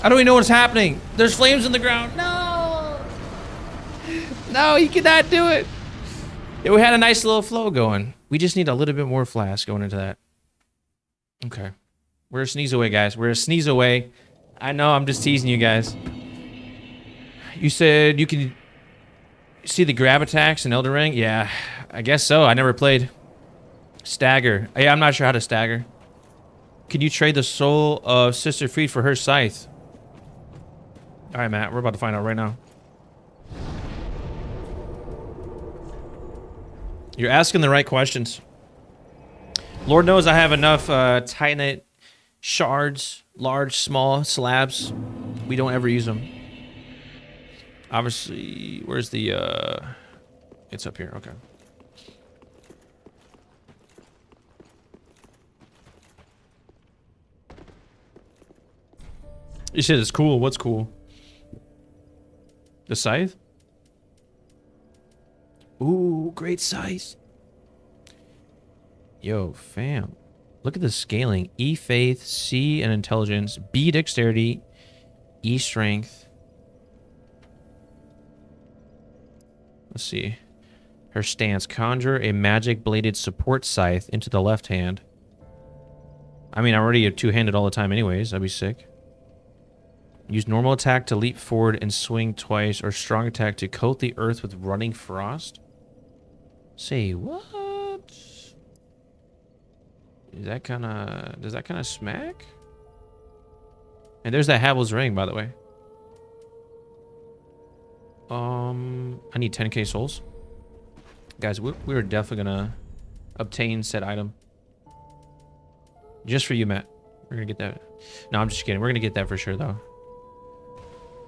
I don't even know what's happening. There's flames in the ground. No. No, you cannot do it. Yeah, we had a nice little flow going. We just need a little bit more flask going into that. Okay. We're a sneeze away, guys. We're a sneeze away. I know, I'm just teasing you guys. You said you can see the grab attacks in Elden Ring? Yeah, I guess so. I never played. Stagger. Yeah, I'm not sure how to stagger. Can you trade the soul of Sister Friede for her scythe? All right, Matt. We're about to find out right now. You're asking the right questions. Lord knows I have enough Titanite shards, large, small slabs. We don't ever use them. Obviously, where's the, it's up here, okay. You said it's cool, what's cool? The scythe? Ooh, great scythe. Yo, fam. Look at the scaling. E faith, C and intelligence, B dexterity, E strength. Let's see. Her stance. Conjure a magic bladed support scythe into the left hand. I mean, I already have two-handed all the time anyways. That'd be sick. Use normal attack to leap forward and swing twice, or strong attack to coat the earth with running frost. Say what? Is that kind of... Does that kind of smack? And there's that Havel's ring, by the way. I need 10k souls. Guys, we're definitely gonna obtain said item. Just for you, Matt. We're gonna get that. No, I'm just kidding. We're gonna get that for sure, though.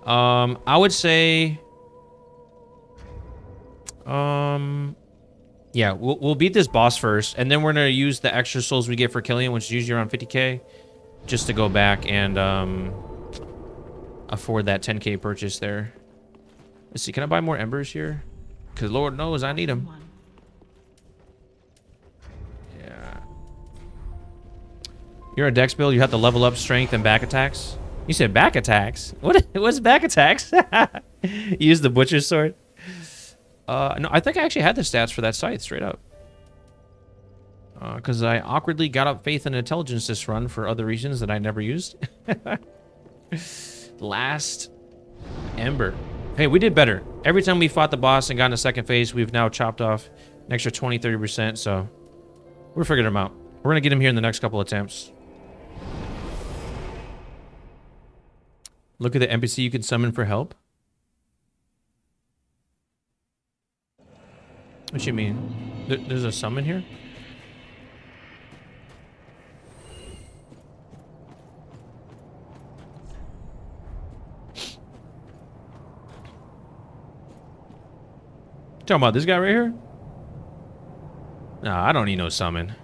I would say... yeah, we'll beat this boss first, and then we're gonna use the extra souls we get for killing him, which is usually around 50k, just to go back and afford that 10k purchase there. Let's see, can I buy more embers here? Because Lord knows I need them. Yeah. You're a dex build, you have to level up strength and back attacks. You said back attacks. What's back attacks? Use the butcher's sword. No, I think I actually had the stats for that scythe straight up. Because I awkwardly got up faith and intelligence this run for other reasons that I never used. Last Ember. Hey, we did better. Every time we fought the boss and got in the second phase, we've now chopped off an extra 20-30%, so we're figuring them out. We're going to get him here in the next couple attempts. Look at the NPC you can summon for help. What you mean? There's a summon here? Talking about this guy right here? Nah, I don't need no summon.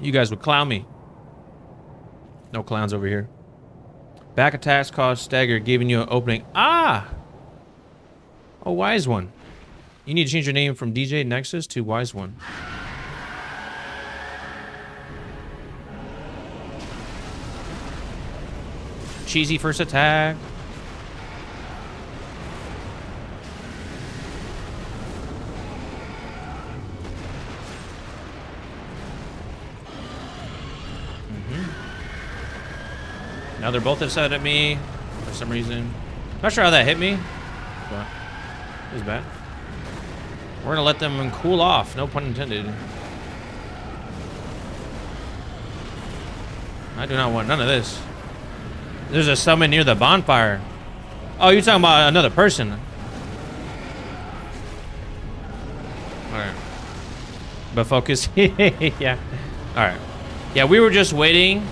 You guys would clown me. No clowns over here. Back attacks cause stagger, giving you an opening. Ah! A wise one. You need to change your name from DJ Nexus to Wise One. Cheesy first attack. Now they're both upset at me for some reason. Not sure how that hit me, but it was bad. We're gonna let them cool off, no pun intended. I do not want none of this. There's a summon near the bonfire. Oh, you're talking about another person. Alright. But focus. Yeah. Alright. Yeah, we were just waiting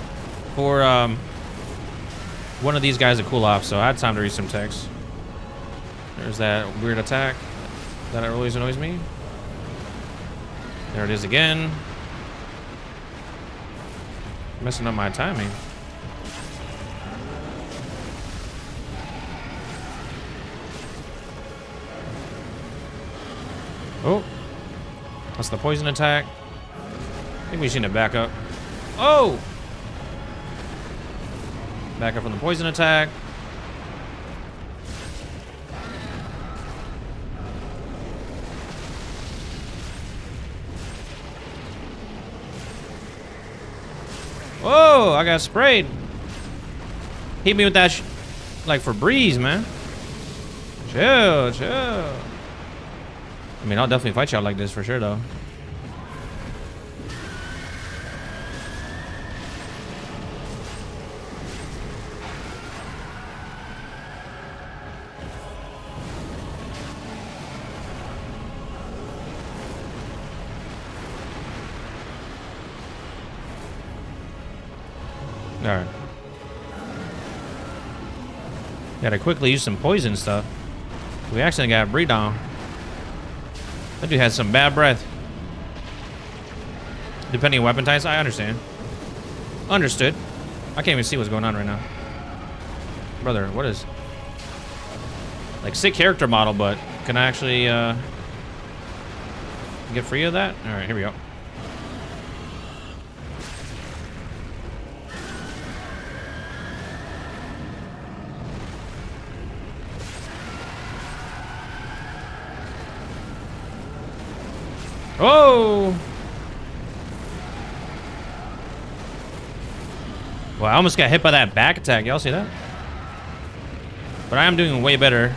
for one of these guys to cool off, so I had time to read some text. There's that weird attack that always annoys me. There it is again. Messing up my timing. Oh, that's the poison attack. I think we should back up. Oh! Back up from the poison attack. Whoa, I got sprayed. Hit me with that like for breeze, man. Chill, chill. I mean, I'll definitely fight y'all like this for sure, though. Alright. Gotta quickly use some poison stuff. We actually got breathed on. That dude has some bad breath. Depending on weapon types, I understand. Understood. I can't even see what's going on right now. Brother, what is... Like, sick character model, but can I actually, get free of that? Alright, here we go. Oh! Well, I almost got hit by that back attack. Y'all see that? But I am doing way better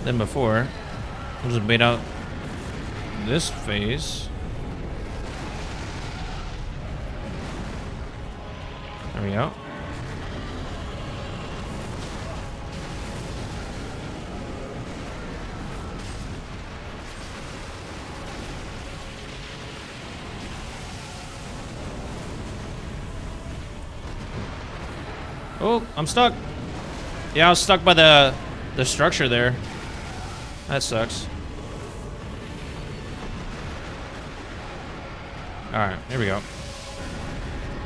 than before. I'll just bait out this phase. There we go. Oh, I'm stuck. Yeah, I was stuck by the structure there. That sucks. Alright, here we go.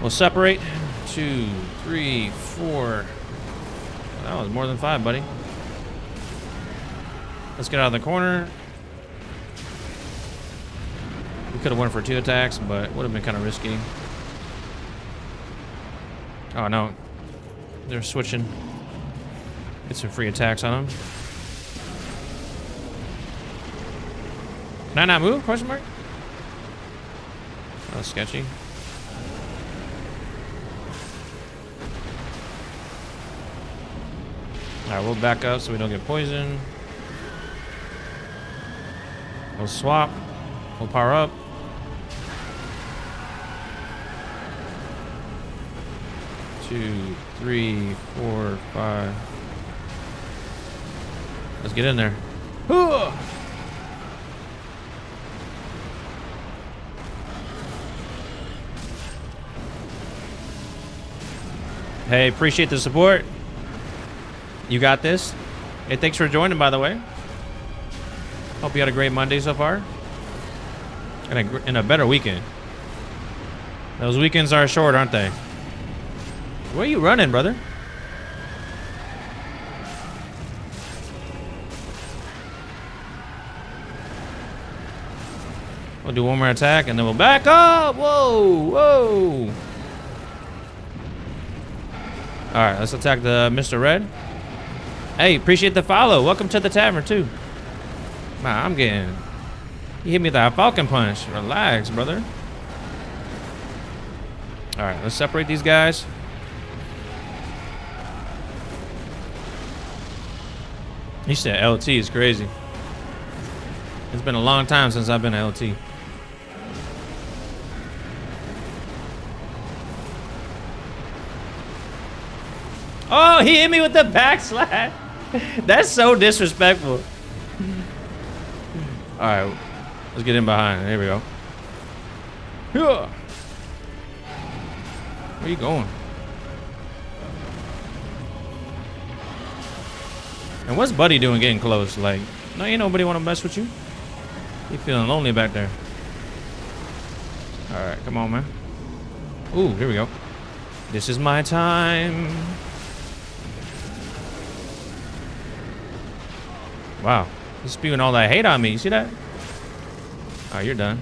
We'll separate. 2, 3, 4. That was more than 5, buddy. Let's get out of the corner. We could have went for 2 attacks, but it would have been kind of risky. Oh, no. They're switching. Get some free attacks on them. Can I not move? Question mark? Oh, sketchy. Alright, we'll back up so we don't get poisoned. We'll swap. We'll power up. Two, three, four, five. Let's get in there. Hey, appreciate the support. You got this. Hey, thanks for joining, by the way. Hope you had a great Monday so far. And a better weekend. Those weekends are short, aren't they? Where are you running, brother? We'll do one more attack and then we'll back up. Whoa, whoa. All right, let's attack the Mr. Red. Hey, appreciate the follow. Welcome to the tavern too. Man, I'm getting. You hit me with that Falcon Punch. Relax, brother. All right, let's separate these guys. You said LT is crazy. It's been a long time since I've been at LT. Oh, he hit me with the backslash. That's so disrespectful. All right, let's get in behind. There we go. Where are you going? And what's Buddy doing getting close? Like, no, ain't nobody want to mess with you. You feeling lonely back there. All right, come on, man. Ooh, here we go. This is my time. Wow, he's spewing all that hate on me. You see that? All right, you're done.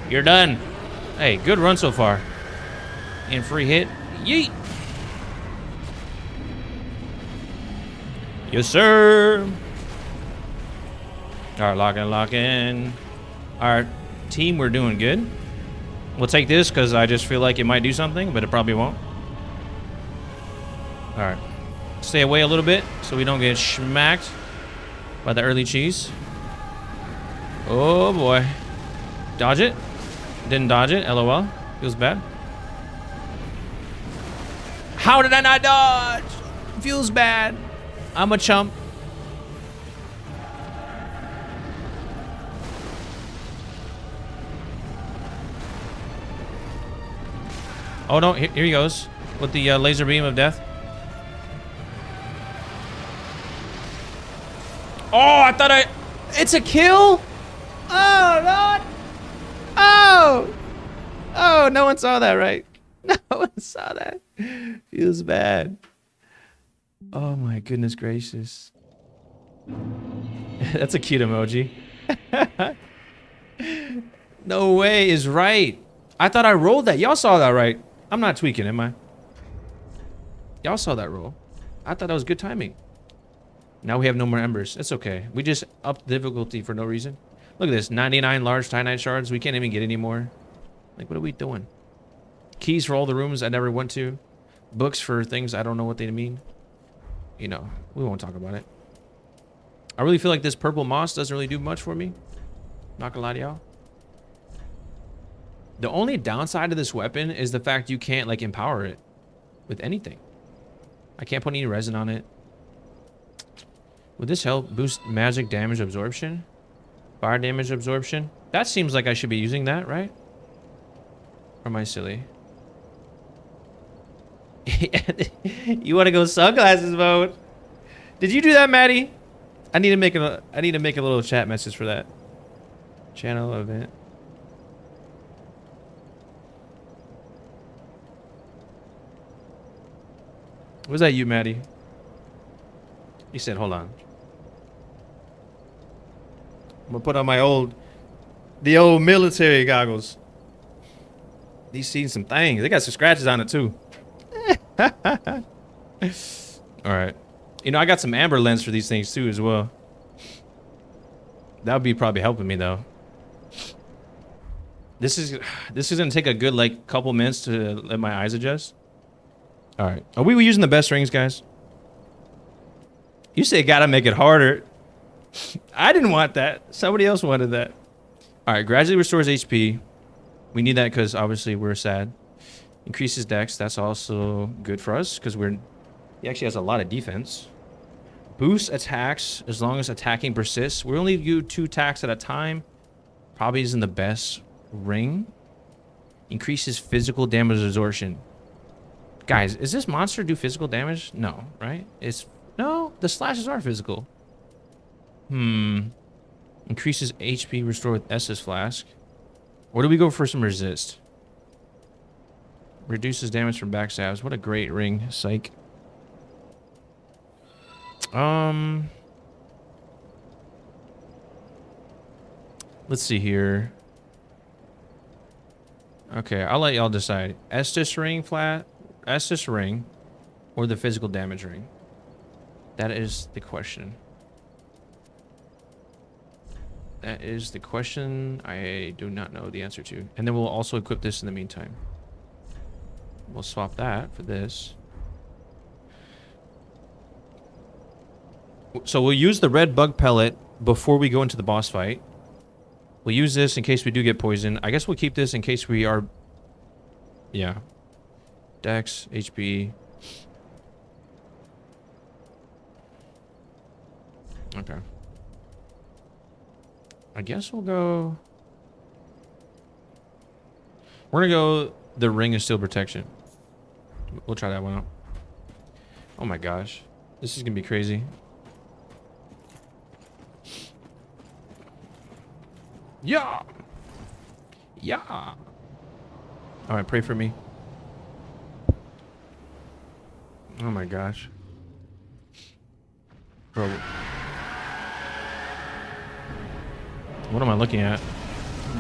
You're done. Hey, good run so far. And free hit. Yeet. Yes, sir. All right, lock in. All right, team, we're doing good. We'll take this because I just feel like it might do something, but it probably won't. All right, stay away a little bit so we don't get smacked by the early cheese. Oh boy. Dodge it. Didn't dodge it. LOL. Feels bad. How did I not dodge? Feels bad. I'm a chump. Oh no, here he goes with the laser beam of death. Oh, I thought it's a kill? Oh, Lord. Oh, no one saw that, right? No one saw that. Feels bad. Oh my goodness gracious. That's a cute emoji. No way is right. I thought I rolled that. Y'all saw that, right? I'm not tweaking, am I? Y'all saw that roll. I thought that was good timing. Now we have no more embers. It's okay. We just upped the difficulty for no reason. Look at this. 99 large titanite shards. We can't even get any more. Like, what are we doing? Keys for all the rooms I never went to. Books for things I don't know what they mean. You know, we won't talk about it. I really feel like this purple moss doesn't really do much for me. Not gonna lie to y'all. The only downside of this weapon is the fact you can't, like, empower it with anything. I can't put any resin on it. Would this help boost magic damage absorption? Fire damage absorption? That seems like I should be using that, right? Or am I silly? You want to go sunglasses mode? Did you do that, Maddie? I need to make a little chat message for that. Channel event. Was that you, Maddie? You said, hold on. I'm gonna put on the old military goggles. These seen some things. They got some scratches on it too. All right. You know, I got some amber lens for these things too as well. That would be probably helping me though. This is gonna take a good like couple minutes to let my eyes adjust. All right. Are we using the best rings, guys? You say gotta make it harder. I didn't want that. Somebody else wanted that. All right. Gradually restores HP. We need that because obviously we're sad. Increases dex. That's also good for us because he actually has a lot of defense. Boosts attacks as long as attacking persists. We only do 2 attacks at a time. Probably isn't the best ring. Increases physical damage absorption. Guys, is this monster do physical damage? No, right? No, the slashes are physical. Increases HP restored with Estus Flask. Or do we go for some resist? Reduces damage from backstabs. What a great ring. Psych. Let's see here. Okay, I'll let y'all decide. Estus ring, or the physical damage ring. That is the question. That is the question I do not know the answer to. And then we'll also equip this in the meantime. We'll swap that for this. So we'll use the red bug pellet before we go into the boss fight. We'll use this in case we do get poisoned. I guess we'll keep this in case we are... Yeah. Dex, HP. Okay. I guess we'll go... We're gonna go the Ring of Steel Protection. We'll try that one out. Oh my gosh. This is gonna be crazy. Yeah! Yeah! Alright, pray for me. Oh my gosh. Bro. What am I looking at?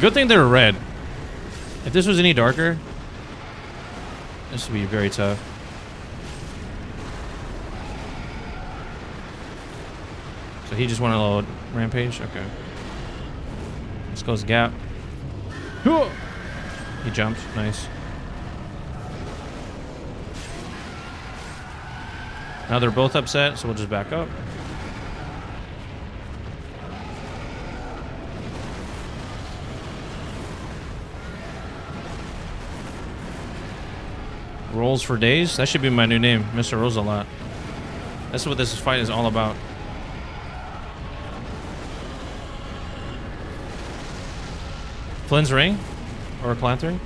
Good thing they're red. If this was any darker, this would be very tough. So he just wanted a little rampage? Okay. Let's go gap. He jumped. Nice. Now they're both upset, so we'll just back up. Rolls for days? That should be my new name, Mr. Rosalot. That's what this fight is all about. Flynn's ring? Or a plant ring?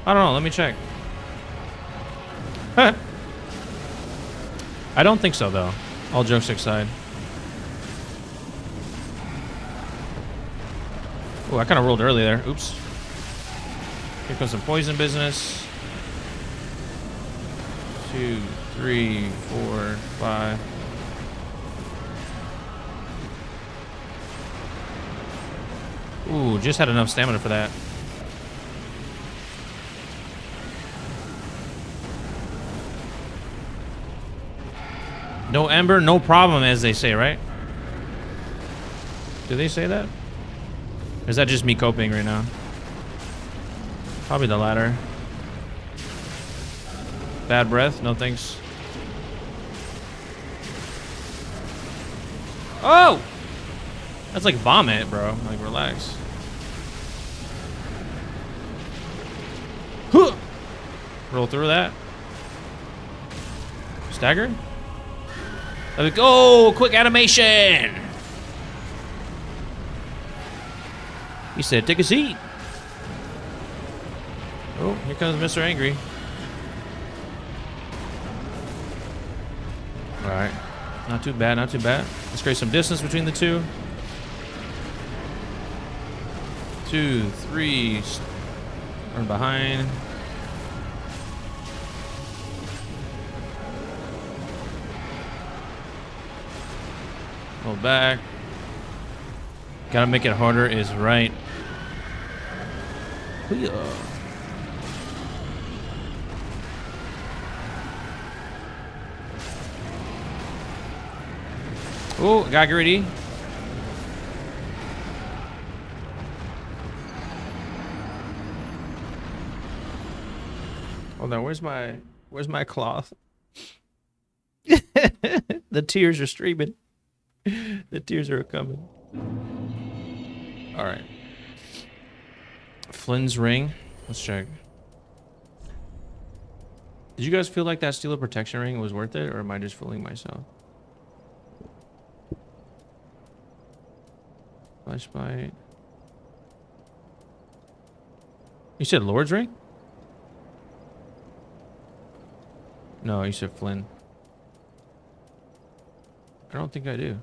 I don't know, let me check. Huh. I don't think so, though. All jokes aside. Oh, I kind of rolled early there. Oops. Here comes some poison business. 2, 3, 4, 5. Ooh, just had enough stamina for that. No ember, no problem, as they say, right? Do they say that? Or is that just me coping right now? Probably the latter. Bad breath? No thanks. Oh! That's like vomit, bro. Like, relax. Huh! Roll through that. Staggered? There we go! Quick animation! He said, take a seat. Oh, here comes Mr. Angry. Alright. Not too bad, not too bad. Let's create some distance between the two. 2, 3. Run behind. Hold back. Gotta make it harder is right. Oh, got greedy. Hold on, where's my cloth? The tears are streaming. The tears are coming. All right. Flynn's ring. Let's check. Did you guys feel like that steel protection ring was worth it, or am I just fooling myself? Flashlight. You said Lord's ring? No, you said Flynn. I don't think I do.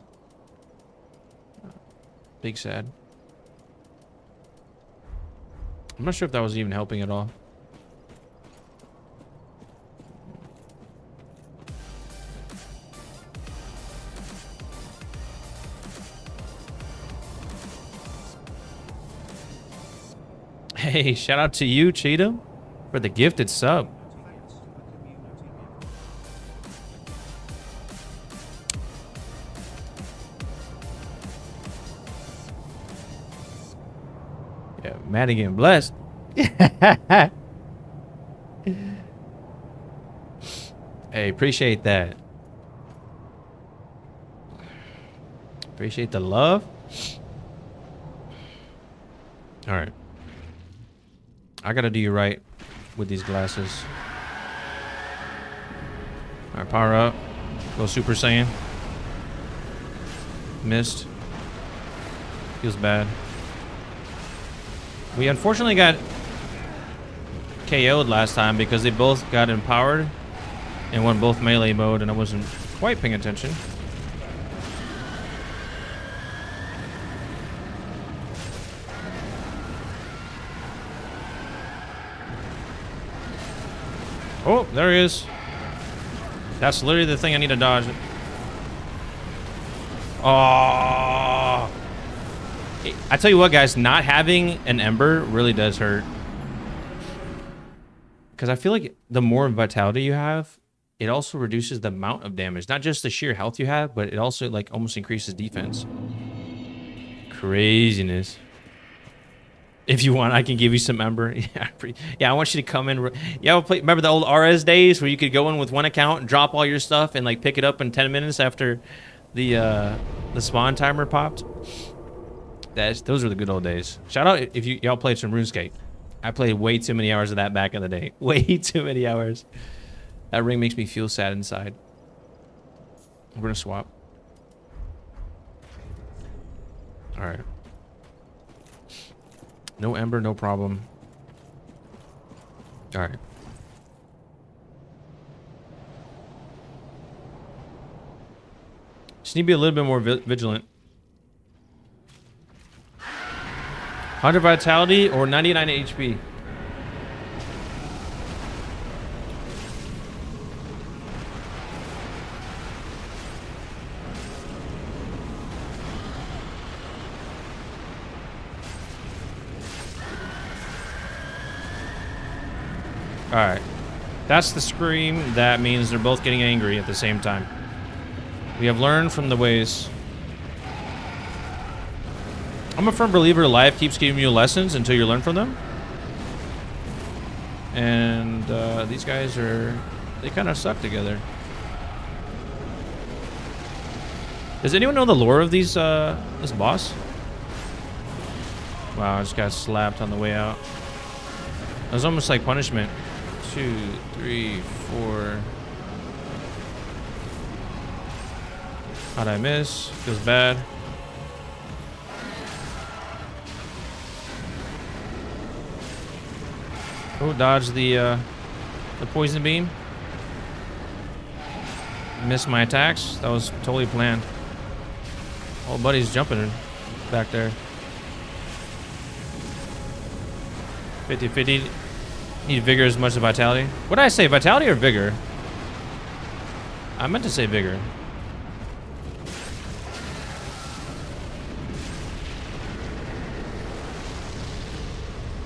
Big sad. I'm not sure if that was even helping at all. Hey, shout out to you, Cheetah, for the gifted sub. Yeah, Madigan blessed. Hey, appreciate that. Appreciate the love. All right. I gotta do you right with these glasses. All right, power up. Go Super Saiyan. Missed. Feels bad. We unfortunately got KO'd last time because they both got empowered and went both melee mode, and I wasn't quite paying attention. Oh, there he is. That's literally the thing I need to dodge. Oh. I tell you what, guys, not having an Ember really does hurt. Because I feel like the more vitality you have, it also reduces the amount of damage. Not just the sheer health you have, but it also like almost increases defense. Craziness. If you want, I can give you some Ember. Yeah, I want you to come in. Yeah, we'll play. Remember the old RS days where you could go in with one account and drop all your stuff and like pick it up in 10 minutes after the spawn timer popped? Those are the good old days. Shout out if y'all played some RuneScape. I played way too many hours of that back in the day. Way too many hours. That ring makes me feel sad inside. We're gonna swap. All right. No Ember, no problem. All right. Just need to be a little bit more vigilant. 100 vitality or 99 HP. Alright. That's the scream. That means they're both getting angry at the same time. We have learned from the ways. I'm a firm believer life keeps giving you lessons until you learn from them. And these guys they kind of suck together. Does anyone know the lore of these this boss? Wow, I just got slapped on the way out. It was almost like punishment. 2, 3, 4. How'd I miss? Feels bad. Oh, dodge the poison beam. Missed my attacks. That was totally planned. Oh, buddy's jumping back there. 50-50. Need vigor as much as vitality. What did I say? Vitality or vigor? I meant to say vigor.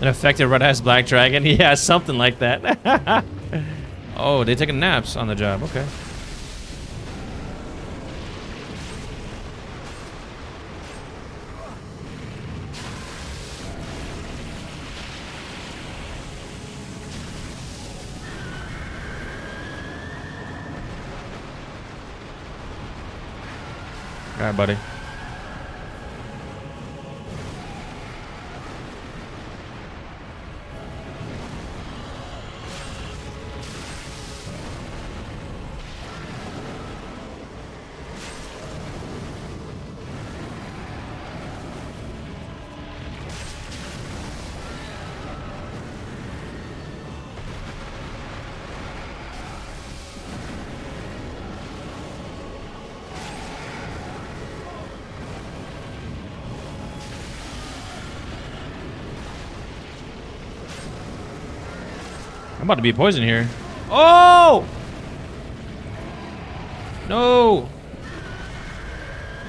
An effective red-ass black dragon? Yeah, something like that. Oh, they taking naps on the job. Okay. All right, buddy. I'm about to be poisoned here. Oh! No!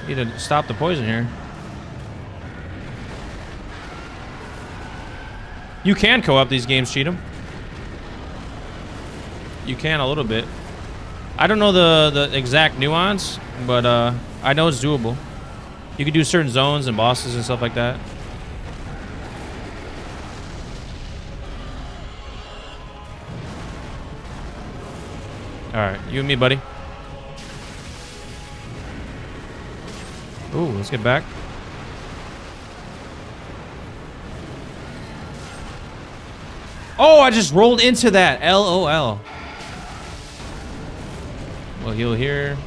Need to stop the poison here. You can co-op these games, cheat 'em. You can a little bit. I don't know the exact nuance, but I know it's doable. You can do certain zones and bosses and stuff like that. All right, you and me, buddy. Ooh, let's get back. Oh, I just rolled into that. LOL. We'll heal here.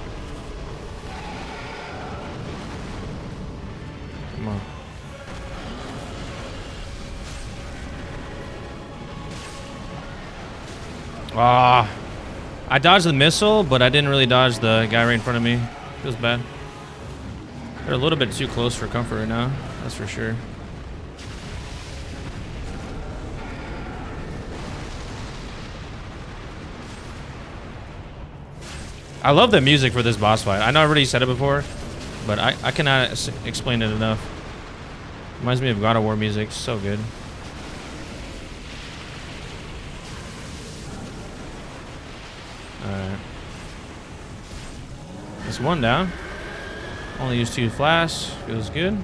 Come on. Ah. I dodged the missile, but I didn't really dodge the guy right in front of me. Feels bad. They're a little bit too close for comfort right now. That's for sure. I love the music for this boss fight. I know I already said it before, but I cannot explain it enough. Reminds me of God of War music. So good. Alright. That's one down. Only used 2 flasks. Feels good.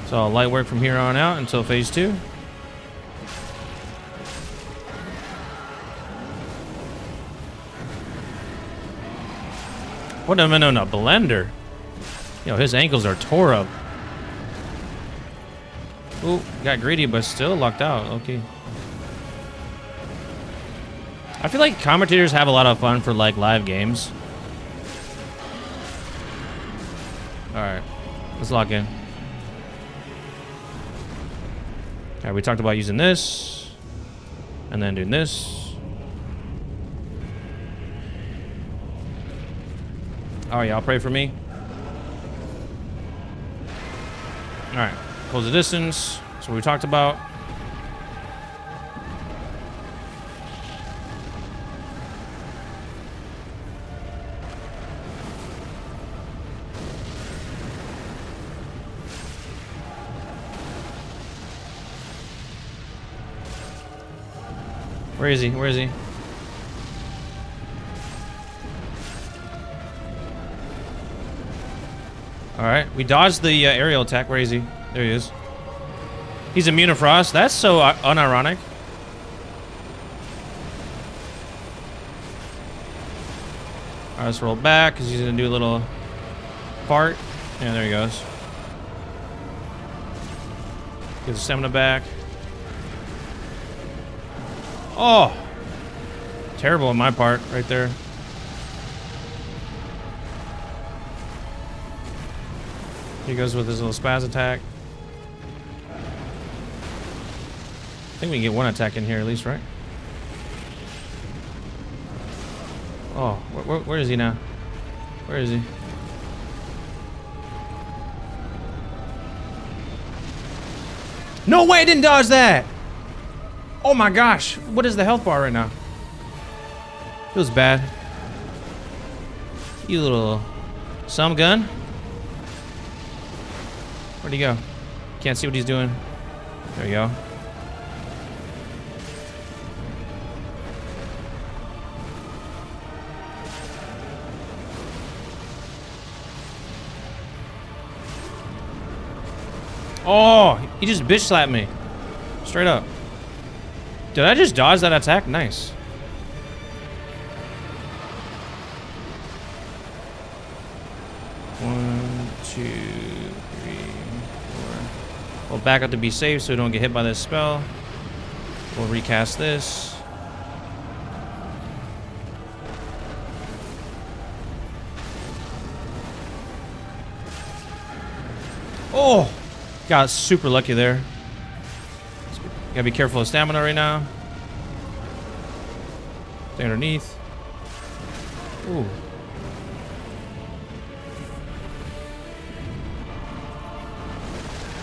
So all light work from here on out until phase 2. What am I on a blender? Yo, his ankles are tore up. Ooh, got greedy, but still locked out. Okay. I feel like commentators have a lot of fun for like live games. All right, let's lock in. Okay, we talked about using this, and then doing this. Oh yeah, I'll pray for me. All right, close the distance. That's what we talked about. Where is he? Where is he? All right, we dodged the aerial attack. Where is he? There he is. He's immune to frost. That's so unironic. All right, let's roll back because he's gonna do a little part. Yeah, there he goes. Get the stamina back. Oh, terrible on my part right there. He goes with his little spaz attack. I think we can get one attack in here at least, right? Oh, where is he now? Where is he? No way, I didn't dodge that! Oh my gosh, what is the health bar right now? Feels bad. You little some gun. Where'd he go? Can't see what he's doing. There you go. Oh, he just bitch slapped me. Straight up. Did I just dodge that attack? Nice. We'll back up to be safe so we don't get hit by this spell. We'll recast this. Oh! Got super lucky there. Gotta be careful of stamina right now. Stay underneath. Ooh.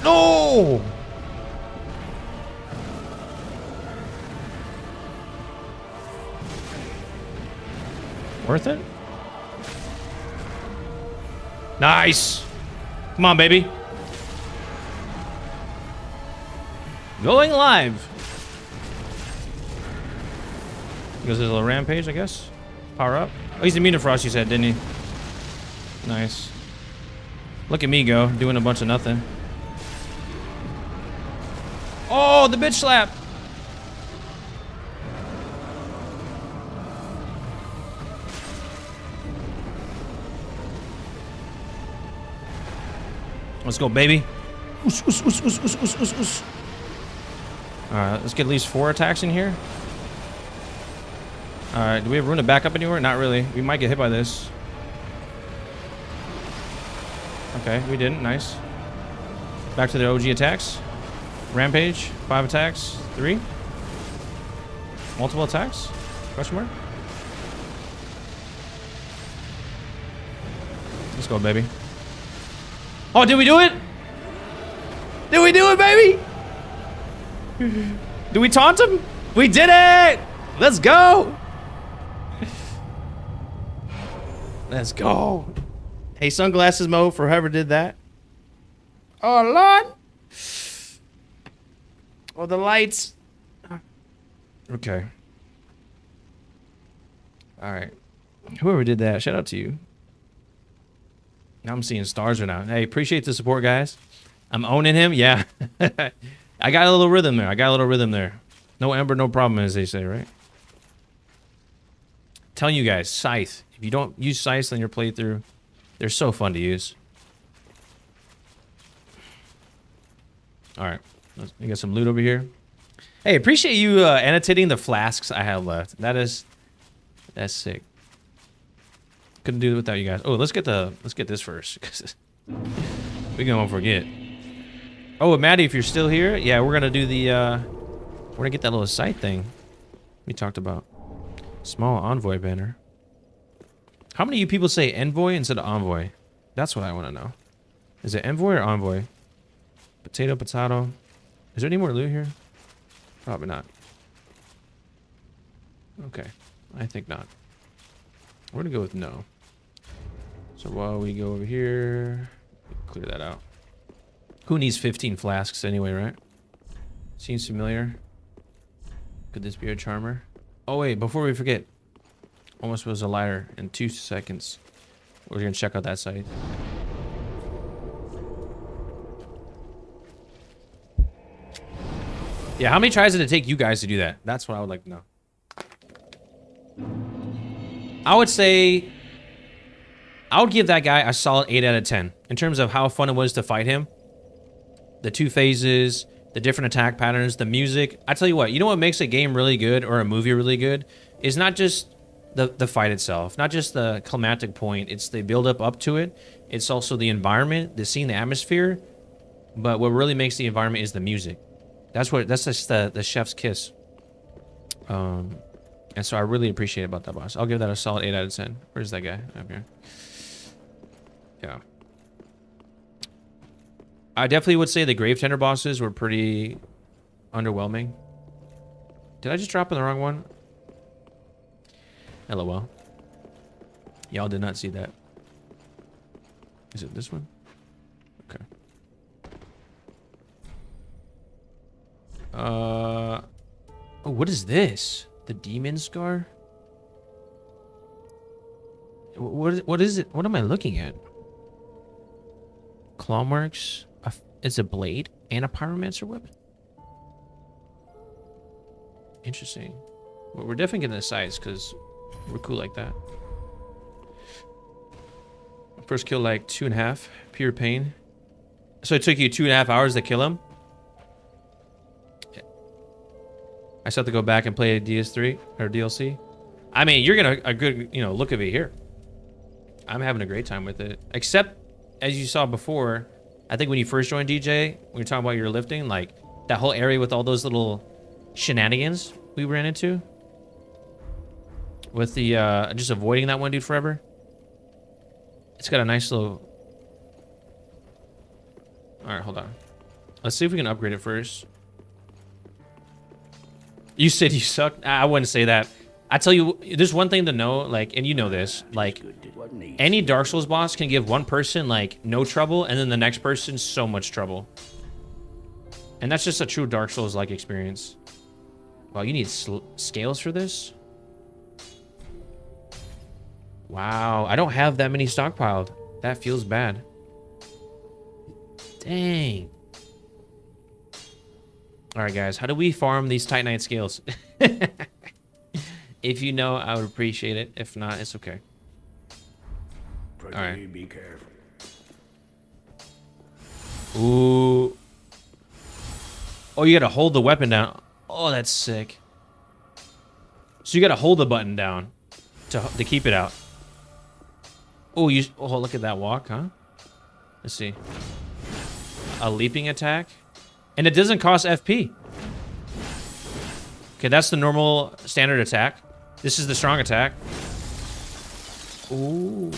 No! Worth it? Nice! Come on, baby. Going live. Goes his little rampage, I guess. Power up. Oh, he's immune to frost, you said, didn't he? Nice. Look at me go, doing a bunch of nothing. Oh, the bitch slap. Let's go, baby. Oos, oos, oos, oos, oos, oos, oos, oos. Alright, let's get at least 4 attacks in here. Alright, do we have room to back up anywhere? Not really. We might get hit by this. Okay, we didn't. Nice. Back to the OG attacks. Rampage. 5 attacks. 3. Multiple attacks? Question mark? Let's go, baby. Oh, did we do it? Did we do it, baby? Did we taunt him? We did it! Let's go! Let's go. Hey, sunglasses mode for whoever did that. Oh, Lord. Oh, the lights. Okay. All right. Whoever did that, shout out to you. Now I'm seeing stars right now. Hey, appreciate the support, guys. I'm owning him. Yeah. I got a little rhythm there. No Ember, no problem, as they say, right? Telling you guys, Scythe. If you don't use Scythe on your playthrough, they're so fun to use. All right. We got some loot over here. Hey, appreciate you annotating the flasks I have left. That's sick. Couldn't do it without you guys. Oh, let's get this first. We're gonna forget. Oh, Maddie, if you're still here, yeah, we're gonna do the we're gonna get that little site thing we talked about. Small envoy banner. How many of you people say envoy instead of envoy? That's what I want to know. Is it envoy or envoy? Potato, potato. Is there any more loot here? Probably not. Okay, I think not. We're gonna go with no. So while we go over here, clear that out. Who needs 15 flasks anyway, right? Seems familiar. Could this be a charmer? Oh wait, before we forget, almost was a lighter in 2 seconds. We're gonna check out that site. Yeah, how many tries did it take you guys to do that? That's what I would like to know. I would say I would give that guy a solid 8 out of 10 in terms of how fun it was to fight him. The 2 phases, the different attack patterns, the music. I tell you what makes a game really good or a movie really good is not just the fight itself, not just the climactic point. It's the build up to it. It's also the environment, the scene, the atmosphere. But what really makes the environment is the music. That's just the chef's kiss. And so I really appreciate about that boss. I'll give that a solid 8 out of 10. Where's that guy? Up here. Yeah. I definitely would say the Grave Tender bosses were pretty underwhelming. Did I just drop in the wrong one? LOL. Y'all did not see that. Is it this one? Okay. Oh, what is this? The demon scar? What is it? What am I looking at? Claw marks? It's a blade and a pyromancer weapon. Interesting. Well, we're definitely getting the size because we're cool like that. First kill like 2.5. Pure pain. So it took you 2.5 hours to kill him? I still have to go back and play DS3 or DLC. I mean, you're getting a good, you know, look of it here. I'm having a great time with it. Except, as you saw before, I think when you first joined DJ, when you're talking about your lifting, like that whole area with all those little shenanigans we ran into. With the, just avoiding that one dude forever. It's got a nice little... Alright, hold on. Let's see if we can upgrade it first. You said you suck? I wouldn't say that. I tell you, there's one thing to know, like, and you know this, like, any Dark Souls boss can give one person, like, no trouble, and then the next person so much trouble. And that's just a true Dark Souls-like experience. Wow, you need scales for this? Wow, I don't have that many stockpiled. That feels bad. Dang. Alright, guys, how do we farm these Titanite scales? If you know, I would appreciate it. If not, it's okay. Alright. Be careful. Ooh. Oh, you gotta hold the weapon down. Oh, that's sick. So you gotta hold the button down to keep it out. Oh, look at that walk, huh? Let's see. A leaping attack. And it doesn't cost FP. Okay, that's the normal standard attack. This is the strong attack. Ooh.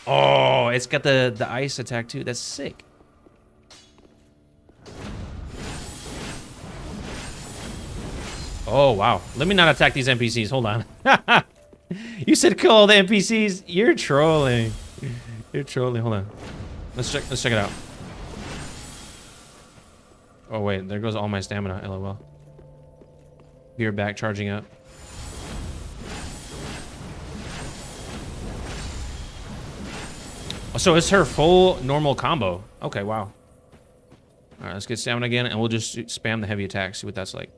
Oh, it's got the ice attack too. That's sick. Oh, wow. Let me not attack these NPCs. Hold on. You said kill all the NPCs. You're trolling. You're trolling. Hold on. Let's check it out. Oh, wait. There goes all my stamina. LOL. Beer back charging up. So it's her full normal combo. Okay, wow. All right, let's get stamina again, and we'll just spam the heavy attack. See what that's like.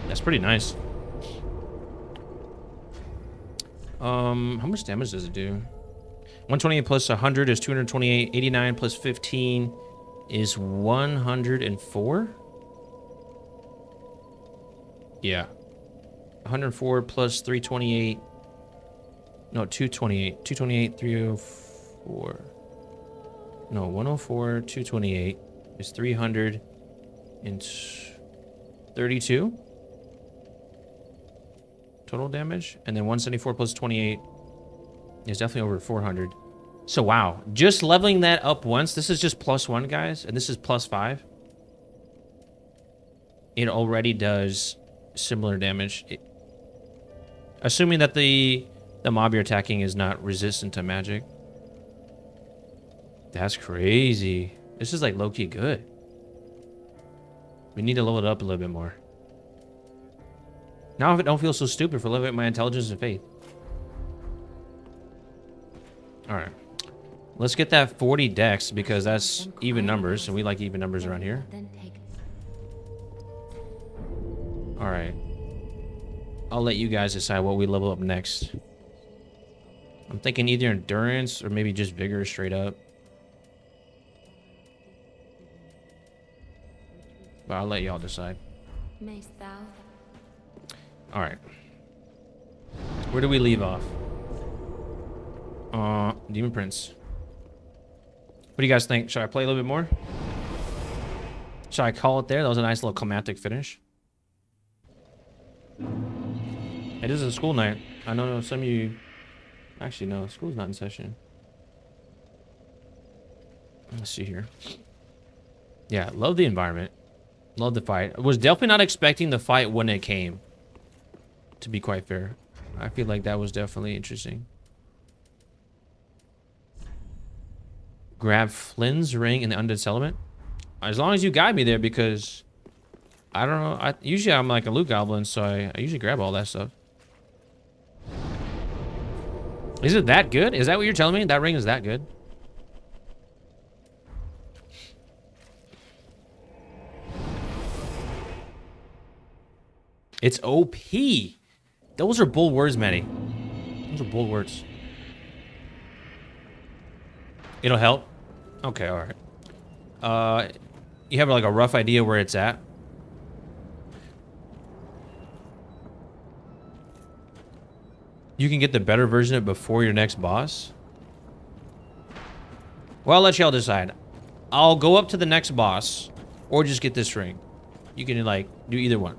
That's pretty nice. How much damage does it do? 128 plus 100 is 228. 89 plus 15 is 104. Yeah. 104 plus 328. No, 228. 228, 304. No, 104, 228 is 332 total damage. And then 174 plus 28 is definitely over 400. So, wow. Just leveling that up once. This is just +1, guys. And this is +5. It already does similar damage. Assuming that the mob you're attacking is not resistant to magic. That's crazy. This is like low-key good. We need to level it up a little bit more. Now I don't feel so stupid for leveling my intelligence and faith. Alright. Let's get that 40 dex because that's even numbers, and we like even numbers around here. Alright. I'll let you guys decide what we level up next. I'm thinking either endurance or maybe just vigor straight up. But I'll let y'all decide. Mayst thou? Alright. Where do we leave off? Demon Prince. What do you guys think? Should I play a little bit more? Should I call it there? That was a nice little climactic finish. It is a school night. I know some of you... Actually, no. School's not in session. Let's see here. Yeah, love the environment. Love the fight. I was definitely not expecting the fight when it came. To be quite fair. I feel like that was definitely interesting. Grab Flynn's ring in the Undead Settlement. As long as you guide me there, because... I don't know. Usually I'm like a loot goblin, so I usually grab all that stuff. Is it that good? Is that what you're telling me? That ring is that good? It's OP. Those are bold words, Manny. Those are bold words. It'll help? Okay, alright. You have like a rough idea where it's at? You can get the better version of it before your next boss? Well, I'll let y'all decide. I'll go up to the next boss, or just get this ring. You can, like, do either one.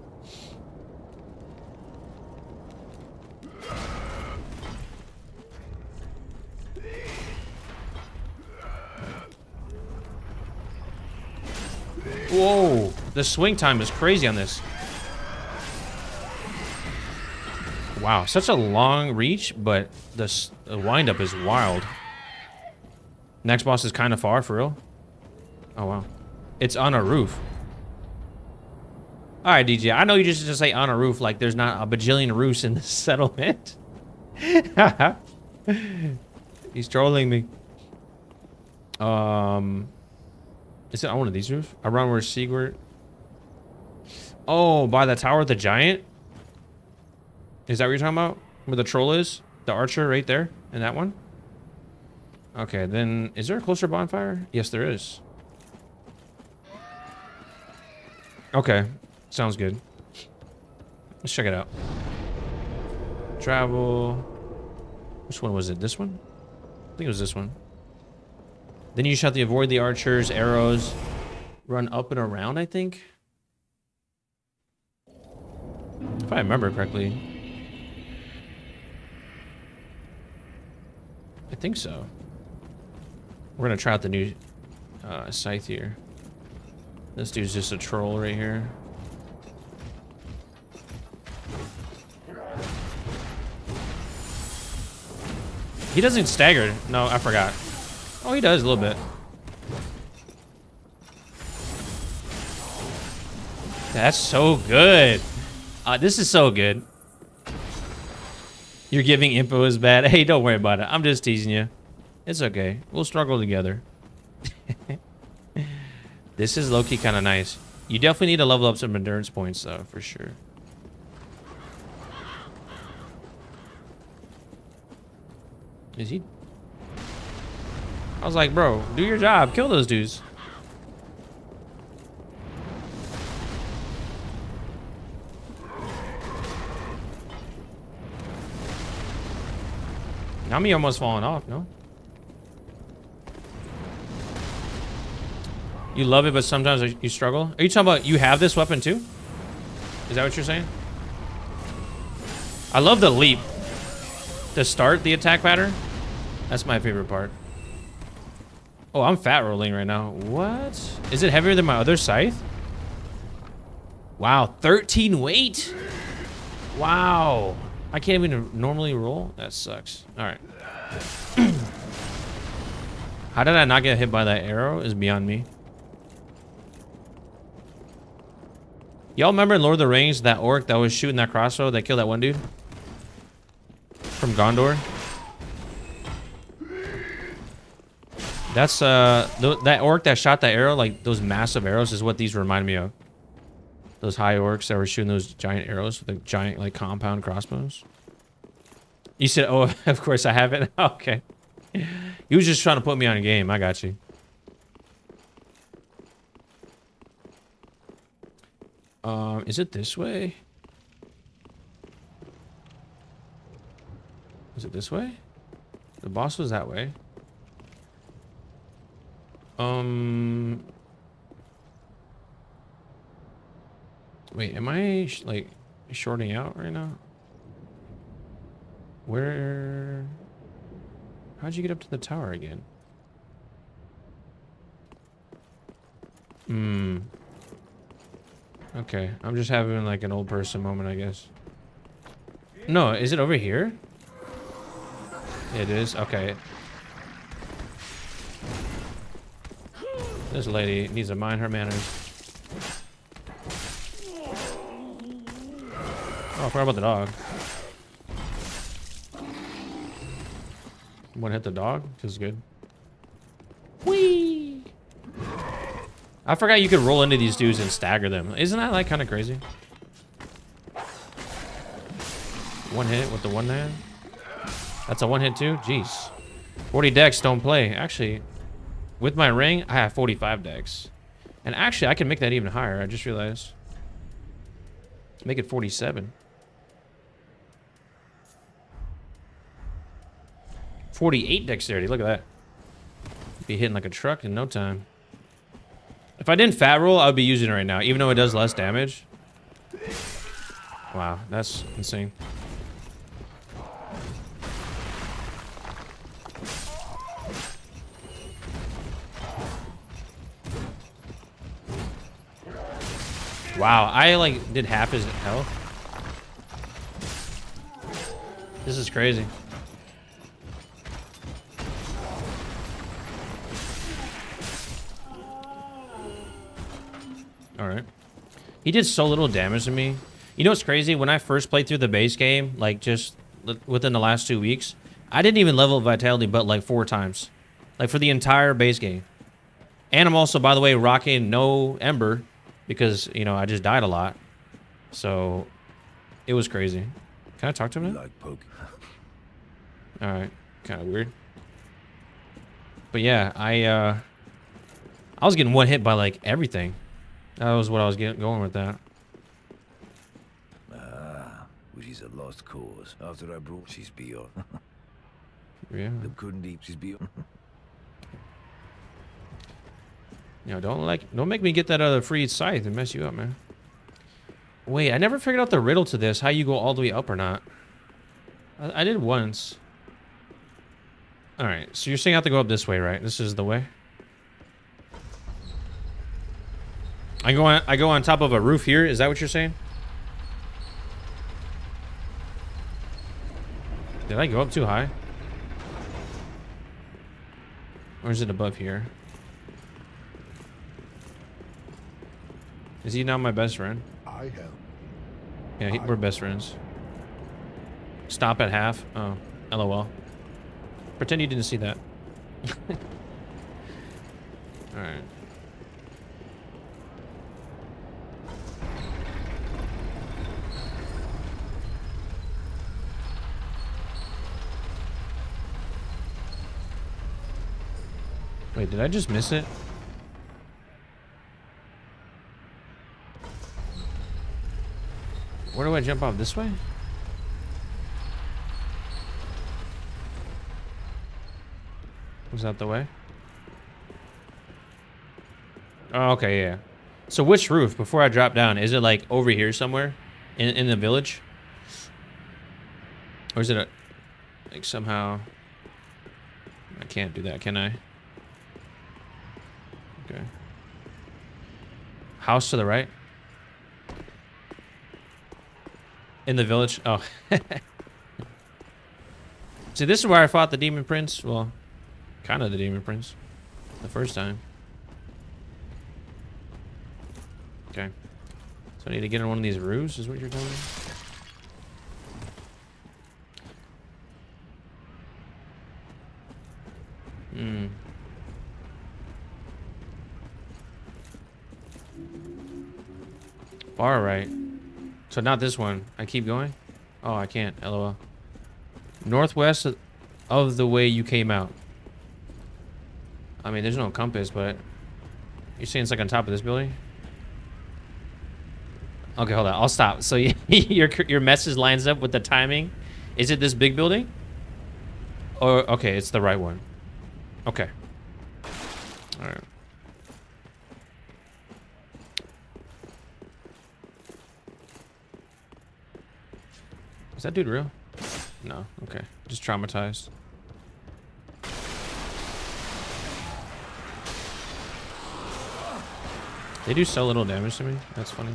Whoa, the swing time is crazy on this. Wow, such a long reach, but the wind-up is wild. Next boss is kind of far, for real. Oh, wow. It's on a roof. All right, DJ, I know you just say on a roof like there's not a bajillion roofs in this settlement. He's trolling me. Is it on one of these roofs? Around where Sigurd... Oh, by the tower with the giant? Is that what you're talking about? Where the troll is? The archer right there? In that one? Okay, then... Is there a closer bonfire? Yes, there is. Okay. Sounds good. Let's check it out. Travel... Which one was it? This one? I think it was this one. Then you just have to avoid the archers, arrows, run up and around, I think. If I remember correctly. I think so. We're gonna try out the new scythe here. This dude's just a troll right here. He doesn't stagger. No, I forgot. Oh, he does a little bit. That's so good. This is so good. You're giving info is bad. Hey, don't worry about it. I'm just teasing you. It's okay. We'll struggle together. This is low-key kind of nice. You definitely need to level up some endurance points, though, for sure. Is he... I was like, bro, do your job. Kill those dudes. Now me almost falling off, no? You love it, but sometimes you struggle? Are you talking about you have this weapon too? Is that what you're saying? I love the leap. To start the attack pattern. That's my favorite part. Oh, I'm fat rolling right now. What? Is it heavier than my other scythe? Wow, 13 weight? Wow. I can't even normally roll? That sucks. All right. How did I not get hit by that arrow is beyond me. Y'all remember in Lord of the Rings, that orc that was shooting that crossbow that killed that one dude? From Gondor? That's that orc that shot that arrow, like those massive arrows, is what these remind me of. Those high orcs that were shooting those giant arrows with the giant like compound crossbows. You said, "Oh, of course I have it." Okay, he was just trying to put me on a game. I got you. Is it this way? Is it this way? The boss was that way. Wait, am I like shorting out right now? Where? How'd you get up to the tower again? Okay, I'm just having like an old person moment, I guess. No, is it over here? It is? Okay. This lady needs to mind her manners. Oh, I forgot about the dog. One hit the dog? Feels good. Whee! I forgot you could roll into these dudes and stagger them. Isn't that like kind of crazy? One hit with the one hand? That's a one hit too? Jeez. 40 decks don't play. Actually, With my ring, I have 45 dex. And actually, I can make that even higher. I just realized. Make it 47. 48 dexterity. Look at that. Be hitting like a truck in no time. If I didn't fat roll, I would be using it right now, even though it does less damage. Wow, that's insane. Wow, I like did half his health. This is crazy. All right. He did so little damage to me. You know what's crazy? When I first played through the base game, like just within the last 2 weeks, I didn't even level vitality but like 4 times. Like for the entire base game. And I'm also, by the way, rocking no Ember because, you know, I just died a lot. So it was crazy. Can I talk to him now? Like poke. All right. Kind of weird. But yeah, I was getting one hit by like everything. That was what I was going with that. Which is a lost cause. After I brought, she's beyond. Yeah. The couldn't deep, she's beyond. You know, don't make me get that other free scythe and mess you up, man. Wait, I never figured out the riddle to this. How you go all the way up or not? I did once. All right, so you're saying I have to go up this way, right? This is the way. I go on top of a roof here. Is that what you're saying? Did I go up too high? Or is it above here? Is he now my best friend? I have. Yeah, we're best friends. Stop at half. Oh, LOL. Pretend you didn't see that. All right. Wait, did I just miss it? Where do I jump off? This way? Was that the way? Oh, okay, yeah. So which roof before I drop down? Is it like over here somewhere in the village? Or is it like somehow... I can't do that, can I? Okay. House to the right? In the village? Oh. See, this is where I fought the Demon Prince. Well, kind of the Demon Prince. The first time. Okay. So I need to get in one of these roofs, is what you're telling me? Hmm. Far right. So not this one. I keep going? Oh, I can't. LOL. Northwest of the way you came out. I mean, there's no compass, but... You're saying it's like on top of this building? Okay, hold on. I'll stop. So your message lines up with the timing. Is it this big building? Or, okay, it's the right one. Okay. Alright. Is that dude real? No. Okay. Just traumatized. They do so little damage to me. That's funny.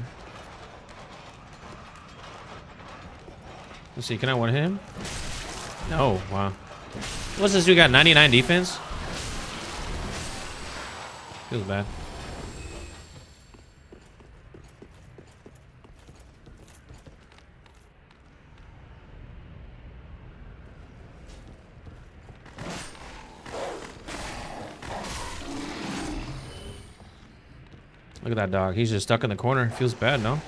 Let's see. Can I one hit him? No. Wow. What's this dude got? 99 defense? Feels bad. Look at that dog. He's just stuck in the corner. Feels bad, no?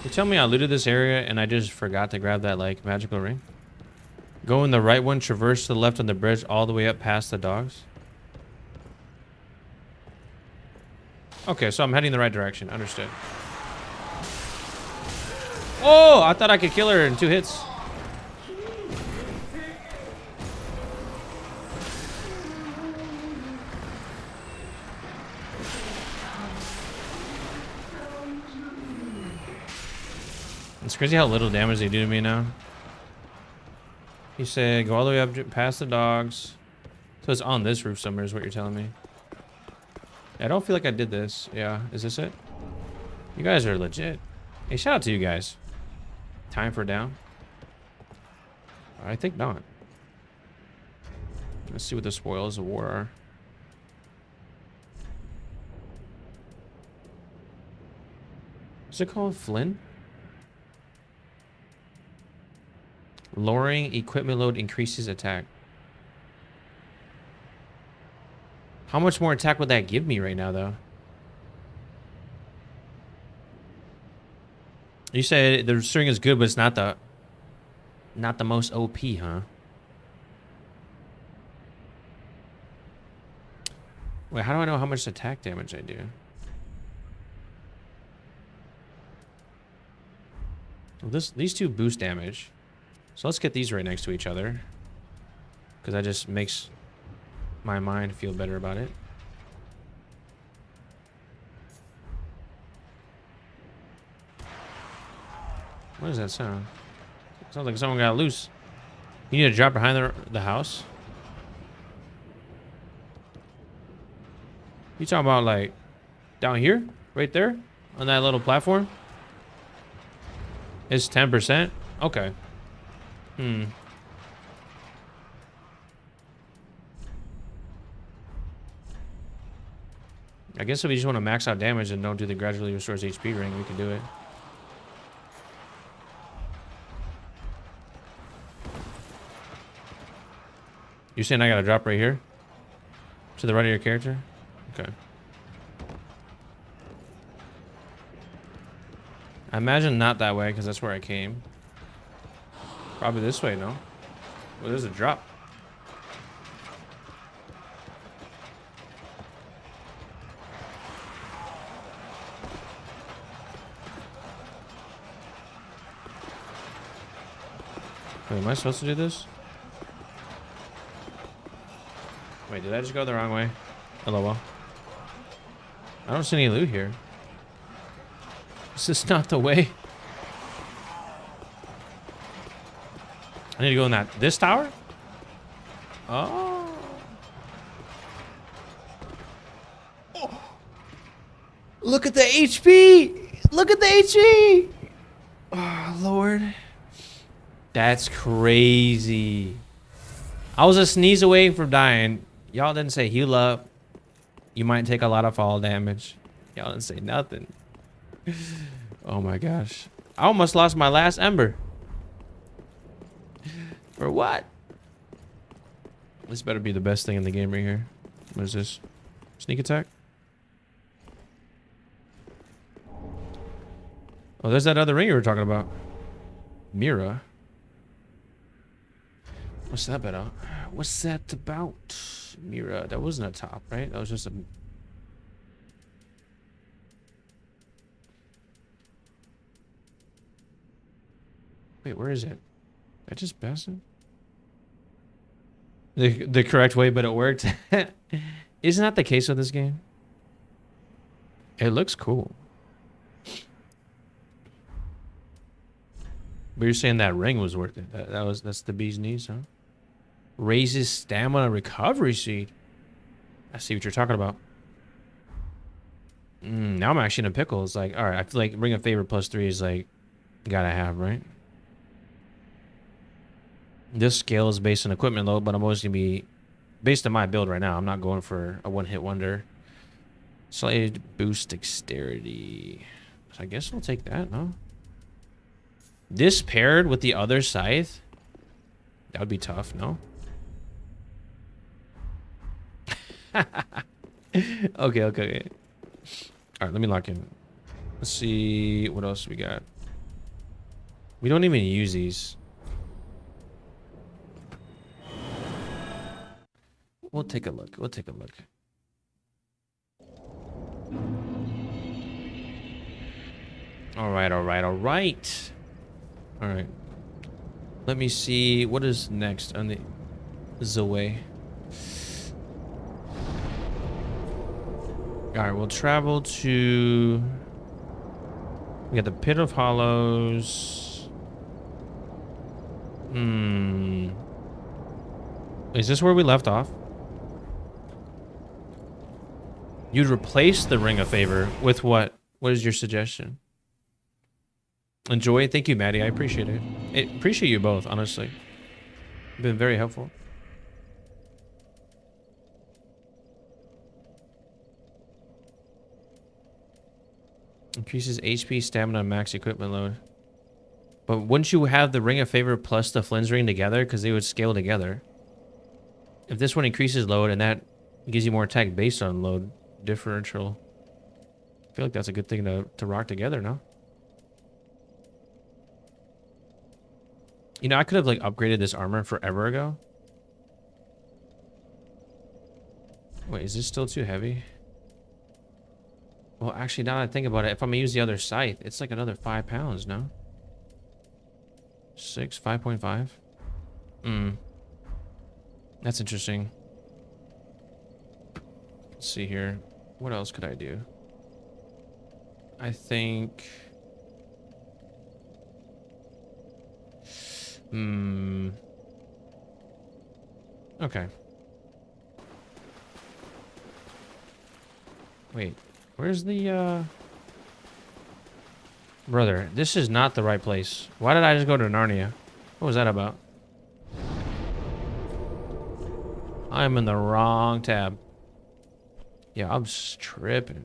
You tell me I looted this area and I just forgot to grab that, like, magical ring? Go in the right one, traverse to the left on the bridge, all the way up past the dogs. Okay, so I'm heading the right direction. Understood. Oh, I thought I could kill her in 2 hits. It's crazy how little damage they do to me now. He said go all the way up past the dogs. So it's on this roof somewhere is what you're telling me. I don't feel like I did this. Yeah, is this it? You guys are legit. Hey, shout out to you guys. Time for down? I think not. Let's see what the spoils of war are. What's it called? Flynn? Lowering equipment load increases attack. How much more attack would that give me right now, though? You said the string is good, but it's not the most OP, huh? Wait, how do I know how much attack damage I do? Well, these two boost damage. So let's get these right next to each other. Because that just makes my mind feel better about it. What does that sound? Sounds like someone got loose. You need to drop behind the house? You talking about like down here? Right there? On that little platform? It's 10%? Okay. I guess if we just want to max out damage and don't do the gradually restores HP ring, we can do it. You're saying I gotta drop right here? To the right of your character? Okay. I imagine not that way because that's where I came. Probably this way, no? Well, there's a drop. Wait, am I supposed to do this? Wait, did I just go the wrong way? Hello. I don't see any loot here. Is this not the way? I need to go in this tower? Oh. Oh. Look at the HP! Look at the HP! Oh, Lord. That's crazy. I was a sneeze away from dying. Y'all didn't say heal up. You might take a lot of fall damage. Y'all didn't say nothing. Oh my gosh. I almost lost my last ember. For what? This better be the best thing in the game right here. What is this? Sneak attack? Oh, there's that other ring you were talking about. Mira. What's that about? What's that about? Mira. That wasn't a top, right? That was just a... Wait, where is it? I just passed it? The correct way, but it worked. Isn't that the case with this game? It looks cool. But you're saying that ring was worth it. That's the bee's knees, huh? Raises stamina recovery seed. I see what you're talking about. Now I'm actually in a pickle. It's like, all right, I feel like ring of favor +3 is like, gotta have, right? This scale is based on equipment load, but I'm always gonna be based on my build right now. I'm not going for a one-hit wonder. Slightly boost dexterity. So I guess we'll take that, no? This paired with the other scythe, that would be tough, no? Okay. All right, let me lock in. Let's see what else we got. We don't even use these. We'll take a look. We'll take a look. All right, all right, all right. All right. Let me see what is next on the way. All right, we'll travel to. We got the Pit of Hollows. Is this where we left off? You'd replace the Ring of Favor with what? What is your suggestion? Enjoy it. Thank you, Maddie. I appreciate it. I appreciate you both, honestly. You've been very helpful. Increases HP, stamina, max equipment load. But wouldn't you have the Ring of Favor plus the Flynn's Ring together? Because they would scale together. If this one increases load and that gives you more attack based on load differential. I feel like that's a good thing to rock together, no? You know, I could have like upgraded this armor forever ago. Wait, is this still too heavy? Well, actually, now that I think about it, if I'm gonna use the other scythe, it's like another 5 pounds, no? 5.5? That's interesting. Let's see here. What else could I do? I think... Okay. Wait. Where's the, Brother, this is not the right place. Why did I just go to Narnia? What was that about? I'm in the wrong tab. Yeah, I'm tripping.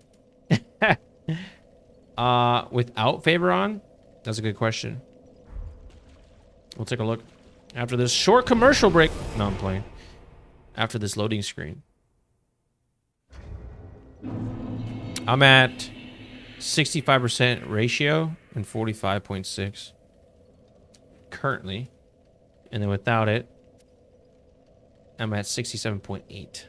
Without favor on? That's a good question. We'll take a look after this short commercial break. No, I'm playing. After this loading screen. I'm at 65% ratio and 45.6 currently. And then without it, I'm at 67.8%.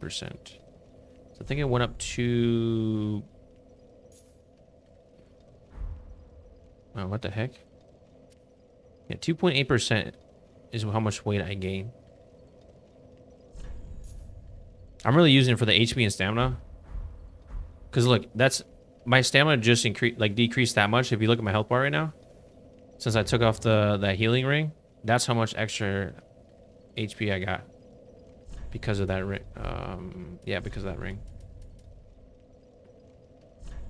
So I think it went up to... Oh, what the heck? Yeah, 2.8% is how much weight I gain. I'm really using it for the HP and stamina. Because look, that's... My stamina just increased, like decreased that much. If you look at my health bar right now. Since I took off that healing ring. That's how much extra HP I got. Because of that ring. Yeah, because of that ring.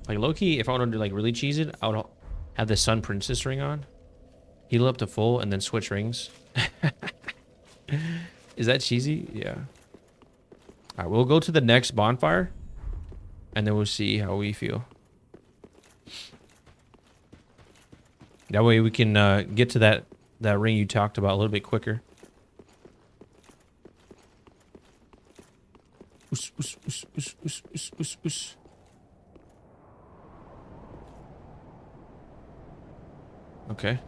Like low-key, if I wanted to like really cheese it, I would have the Sun Princess ring on. Heal up to full and then switch rings. Is that cheesy? Yeah. Alright, we'll go to the next bonfire. And then we'll see how we feel. That way we can get to that ring you talked about a little bit quicker. Oos, oos, oos, oos, oos, oos, oos, oos. Okay.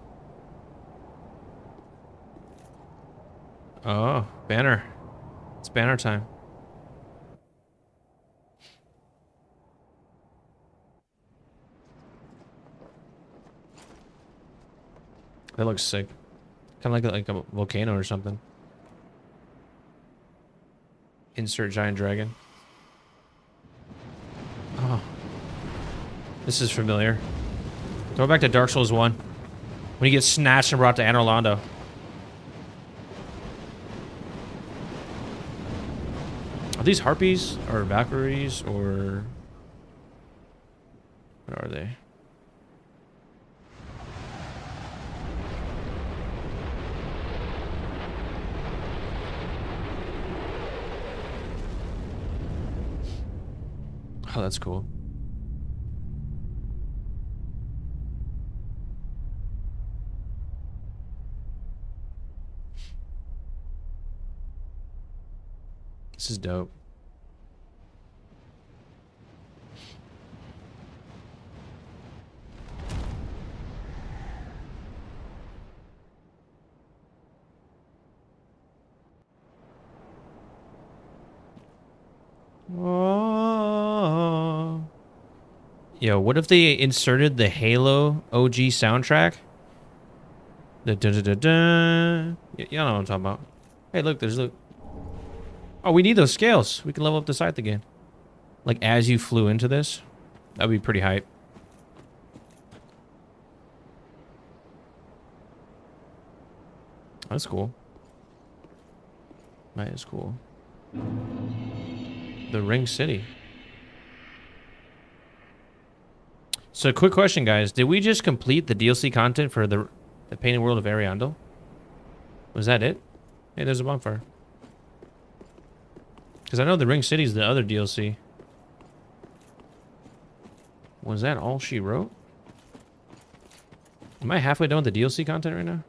Oh, banner. It's banner time. That looks sick. Kind of like a volcano or something. Insert giant dragon. Oh. This is familiar. Throw back to Dark Souls 1. When you get snatched and brought to Anor Londo. Are these harpies or Valkyries or... What are they? Oh, that's cool. This is dope. Yo, what if they inserted the Halo OG soundtrack? The da da da da. Y'all know what I'm talking about. Hey, look, there's look. Oh, we need those scales. We can level up the scythe again. Like as you flew into this, that'd be pretty hype. That's cool. That is cool. The Ring City. So, quick question, guys. Did we just complete the DLC content for the Painted World of Ariandel? Was that it? Hey, there's a bonfire. Because I know the Ring City is the other DLC. Was that all she wrote? Am I halfway done with the DLC content right now?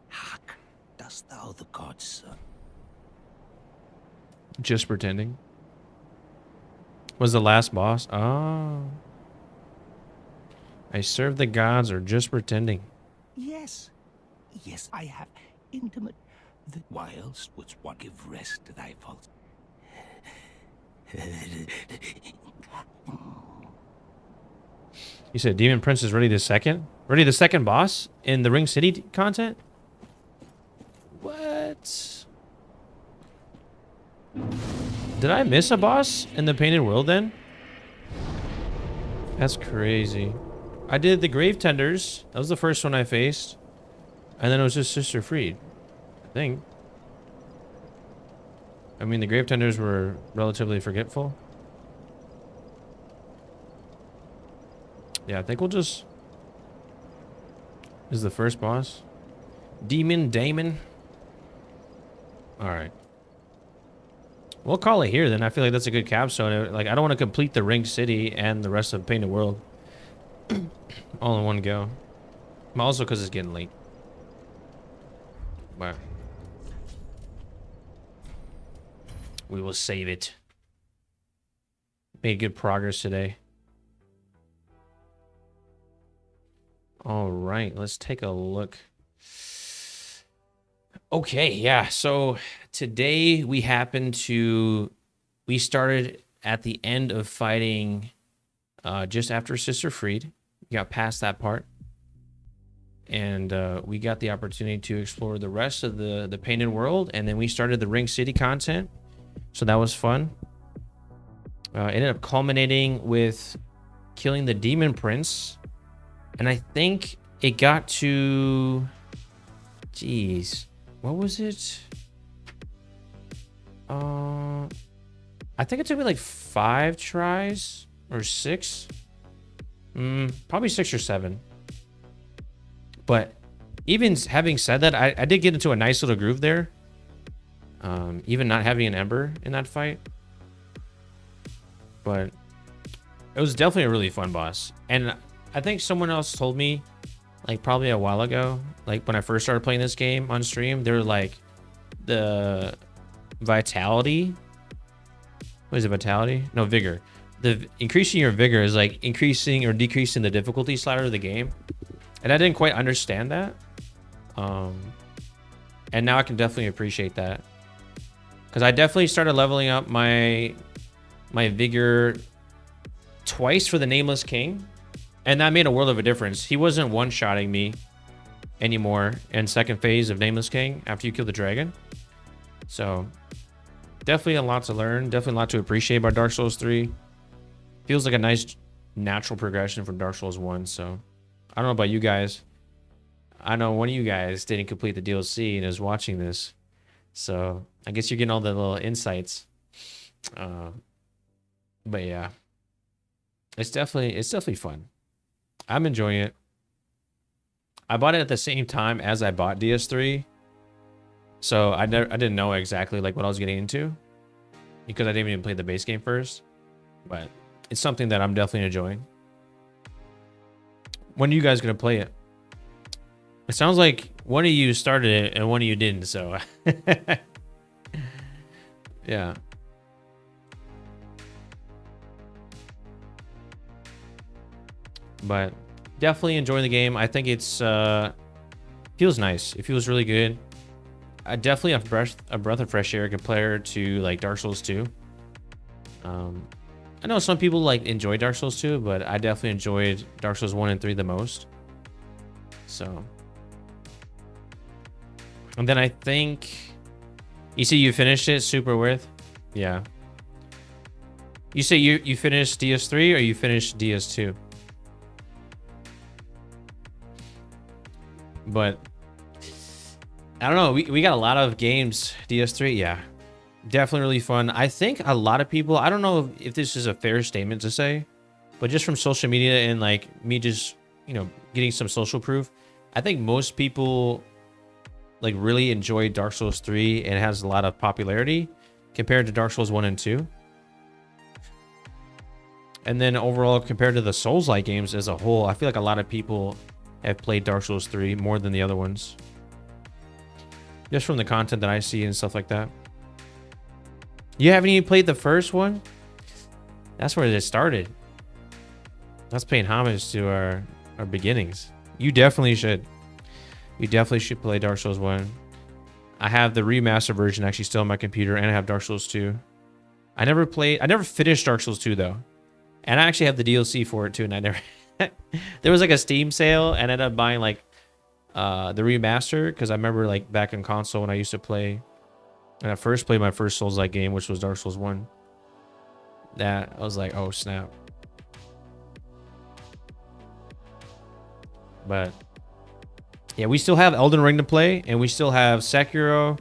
Hark, dost thou the god's son? Just pretending. Was the last boss? Oh. I serve the gods or just pretending. Yes, yes, I have intimate. Whilst wouldst one give rest to thy faults? You said Demon Prince is ready the second? Ready the second boss in the Ring City content? What? Did I miss a boss in the Painted World then? That's crazy. I did the Grave Tenders. That was the first one I faced. And then it was just Sister Friede, I think. I mean, the Grave Tenders were relatively forgetful. Yeah, I think we'll just... This is the first boss. Demon Damon. Alright. We'll call it here then. I feel like that's a good capstone. Like, I don't want to complete the Ring City and the rest of Painted World all in one go. Also because it's getting late. But we will save it. Made good progress today. All right, let's take a look. Okay, yeah, so today we started at the end of fighting just after Sister Friede. We got past that part. And we got the opportunity to explore the rest of the Painted World, and then we started the Ring City content. So that was fun. It ended up culminating with killing the Demon Prince. And I think it got to... Jeez. What was it? I think it took me like 5 tries or 6. Probably 6 or 7. But even having said that, I did get into a nice little groove there. Even not having an Ember in that fight. But it was definitely a really fun boss. And I think someone else told me, like probably a while ago, like when I first started playing this game on stream, they were like, the vitality. What is it, vitality? No, vigor. The increasing your vigor is like increasing or decreasing the difficulty slider of the game. And I didn't quite understand that. And now I can definitely appreciate that. Because I definitely started leveling up my vigor twice for the Nameless King. And that made a world of a difference. He wasn't one-shotting me anymore in second phase of Nameless King after you kill the dragon. So definitely a lot to learn. Definitely a lot to appreciate about Dark Souls 3. Feels like a nice natural progression from Dark Souls 1. So I don't know about you guys. I know one of you guys didn't complete the DLC and is watching this. So I guess you're getting all the little insights. But yeah. It's definitely fun. I'm enjoying it. I bought it at the same time as I bought DS3. So I didn't know exactly like what I was getting into. Because I didn't even play the base game first. But it's something that I'm definitely enjoying. When are you guys going to play it? It sounds like one of you started it and one of you didn't, so... yeah. But definitely enjoying the game. I think it's feels nice. It feels really good. Definitely a breath of fresh air compared to like Dark Souls 2. I know some people like enjoy Dark Souls 2, but I definitely enjoyed Dark Souls 1 and 3 the most. So, and then I think you see you finished it super worth. Yeah. You say you finished DS3 or you finished DS2? But I don't know. We got a lot of games. DS3, yeah. Definitely really fun. I think a lot of people, I don't know if this is a fair statement to say, but just from social media and like me just, you know, getting some social proof, I think most people like really enjoy Dark Souls 3 and it has a lot of popularity compared to Dark Souls 1 and 2. And then overall, compared to the Souls-like games as a whole, I feel like a lot of people have played Dark Souls 3 more than the other ones. Just from the content that I see and stuff like that. You haven't even played the first one? That's where it started. That's paying homage to our beginnings. You definitely should. You definitely should play Dark Souls 1. I have the remaster version actually still on my computer, and I have Dark Souls 2. I never finished Dark Souls 2 though. And I actually have the DLC for it too, and I never... There was like a Steam sale, and I ended up buying like the remaster, because I remember like back in console when I used to play, when I first played my first Souls-like game, which was Dark Souls 1. That, I was like, oh snap. But yeah, we still have Elden Ring to play, and we still have Sekiro.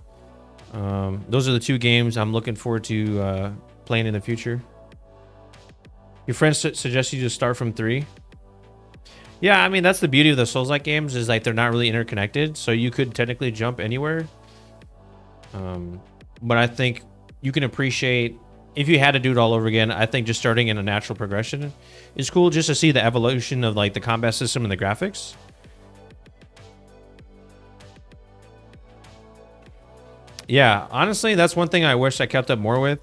Those are the two games I'm looking forward to playing in the future. Your friends suggest you to start from 3. Yeah, I mean, that's the beauty of the Souls-like games, is like they're not really interconnected, so you could technically jump anywhere. But I think you can appreciate, if you had to do it all over again, I think just starting in a natural progression is cool, just to see the evolution of like the combat system and the graphics. Yeah, honestly, that's one thing I wish I kept up more with.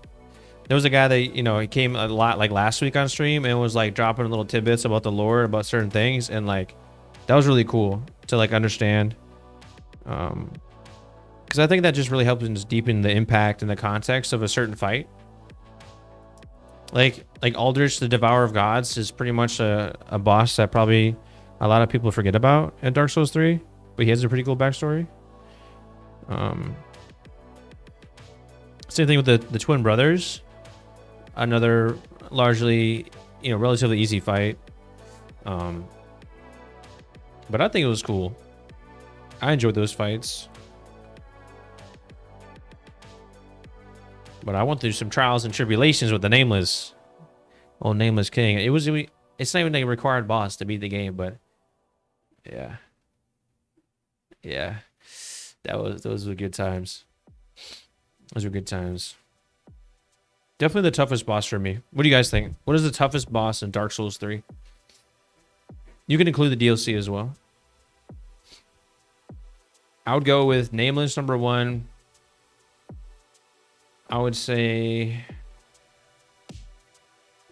There was a guy that, you know, he came a lot like last week on stream and was like dropping little tidbits about the lore, about certain things, and like that was really cool to like understand. Because I think that just really helps us deepen the impact and the context of a certain fight. Like Aldrich, the Devourer of Gods, is pretty much a boss that probably a lot of people forget about in Dark Souls 3, but he has a pretty cool backstory. Same thing with the twin brothers. Another largely, you know, relatively easy fight. But I think it was cool. I enjoyed those fights. But I went through some trials and tribulations with the Nameless. Old Nameless King. It's not even a required boss to beat the game, but yeah. Yeah. Those were good times. Those were good times. Definitely the toughest boss for me. What do you guys think? What is the toughest boss in Dark Souls 3? You can include the DLC as well. I would go with Nameless number 1. I would say...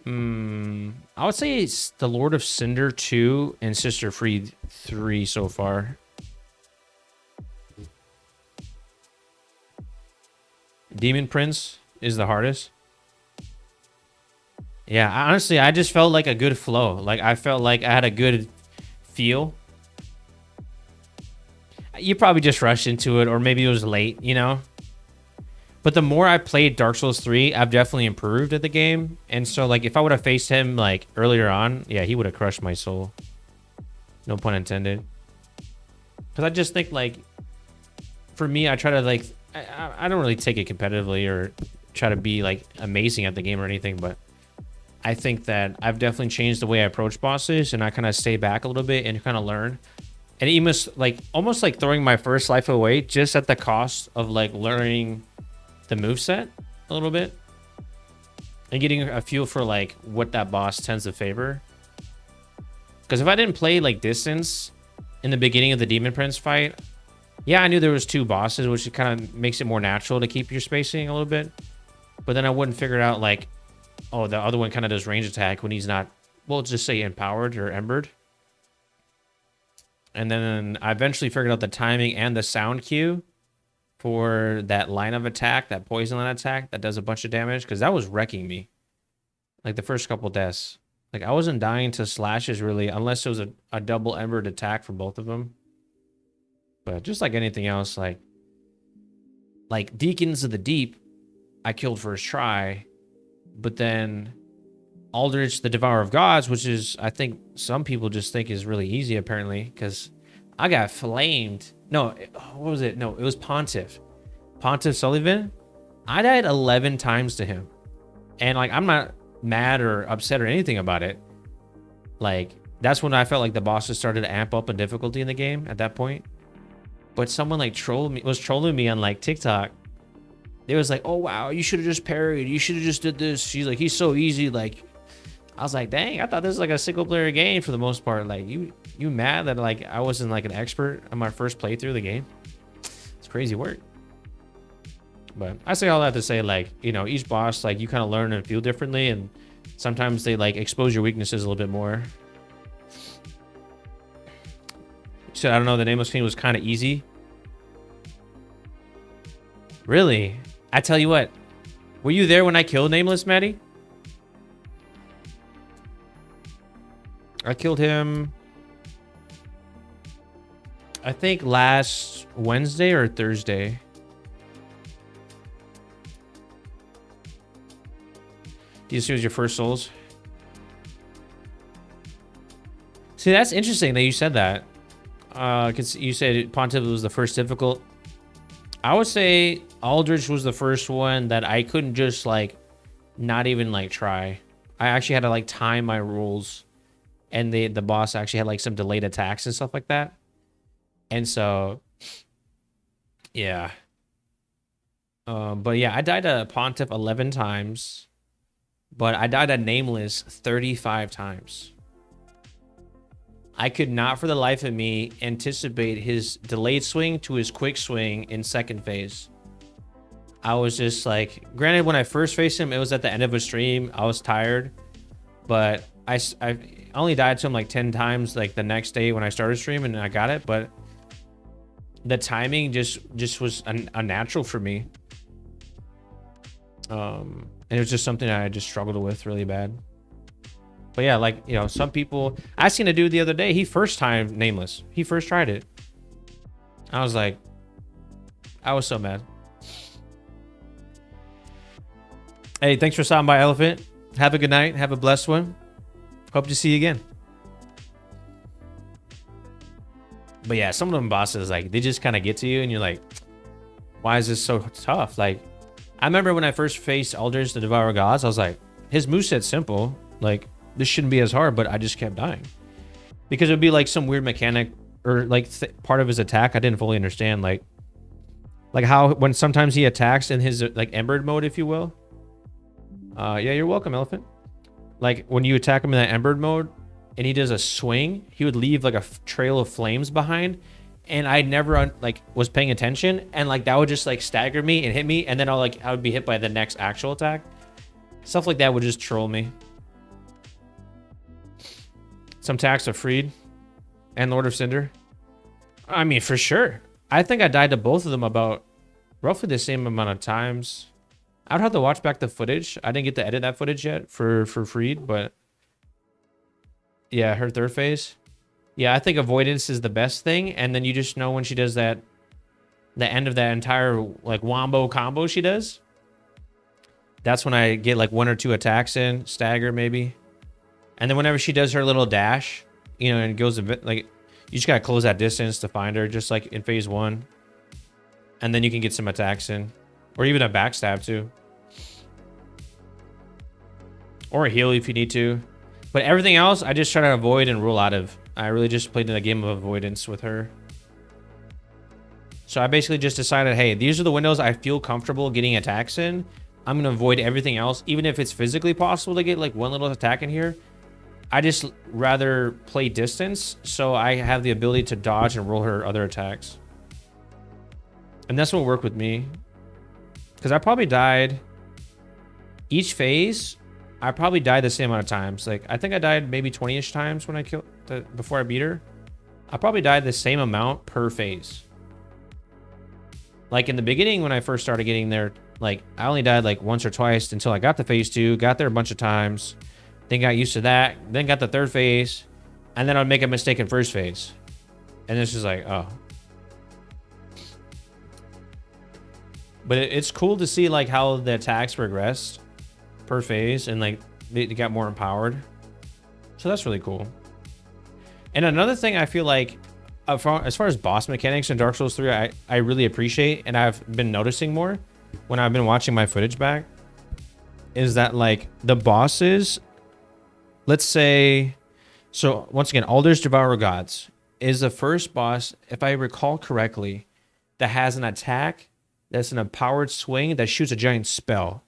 I would say it's the Lord of Cinder 2 and Sister Friede 3 so far. Demon Prince is the hardest. Yeah, honestly, I just felt like a good flow. Like, I felt like I had a good feel. You probably just rushed into it, or maybe it was late, you know? But the more I played Dark Souls 3, I've definitely improved at the game. And so, like, if I would have faced him, like, earlier on, yeah, he would have crushed my soul. No pun intended. Because I just think, like, for me, I try to, like, I don't really take it competitively or try to be, like, amazing at the game or anything, but I think that I've definitely changed the way I approach bosses, and I kind of stay back a little bit and kind of learn. And even almost like throwing my first life away just at the cost of like learning the moveset a little bit and getting a feel for like what that boss tends to favor. Because if I didn't play like distance in the beginning of the Demon Prince fight, yeah, I knew there was 2 bosses, which kind of makes it more natural to keep your spacing a little bit. But then I wouldn't figure out like, oh, the other one kind of does range attack when he's not, well, just say empowered or embered. And then I eventually figured out the timing and the sound cue for that line of attack, that poison line attack that does a bunch of damage, because that was wrecking me. Like the first couple deaths. Like I wasn't dying to slashes really, unless it was a double embered attack from both of them. But just like anything else, like Deacons of the Deep, I killed first try. But then Aldrich, the Devourer of Gods, which is, I think some people just think is really easy apparently, because I got flamed. No, what was it? No, it was Pontiff. Pontiff Sullivan. I died 11 times to him. And like, I'm not mad or upset or anything about it. Like, that's when I felt like the bosses started to amp up in difficulty in the game at that point. But someone like was trolling me on like TikTok. They was like, oh wow, you should have just parried. You should have just did this. She's like, he's so easy. Like, I was like, dang, I thought this was like a single player game for the most part. Like, you mad that like I wasn't like an expert on my first playthrough of the game? It's crazy work. But I say all that to say, like, you know, each boss, like, you kind of learn and feel differently, and sometimes they like expose your weaknesses a little bit more. So I don't know, the Nameless Fiend was kind of easy. Really? I tell you what, were you there when I killed Nameless, Maddie? I killed him, I think last Wednesday or Thursday. Do you see it was your first souls? See, that's interesting that you said that. Because you said Pontiff was the first difficult. I would say Aldrich was the first one that I couldn't just like not even like try. I actually had to like time my rules, and the boss actually had like some delayed attacks and stuff like that. And so, yeah. But yeah, I died to Pontiff 11 times, but I died to Nameless 35 times. I could not for the life of me anticipate his delayed swing to his quick swing in second phase. I was just like, granted, when I first faced him, it was at the end of a stream. I was tired, but I only died to him like 10 times like the next day when I started streaming, and I got it. But the timing just was unnatural for me. And it was just something I just struggled with really bad. But yeah, like, you know, some people, I seen a dude the other day, he first time Nameless. He first tried it. I was like, I was so mad. Hey, thanks for stopping by, Elephant. Have a good night. Have a blessed one. Hope to see you again. But yeah, some of them bosses, like, they just kind of get to you and you're like, why is this so tough? Like, I remember when I first faced Aldrich, the Devourer of Gods, I was like, his moveset's simple. Like, this shouldn't be as hard, but I just kept dying. Because it would be like some weird mechanic or like part of his attack I didn't fully understand. Like how when sometimes he attacks in his like embered mode, if you will. Yeah, you're welcome, Elephant. Like when you attack him in that embered mode and he does a swing, he would leave like a trail of flames behind. And I never like was paying attention, and like that would just like stagger me and hit me, and then I would be hit by the next actual attack. Stuff like that would just troll me. Some attacks of Friede and Lord of Cinder. I mean, for sure. I think I died to both of them about roughly the same amount of times. I would have to watch back the footage. I didn't get to edit that footage yet for Friede, but yeah, her third phase. Yeah, I think avoidance is the best thing, and then you just know when she does that, the end of that entire like wombo combo she does. That's when I get like 1 or 2 attacks in, stagger maybe. And then whenever she does her little dash, you know, and goes a bit like, you just gotta close that distance to find her, just like in phase 1. And then you can get some attacks in, or even a backstab too, or a heal if you need to. But everything else, I just try to avoid and rule out of. I really just played in a game of avoidance with her. So I basically just decided, hey, these are the windows I feel comfortable getting attacks in. I'm gonna avoid everything else, even if it's physically possible to get like one little attack in here. I just rather play distance, so I have the ability to dodge and roll her other attacks. And that's what worked with me. Because I probably died each phase. I probably died the same amount of times. Like, I think I died maybe 20-ish times when I killed before I beat her. I probably died the same amount per phase. Like in the beginning when I first started getting there, Like, I only died like once or twice until I got to phase 2, got there a bunch of times, then got used to that, then got the third phase, and then I'd make a mistake in first phase. And it's just like, oh. But it's cool to see like how the attacks progressed per phase and like they got more empowered. So that's really cool. And another thing I feel like as far as boss mechanics in Dark Souls 3, I really appreciate, and I've been noticing more when I've been watching my footage back, is that like the bosses, let's say, so once again, Alder's Devourer Gods is the first boss, if I recall correctly, that has an attack that's an empowered swing that shoots a giant spell.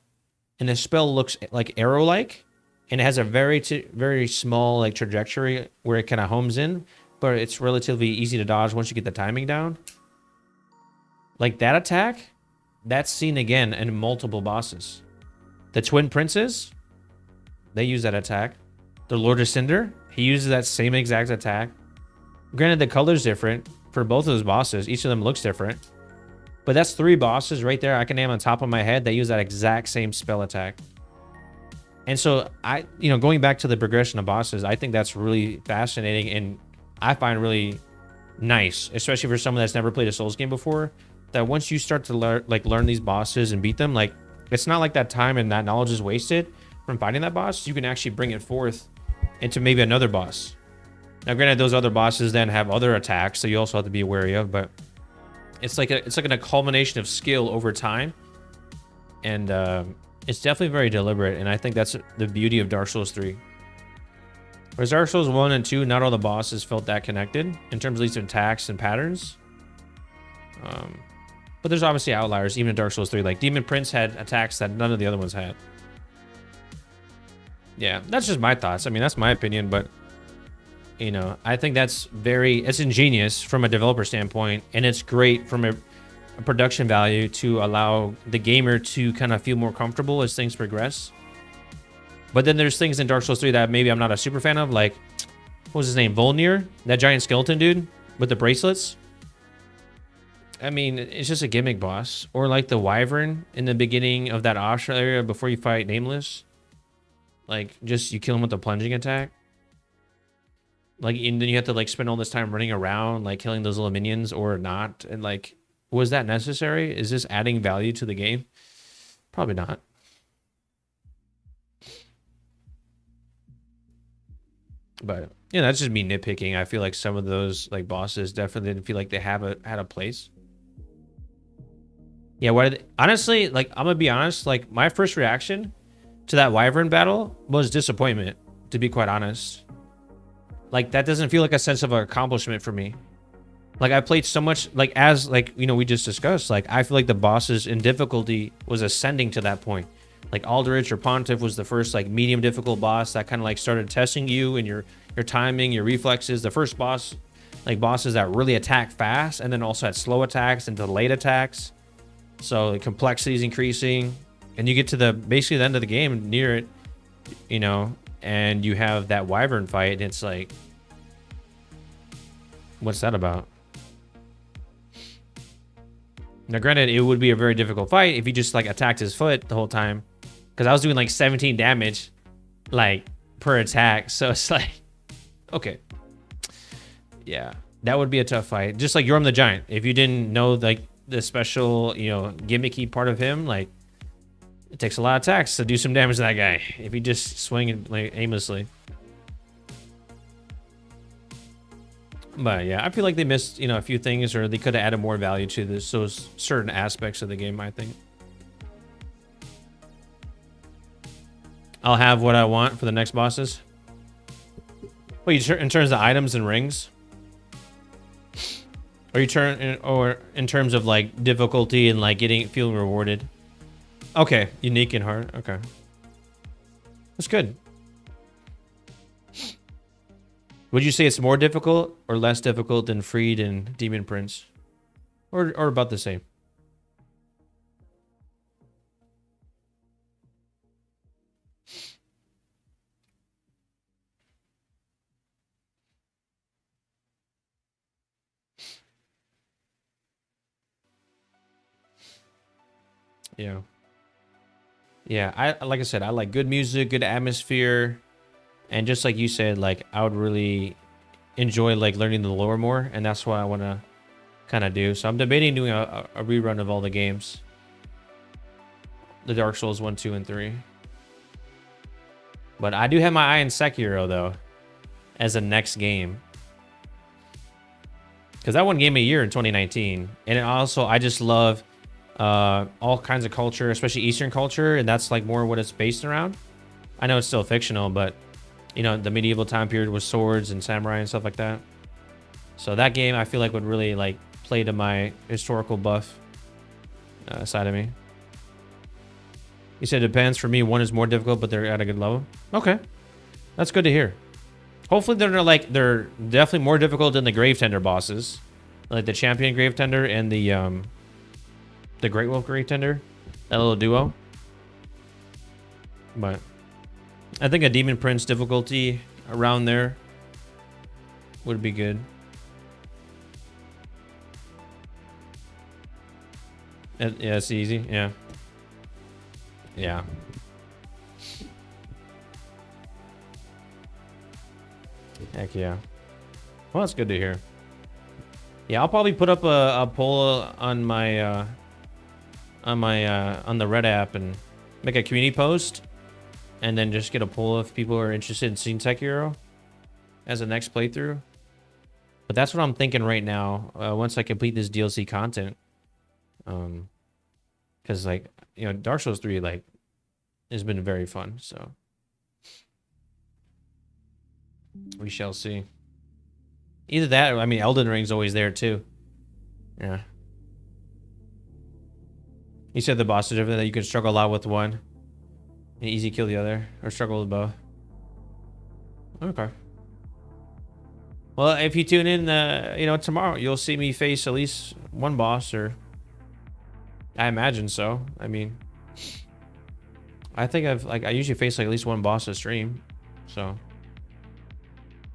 And the spell looks like arrow-like, and it has a very small like trajectory where it kind of homes in, but it's relatively easy to dodge once you get the timing down. Like that attack, that's seen again in multiple bosses. The Twin Princes, they use that attack. The Lord of Cinder, he uses that same exact attack. Granted, the color's different for both of those bosses. Each of them looks different. But that's 3 bosses right there I can name on top of my head that use that exact same spell attack. And so going back to the progression of bosses, I think that's really fascinating and I find really nice, especially for someone that's never played a Souls game before, that once you start to learn these bosses and beat them, like it's not like that time and that knowledge is wasted from fighting that boss. You can actually bring it forth into maybe another boss. Now, granted, those other bosses then have other attacks, so you also have to be wary of, but it's like a culmination of skill over time, and it's definitely very deliberate, and I think that's the beauty of Dark Souls 3. Whereas Dark Souls 1 and 2, not all the bosses felt that connected in terms of these attacks and patterns. But there's obviously outliers, even in Dark Souls 3. Like Demon Prince had attacks that none of the other ones had. Yeah, that's just my thoughts. I mean, that's my opinion, but I think it's ingenious from a developer standpoint, and it's great from a production value to allow the gamer to kind of feel more comfortable as things progress. But then there's things in Dark Souls 3 that maybe I'm not a super fan of, like, what was his name? Volnir? That giant skeleton dude with the bracelets? I mean, it's just a gimmick boss. Or like the Wyvern in the beginning of that Asha area before you fight Nameless. Like, just you kill him with a plunging attack. Like, and then you have to like spend all this time running around, like killing those little minions or not. And like, was that necessary? Is this adding value to the game? Probably not. But that's just me nitpicking. I feel like some of those like bosses definitely didn't feel like they had a place. Yeah, honestly, like I'm gonna be honest, like my first reaction to that Wyvern battle was disappointment, to be quite honest. Like that doesn't feel like a sense of accomplishment for me. Like I played so much, like as like we just discussed, like I feel like the bosses in difficulty was ascending to that point. Like Aldrich or Pontiff was the first like medium difficult boss that kind of like started testing you and your timing, your reflexes. The first boss, like bosses that really attack fast and then also had slow attacks and delayed attacks. So the complexity is increasing, and you get to basically the end of the game near it, and you have that Wyvern fight, and it's like, what's that about? Now, granted, it would be a very difficult fight if you just like attacked his foot the whole time, because I was doing like 17 damage, like per attack. So it's like, okay, yeah, that would be a tough fight. Just like Yorm the Giant, if you didn't know like the special, gimmicky part of him, like it takes a lot of attacks to do some damage to that guy if you just swing it like aimlessly. But yeah, I feel like they missed, a few things, or they could have added more value to those certain aspects of the game, I think. I'll have what I want for the next bosses. Wait, in terms of items and rings? Or in terms of like difficulty and like feeling rewarded? Okay, unique and hard. Okay. That's good. Would you say it's more difficult or less difficult than Friede and Demon Prince? Or about the same? Yeah. Yeah, like I said, I like good music, good atmosphere, and just like you said, like I would really enjoy like learning the lore more, and that's what I want to kind of do. So I'm debating doing a rerun of all the games, the Dark Souls 1, 2, and 3. But I do have my eye on Sekiro though, as a next game, because that one gave me a year in 2019, and it also I just love all kinds of culture, especially Eastern culture, and that's like more what it's based around. I know it's still fictional, but you know, the medieval time period with swords and samurai and stuff like that. So that game I feel like would really like play to my historical buff side of me. You said it depends. For me, one is more difficult, but they're at a good level. Okay, that's good to hear. Hopefully they're definitely more difficult than the Grave Tender bosses, like the Champion Grave Tender and the Great Wolf Grave Tender, that little duo. But I think a Demon Prince difficulty around there would be good. Yeah, it's easy. Yeah. Yeah. Heck yeah. Well, that's good to hear. Yeah, I'll probably put up a poll on my on the Red app and make a community post, and then just get a poll if people are interested in seeing Sekiro as a next playthrough. But that's what I'm thinking right now. Once I complete this DLC content, because like, you know, Dark Souls 3 like has been very fun, so we shall see. Either that, or, I mean, Elden Ring's always there too. Yeah. You said the boss is different, that you can struggle a lot with one and easy kill the other, or struggle with both. Okay. Well, if you tune in, you know, tomorrow, you'll see me face at least one boss, or I imagine so. I mean, I think I usually face like at least one boss a stream, so.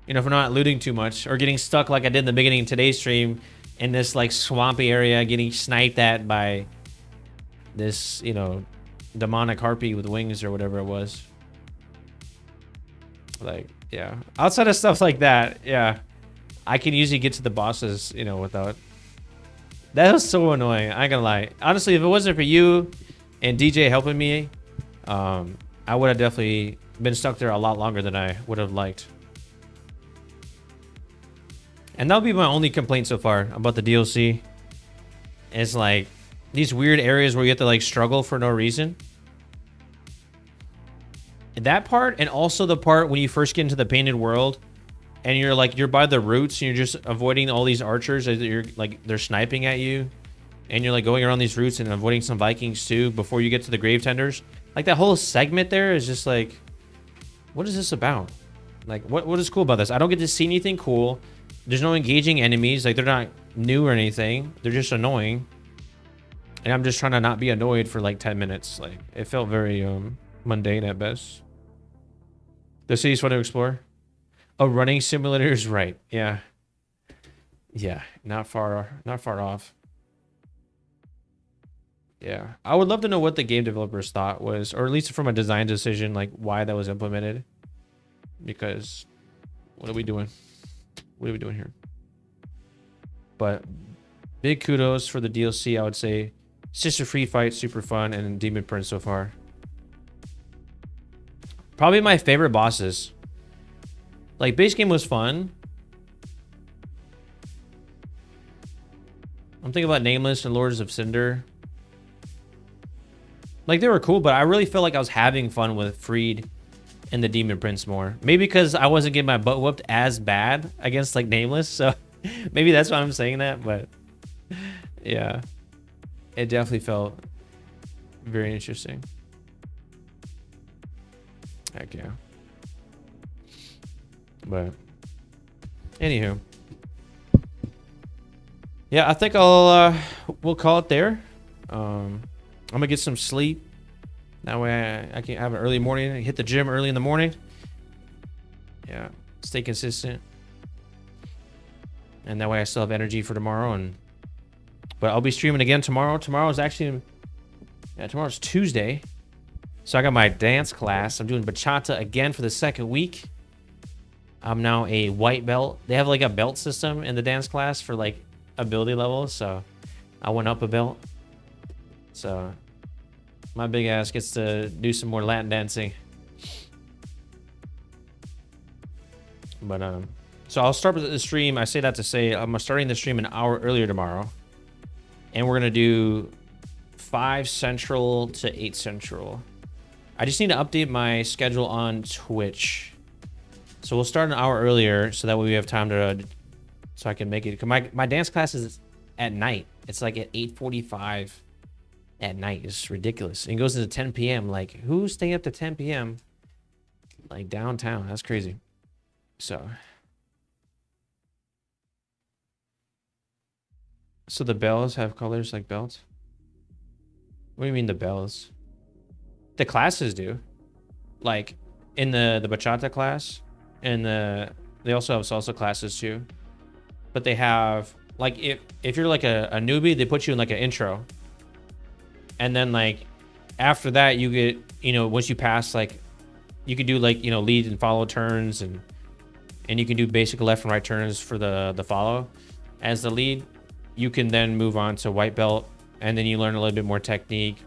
You know, if we're not looting too much or getting stuck like I did in the beginning of today's stream in this like swampy area, getting sniped at by this, you know, demonic harpy with wings or whatever it was. Like, yeah. Outside of stuff like that, yeah, I can usually get to the bosses, you know, without. That was so annoying. I ain't gonna lie. Honestly, if it wasn't for you and DJ helping me, I would have definitely been stuck there a lot longer than I would have liked. And that'll be my only complaint so far about the DLC. It's like these weird areas where you have to like struggle for no reason. That part, and also the part when you first get into the Painted World and you're by the roots and you're just avoiding all these archers as you're like they're sniping at you, and you're like going around these routes and avoiding some Vikings too before you get to the Grave Tenders. Like that whole segment there is just like, what is this about? Like what is cool about this? I don't get to see anything cool. There's no engaging enemies. Like, they're not new or anything. They're just annoying. And I'm just trying to not be annoyed for like 10 minutes. Like, it felt very mundane at best. The city's fun to explore. Oh, running simulators, right? Yeah. Yeah, not far off. Yeah, I would love to know what the game developers thought was, or at least from a design decision, like why that was implemented. Because what are we doing? What are we doing here? But big kudos for the DLC, I would say. Sister Friede fight, super fun, and Demon Prince so far. Probably my favorite bosses. Like, base game was fun. I'm thinking about Nameless and Lords of Cinder. Like, they were cool, but I really felt like I was having fun with Friede and the Demon Prince more. Maybe because I wasn't getting my butt whooped as bad against like Nameless, so maybe that's why I'm saying that. But yeah, it definitely felt very interesting. Heck yeah. But anywho, yeah, I think we'll call it there. I'm gonna get some sleep. That way I can have an early morning, hit the gym early in the morning. Yeah, stay consistent. And that way I still have energy for tomorrow. But I'll be streaming again tomorrow. Tomorrow's Tuesday. So I got my dance class. I'm doing bachata again for the second week. I'm now a white belt. They have like a belt system in the dance class for like ability levels. So I went up a belt. So my big ass gets to do some more Latin dancing. But so I'll start with the stream. I say that to say I'm starting the stream an hour earlier tomorrow. And we're gonna do 5 Central to 8 Central. I just need to update my schedule on Twitch. So we'll start an hour earlier so that way we have time to, so I can make it. Cause my dance class is at night. It's like at 8:45 at night. It's ridiculous. And it goes into 10 p.m. Like, who's staying up to 10 p.m. like downtown? That's crazy. So the bells have colors like belts? What do you mean the bells? The classes do. Like in the bachata class, and they also have salsa classes too. But they have like if you're like a newbie, they put you in like an intro. And then like after that you get, you know, once you pass, like you could do like, you know, lead and follow turns, and you can do basic left and right turns for the follow. As the lead, you can then move on to white belt, and then you learn a little bit more technique.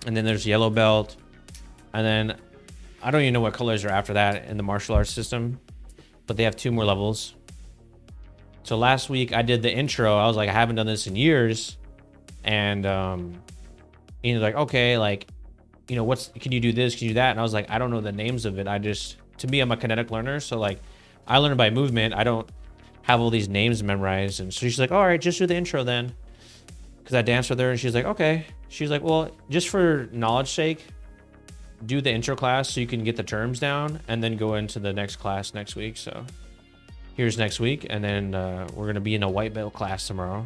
And then there's yellow belt. And then I don't even know what colors are after that in the martial arts system, but they have 2 more levels. So last week I did the intro. I was like, I haven't done this in years. And, you know, like, okay, like, you know, can you do this? Can you do that? And I was like, I don't know the names of it. To me, I'm a kinetic learner. So like I learn by movement. I don't have all these names memorized. And so she's like, all right, just do the intro then. Cause I danced with her and she's like, okay. She's like, well, just for knowledge sake, do the intro class so you can get the terms down and then go into the next class next week. So here's next week. And then we're going to be in a white belt class tomorrow.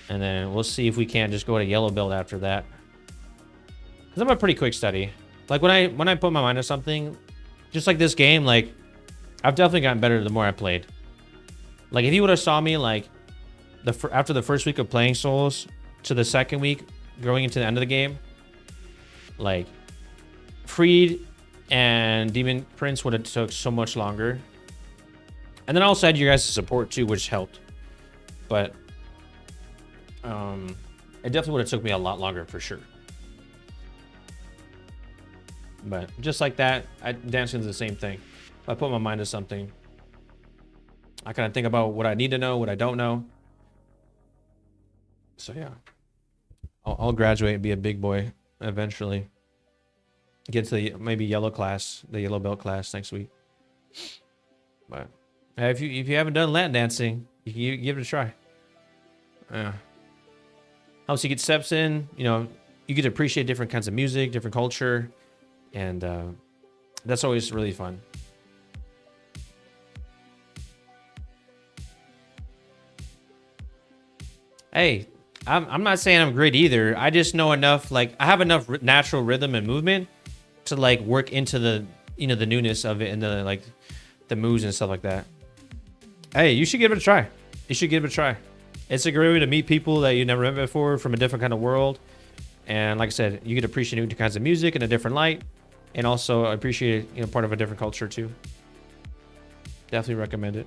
And then we'll see if we can't just go to yellow belt after that. Cause I'm a pretty quick study. Like when I put my mind to something, just like this game, like I've definitely gotten better the more I played. Like if you would have saw me like after the first week of playing Souls to the second week going into the end of the game, like Friede and Demon Prince would have took so much longer. And then I also had you guys' support too, which helped. But it definitely would have took me a lot longer for sure. But just like that, dancing is the same thing. If I put my mind to something, I kind of think about what I need to know, what I don't know. So yeah, I'll graduate and be a big boy eventually. Get to the maybe yellow class, the yellow belt class next week. But if you haven't done Latin dancing, you can give it a try. Yeah. Helps you get steps in. You know, you get to appreciate different kinds of music, different culture, and that's always really fun. Hey, I'm not saying I'm great either. I just know enough. Like I have enough natural rhythm and movement to like work into the, you know, the newness of it and the like the moves and stuff like that. Hey, you should give it a try. You should give it a try. It's a great way to meet people that you never met before from a different kind of world. And like I said, you get to appreciate new kinds of music in a different light, and also appreciate, you know, part of a different culture too. Definitely recommend it.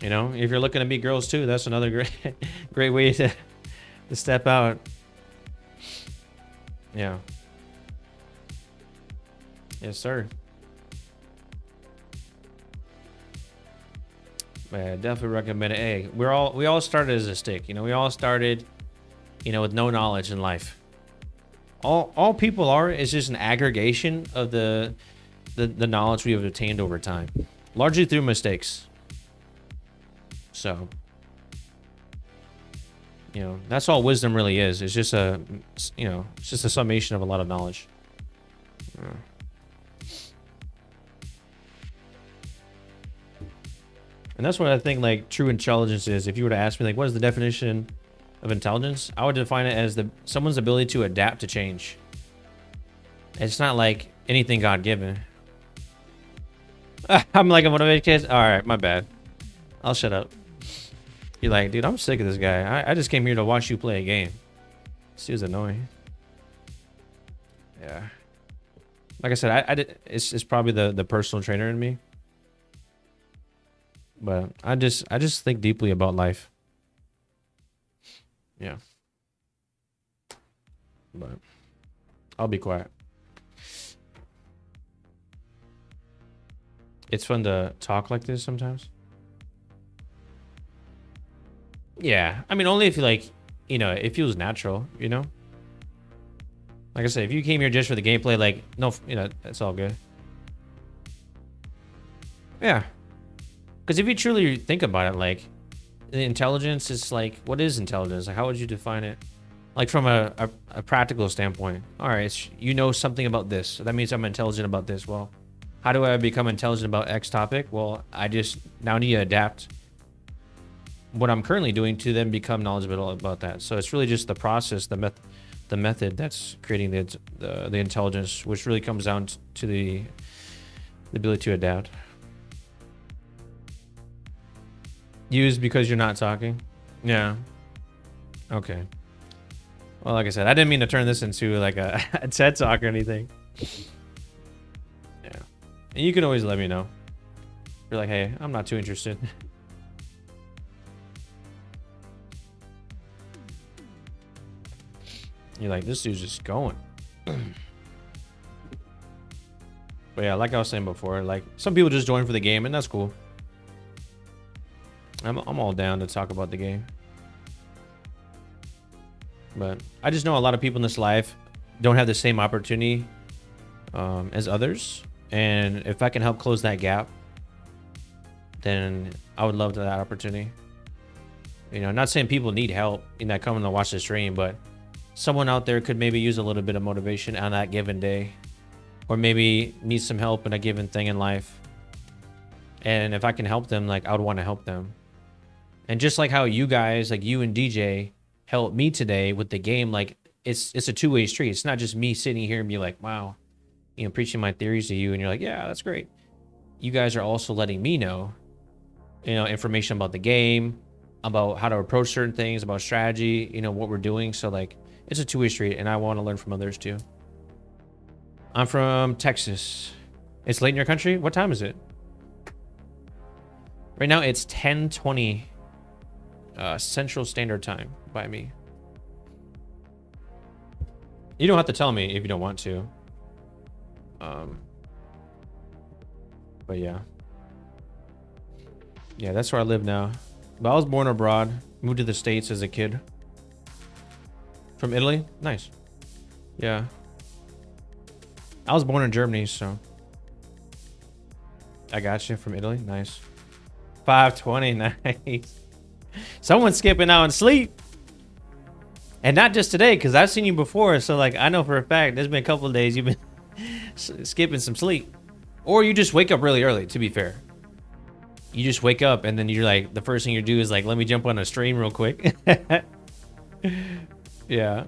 You know, if you're looking to meet girls too, that's another great way to step out. Yeah. Yes, sir. But I definitely recommend it. Hey, we all started as a stick. You know, we all started, you know, with no knowledge in life. All people are is just an aggregation of the knowledge we have obtained over time, largely through mistakes. So, you know, that's all wisdom really is. It's just it's just a summation of a lot of knowledge. And that's what I think like true intelligence is. If you were to ask me like, what is the definition of intelligence? I would define it as someone's ability to adapt to change. It's not like anything God-given. I'm like a motivated kid. All right, my bad. I'll shut up. You're like, dude, I'm sick of this guy. I just came here to watch you play a game. This dude's annoying. Yeah. Like I said, it's probably the personal trainer in me. But I just think deeply about life. Yeah. But I'll be quiet. It's fun to talk like this sometimes. Yeah. I mean, only if you like, you know, it feels natural, you know? Like I said, if you came here just for the gameplay, like, no, you know, it's all good. Yeah. Because if you truly think about it, like, the intelligence is like, what is intelligence? Like, how would you define it? Like, from a practical standpoint. All right, you know something about this. So that means I'm intelligent about this. Well, how do I become intelligent about X topic? Well, I just now need to adapt what I'm currently doing to then become knowledgeable about that. So it's really just the process, the method that's creating the intelligence, which really comes down to the ability to adapt. Use because you're not talking. Yeah. Okay. Well, like I said, I didn't mean to turn this into like a TED talk or anything. Yeah. And you can always let me know. You're like, hey, I'm not too interested. You're like, this dude's just going. But yeah, like I was saying before, like some people just join for the game, and that's cool. I'm all down to talk about the game. But I just know a lot of people in this life don't have the same opportunity as others. And if I can help close that gap, then I would love that opportunity. You know, not saying people need help in that coming to watch the stream, but someone out there could maybe use a little bit of motivation on that given day, or maybe need some help in a given thing in life. And if I can help them, like I would want to help them. And just like how you guys, like you and DJ, helped me today with the game, like it's a two-way street. It's not just me sitting here and be like, wow, you know, preaching my theories to you, and you're like, yeah, that's great. You guys are also letting me know, you know, information about the game, about how to approach certain things, about strategy, you know, what we're doing. So like, it's a two-way street, and I want to learn from others too. I'm from Texas. It's late in your country. What time is it? Right now, it's 10:20 Central Standard Time by me. You don't have to tell me if you don't want to. But yeah. Yeah, that's where I live now. But I was born abroad. Moved to the States as a kid. From Italy? Nice. Yeah. I was born in Germany, so. I got you from Italy. Nice. 5:20. Nice. Someone's skipping out and sleep. And not just today, because I've seen you before. So, like, I know for a fact there's been a couple of days you've been skipping some sleep. Or you just wake up really early, to be fair. You just wake up and then you're like, the first thing you do is like, let me jump on a stream real quick. Yeah.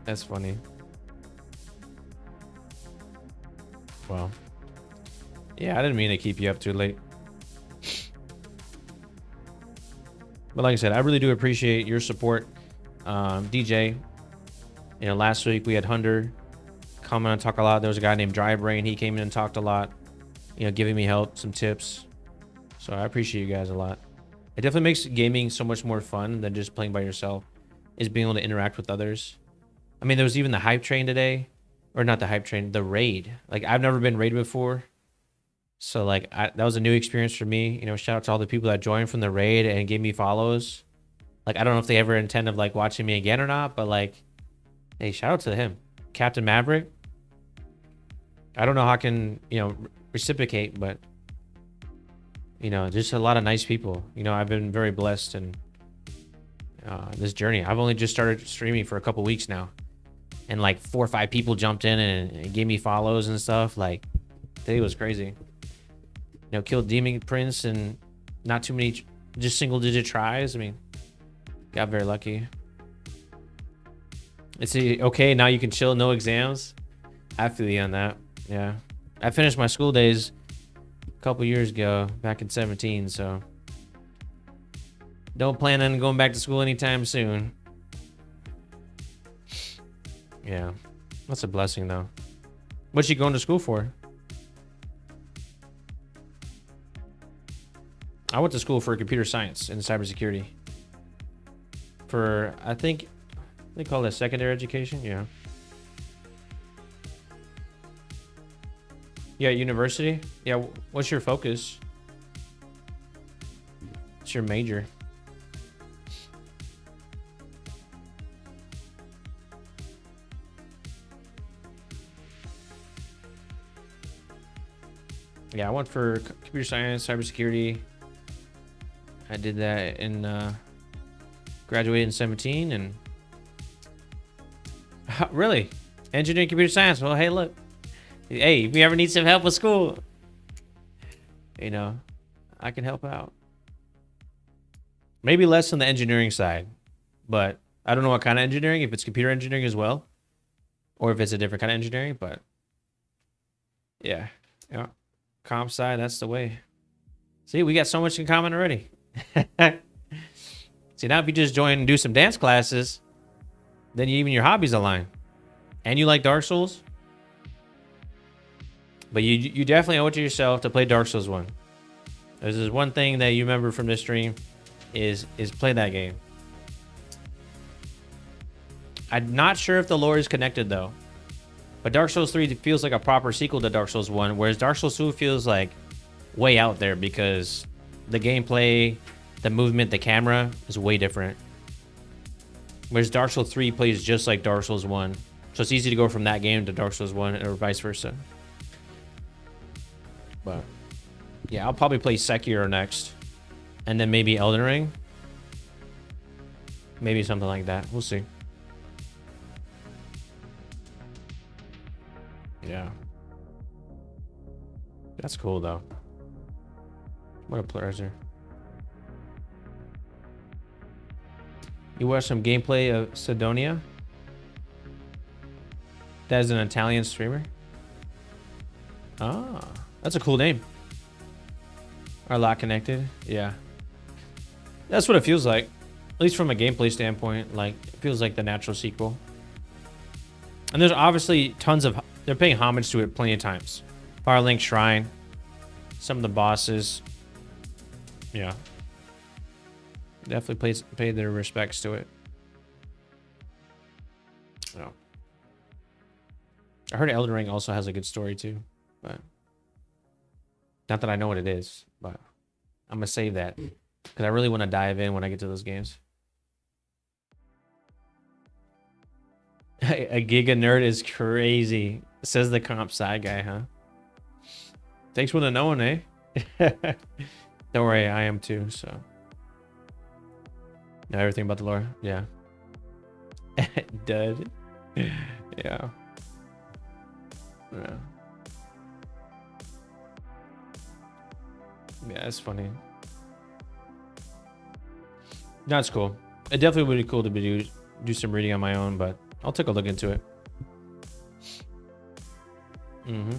That's funny. Wow. Yeah, I didn't mean to keep you up too late. But like I said, I really do appreciate your support. DJ, you know, last week we had Hunter come in and talk a lot. There was a guy named Dry Brain. He came in and talked a lot, you know, giving me help, some tips. So I appreciate you guys a lot. It definitely makes gaming so much more fun than just playing by yourself, is being able to interact with others. I mean, there was even the hype train today, or not the hype train, the raid. Like, I've never been raided before. So like, that was a new experience for me. You know, shout out to all the people that joined from the raid and gave me follows. Like, I don't know if they ever intend of like watching me again or not, but like, hey, shout out to him. Captain Maverick. I don't know how I can, you know, reciprocate, but you know, just a lot of nice people. You know, I've been very blessed in this journey. I've only just started streaming for a couple weeks now, and like 4 or 5 people jumped in and gave me follows and stuff. Like, today was crazy. You know, killed Demon Prince and not too many, just single digit tries. I mean, got very lucky. It's okay. Now you can chill, no exams. I feel you on that. Yeah, I finished my school days a couple years ago, back in 17. So don't plan on going back to school anytime soon. Yeah, that's a blessing though. What's she going to school for? I went to school for computer science and cybersecurity. For, I think they call it secondary education. Yeah. Yeah, university. Yeah, what's your focus? What's your major? Yeah, I went for computer science, cybersecurity. I did that in graduated in 17 and really engineering computer science. Well, hey, look, hey, if you ever need some help with school, you know, I can help out. Maybe less on the engineering side, but I don't know what kind of engineering, if it's computer engineering as well, or if it's a different kind of engineering, but yeah, comp side, that's the way. See, we got so much in common already. See, now if you just join and do some dance classes, then even your hobbies align. And you like Dark Souls. But you definitely owe it to yourself to play Dark Souls 1. This is one thing that you remember from this stream is play that game. I'm not sure if the lore is connected though. But Dark Souls 3 feels like a proper sequel to Dark Souls 1, whereas Dark Souls 2 feels like way out there because the gameplay, the movement, the camera is way different. Whereas Dark Souls 3 plays just like Dark Souls 1. So it's easy to go from that game to Dark Souls 1 or vice versa. But yeah, I'll probably play Sekiro next. And then maybe Elden Ring. Maybe something like that. We'll see. Yeah. That's cool though. What a pleasure. You watch some gameplay of Sidonia? That is an Italian streamer? Ah, that's a cool name. Are a lot connected? Yeah. That's what it feels like. At least from a gameplay standpoint, like, it feels like the natural sequel. And there's obviously tons of... They're paying homage to it plenty of times. Firelink Shrine. Some of the bosses. Yeah. Definitely paid their respects to it. Oh. I heard Elden Ring also has a good story too, but not that I know what it is, but I'm gonna save that because I really want to dive in when I get to those games. A giga nerd is crazy, says the comp side guy, huh? Thanks for the knowing, eh? Don't worry, I am too, so. Know everything about the lore? Yeah. Dud. Yeah. Yeah. Yeah, it's funny. No, it's cool. It definitely would be cool to do some reading on my own, but I'll take a look into it. Mm-hmm.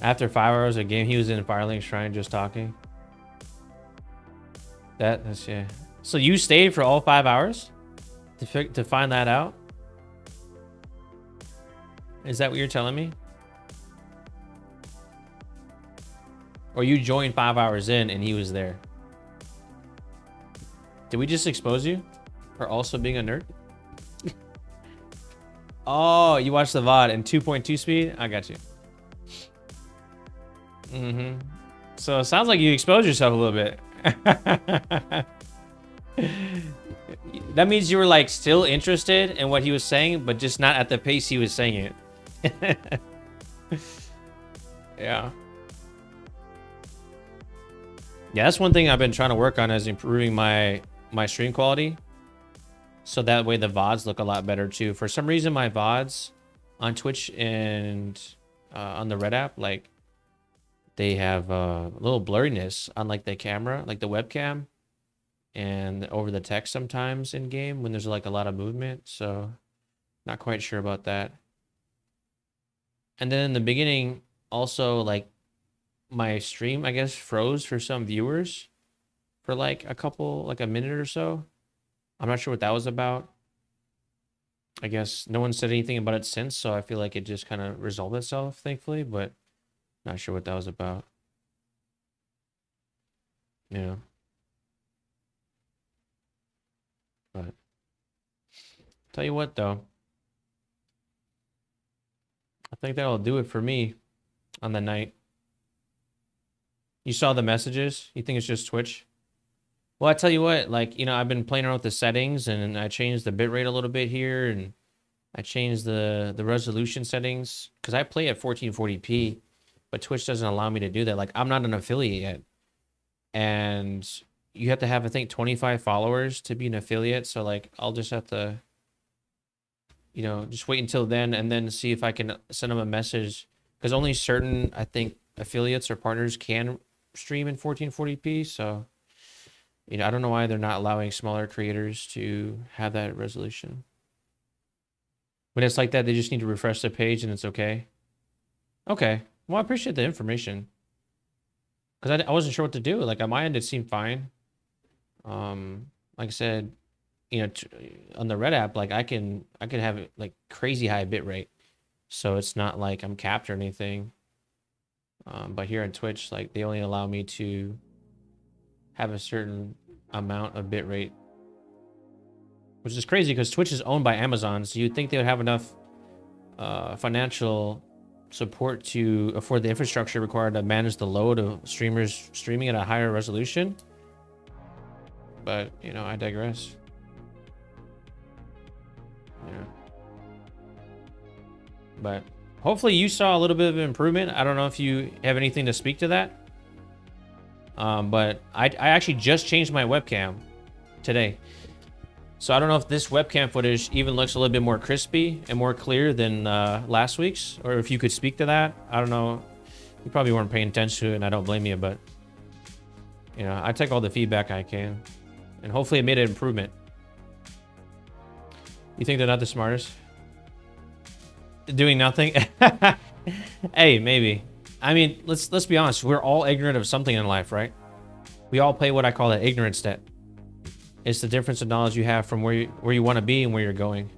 After 5 hours of game, he was in Firelink Shrine just talking. That's yeah. So you stayed for all 5 hours to find that out? Is that what you're telling me? Or you joined 5 hours in and he was there? Did we just expose you for also being a nerd? Oh, you watched the VOD in 2.2 speed? I got you. Mm-hmm. So it sounds like you exposed yourself a little bit. That means you were like still interested in what he was saying, but just not at the pace he was saying it. Yeah. Yeah, that's one thing I've been trying to work on is improving my stream quality. So that way the VODs look a lot better too. For some reason, my VODs on Twitch and on the Red app, like they have a little blurriness on like the camera, like the webcam, and over the text sometimes in game when there's like a lot of movement. So not quite sure about that. And then in the beginning, also like my stream, I guess, froze for some viewers. for like a minute or so. I'm not sure what that was about. I guess no one said anything about it since, so I feel like it just kind of resolved itself, thankfully, but not sure what that was about. Yeah. But tell you what though, I think that'll do it for me on the night. You saw the messages? You think it's just Twitch? Well, I tell you what, like, you know, I've been playing around with the settings and I changed the bitrate a little bit here and I changed the resolution settings because I play at 1440p, but Twitch doesn't allow me to do that. Like, I'm not an affiliate yet. And you have to have, I think, 25 followers to be an affiliate. So, like, I'll just have to, you know, just wait until then and then see if I can send them a message. Because only certain, I think, affiliates or partners can stream in 1440p. So, you know, I don't know why they're not allowing smaller creators to have that resolution. When it's like that, they just need to refresh the page and it's okay. Okay. Well, I appreciate the information. Because I wasn't sure what to do. Like, on my end, it seemed fine. Like I said, you know, on the Red app, like, I could have, like, crazy high bit rate. So it's not like I'm capped or anything. But here on Twitch, like, they only allow me to have a certain amount of bit rate, which is crazy because Twitch is owned by Amazon, so you'd think they would have enough financial support to afford the infrastructure required to manage the load of streamers streaming at a higher resolution. But, you know, I digress. Yeah. But hopefully you saw a little bit of improvement. I don't know if you have anything to speak to that. But I actually just changed my webcam today. So I don't know if this webcam footage even looks a little bit more crispy and more clear than last week's, or if you could speak to that. I don't know. You probably weren't paying attention to it, and I don't blame you, but, you know, I take all the feedback I can, and hopefully it made an improvement. You think they're not the smartest? Doing nothing? Hey, maybe. I mean, let's be honest. We're all ignorant of something in life, right? We all pay what I call an ignorance debt. It's the difference of knowledge you have from where you want to be and where you're going.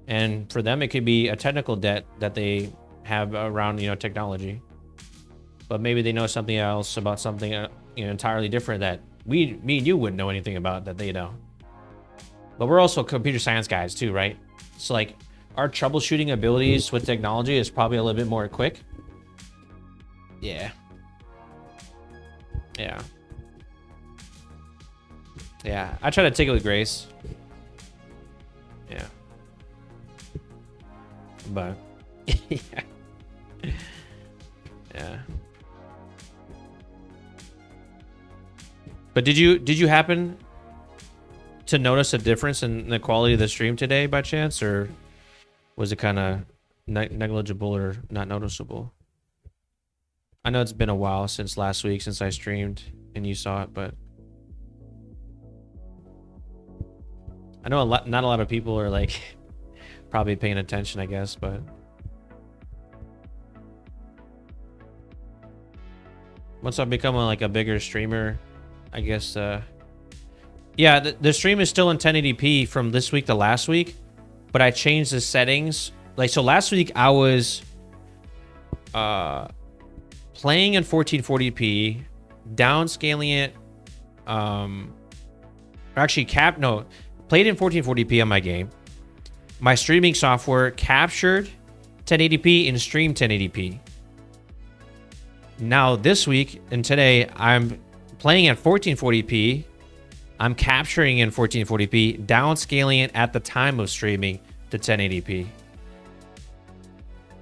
And for them, it could be a technical debt that they have around, you know, technology. But maybe they know something else about something, you know, entirely different that me and you wouldn't know anything about that they know. But we're also computer science guys too, right? So, like, our troubleshooting abilities with technology is probably a little bit more quick. Yeah. Yeah. Yeah, I try to take it with grace. Yeah. But yeah. Yeah. But did you happen to notice a difference in the quality of the stream today by chance, or was it kind of negligible or not noticeable? I know it's been a while since last week since I streamed and you saw it, but I know not a lot of people are like probably paying attention, I guess, but once I become like a bigger streamer, I guess, yeah, the stream is still in 1080p from this week to last week, but I changed the settings. Like, so last week I was playing in 1440p, downscaling it, actually played in 1440p on my game. My streaming software captured 1080p and streamed 1080p. Now this week and today, I'm playing at 1440p. I'm capturing in 1440p, downscaling it at the time of streaming to 1080p.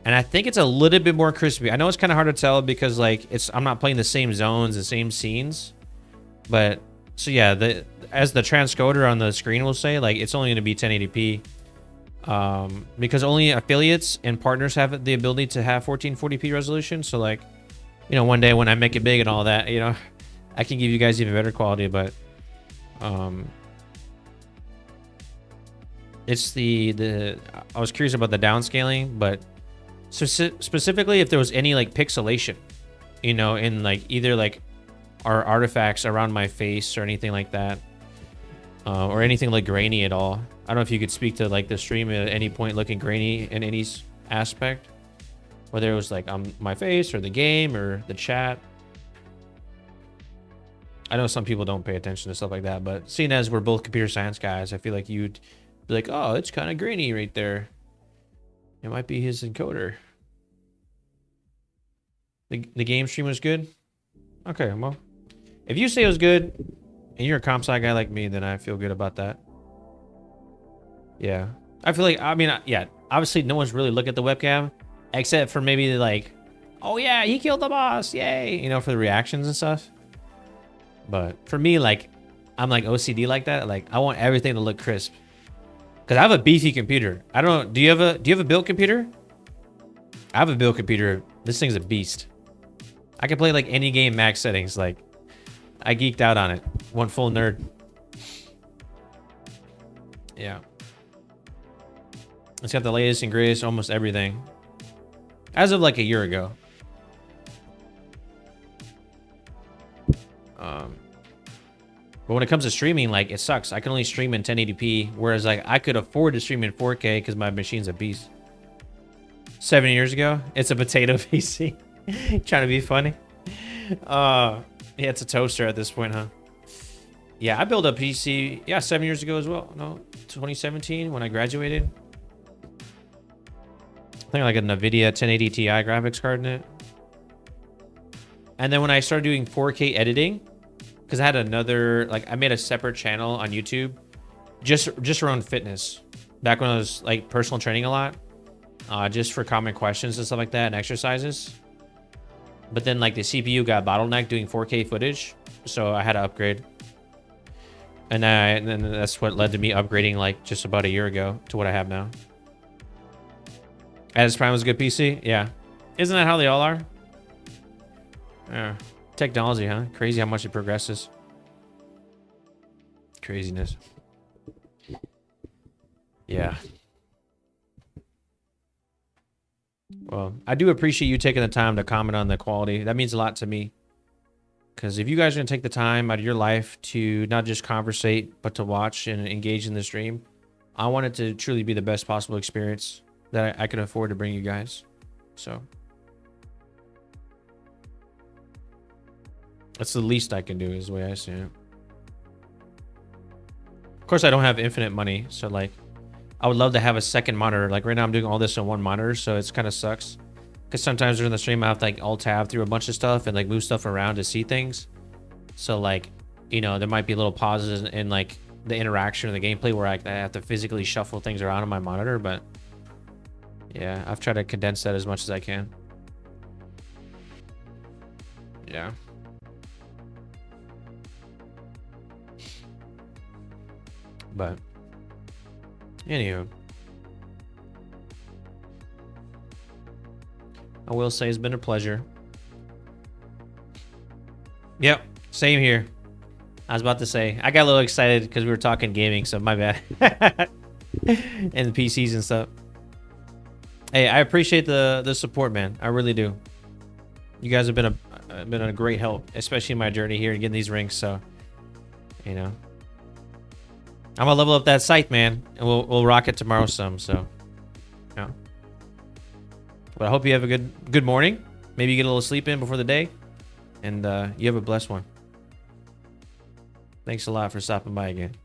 And I think it's a little bit more crispy. I know it's kind of hard to tell because, like, I'm not playing the same zones, the same scenes. But so yeah, as the transcoder on the screen will say, like, it's only going to be 1080p. Because only affiliates and partners have the ability to have 1440p resolution. So, like, you know, one day when I make it big and all that, you know, I can give you guys even better quality. But it's I was curious about the downscaling, but so specifically if there was any like pixelation, you know, in like either like or artifacts around my face or anything like that, or anything like grainy at all. I don't know if you could speak to like the stream at any point looking grainy in any aspect, whether it was like on my face or the game or the chat. I know some people don't pay attention to stuff like that, but seeing as we're both computer science guys, I feel like you'd be like, oh, it's kind of grainy right there. It might be his encoder. The game stream was good? Okay, well, if you say it was good, and you're a comp sci guy like me, then I feel good about that. Yeah. I feel like, I mean, yeah, obviously no one's really looking at the webcam, except for maybe like, oh yeah, he killed the boss, yay, you know, for the reactions and stuff. But for me, like, I'm like OCD like that. Like, I want everything to look crisp. Cause I have a beefy computer. I don't know. Do you have a built computer? I have a built computer. This thing's a beast. I can play like any game max settings. Like, I geeked out on it. One full nerd. Yeah. It's got the latest and greatest, almost everything. As of like a year ago. But when it comes to streaming, like, it sucks. I can only stream in 1080p, whereas like I could afford to stream in 4K because my machine's a beast. 7 years ago, it's a potato PC. Trying to be funny. Yeah, it's a toaster at this point, huh? Yeah, I built a PC, yeah, 7 years ago as well. No, 2017 when I graduated. I think like a NVIDIA 1080 Ti graphics card in it. And then when I started doing 4K editing, because I had another, like, I made a separate channel on YouTube just around fitness. Back when I was like personal training a lot, just for common questions and stuff like that and exercises. But then like the CPU got bottlenecked doing 4K footage, so I had to upgrade. And then that's what led to me upgrading like just about a year ago to what I have now. At its prime was a good PC, yeah. Isn't that how they all are? Yeah. Technology, huh? Crazy how much it progresses. Craziness. Yeah. Well, I do appreciate you taking the time to comment on the quality. That means a lot to me. Because if you guys are going to take the time out of your life to not just conversate, but to watch and engage in the stream, I want it to truly be the best possible experience that I can afford to bring you guys. So that's the least I can do, is the way I see it. Of course, I don't have infinite money, so like, I would love to have a second monitor. Like right now, I'm doing all this on one monitor, so it's kind of sucks. Because sometimes during the stream, I have to like alt tab through a bunch of stuff and like move stuff around to see things. So like, you know, there might be little pauses in like the interaction of the gameplay where I have to physically shuffle things around on my monitor. But yeah, I've tried to condense that as much as I can. Yeah. But anywho, I will say it's been a pleasure. Yep, same here. I was about to say, I got a little excited because we were talking gaming, so my bad. And the PCs and stuff. Hey, I appreciate the support, man. I really do. You guys have been a great help, especially in my journey here and getting these rings. So, you know, I'm gonna level up that site, man, and we'll rock it tomorrow some. So, yeah. But I hope you have a good morning. Maybe you get a little sleep in before the day, and you have a blessed one. Thanks a lot for stopping by again.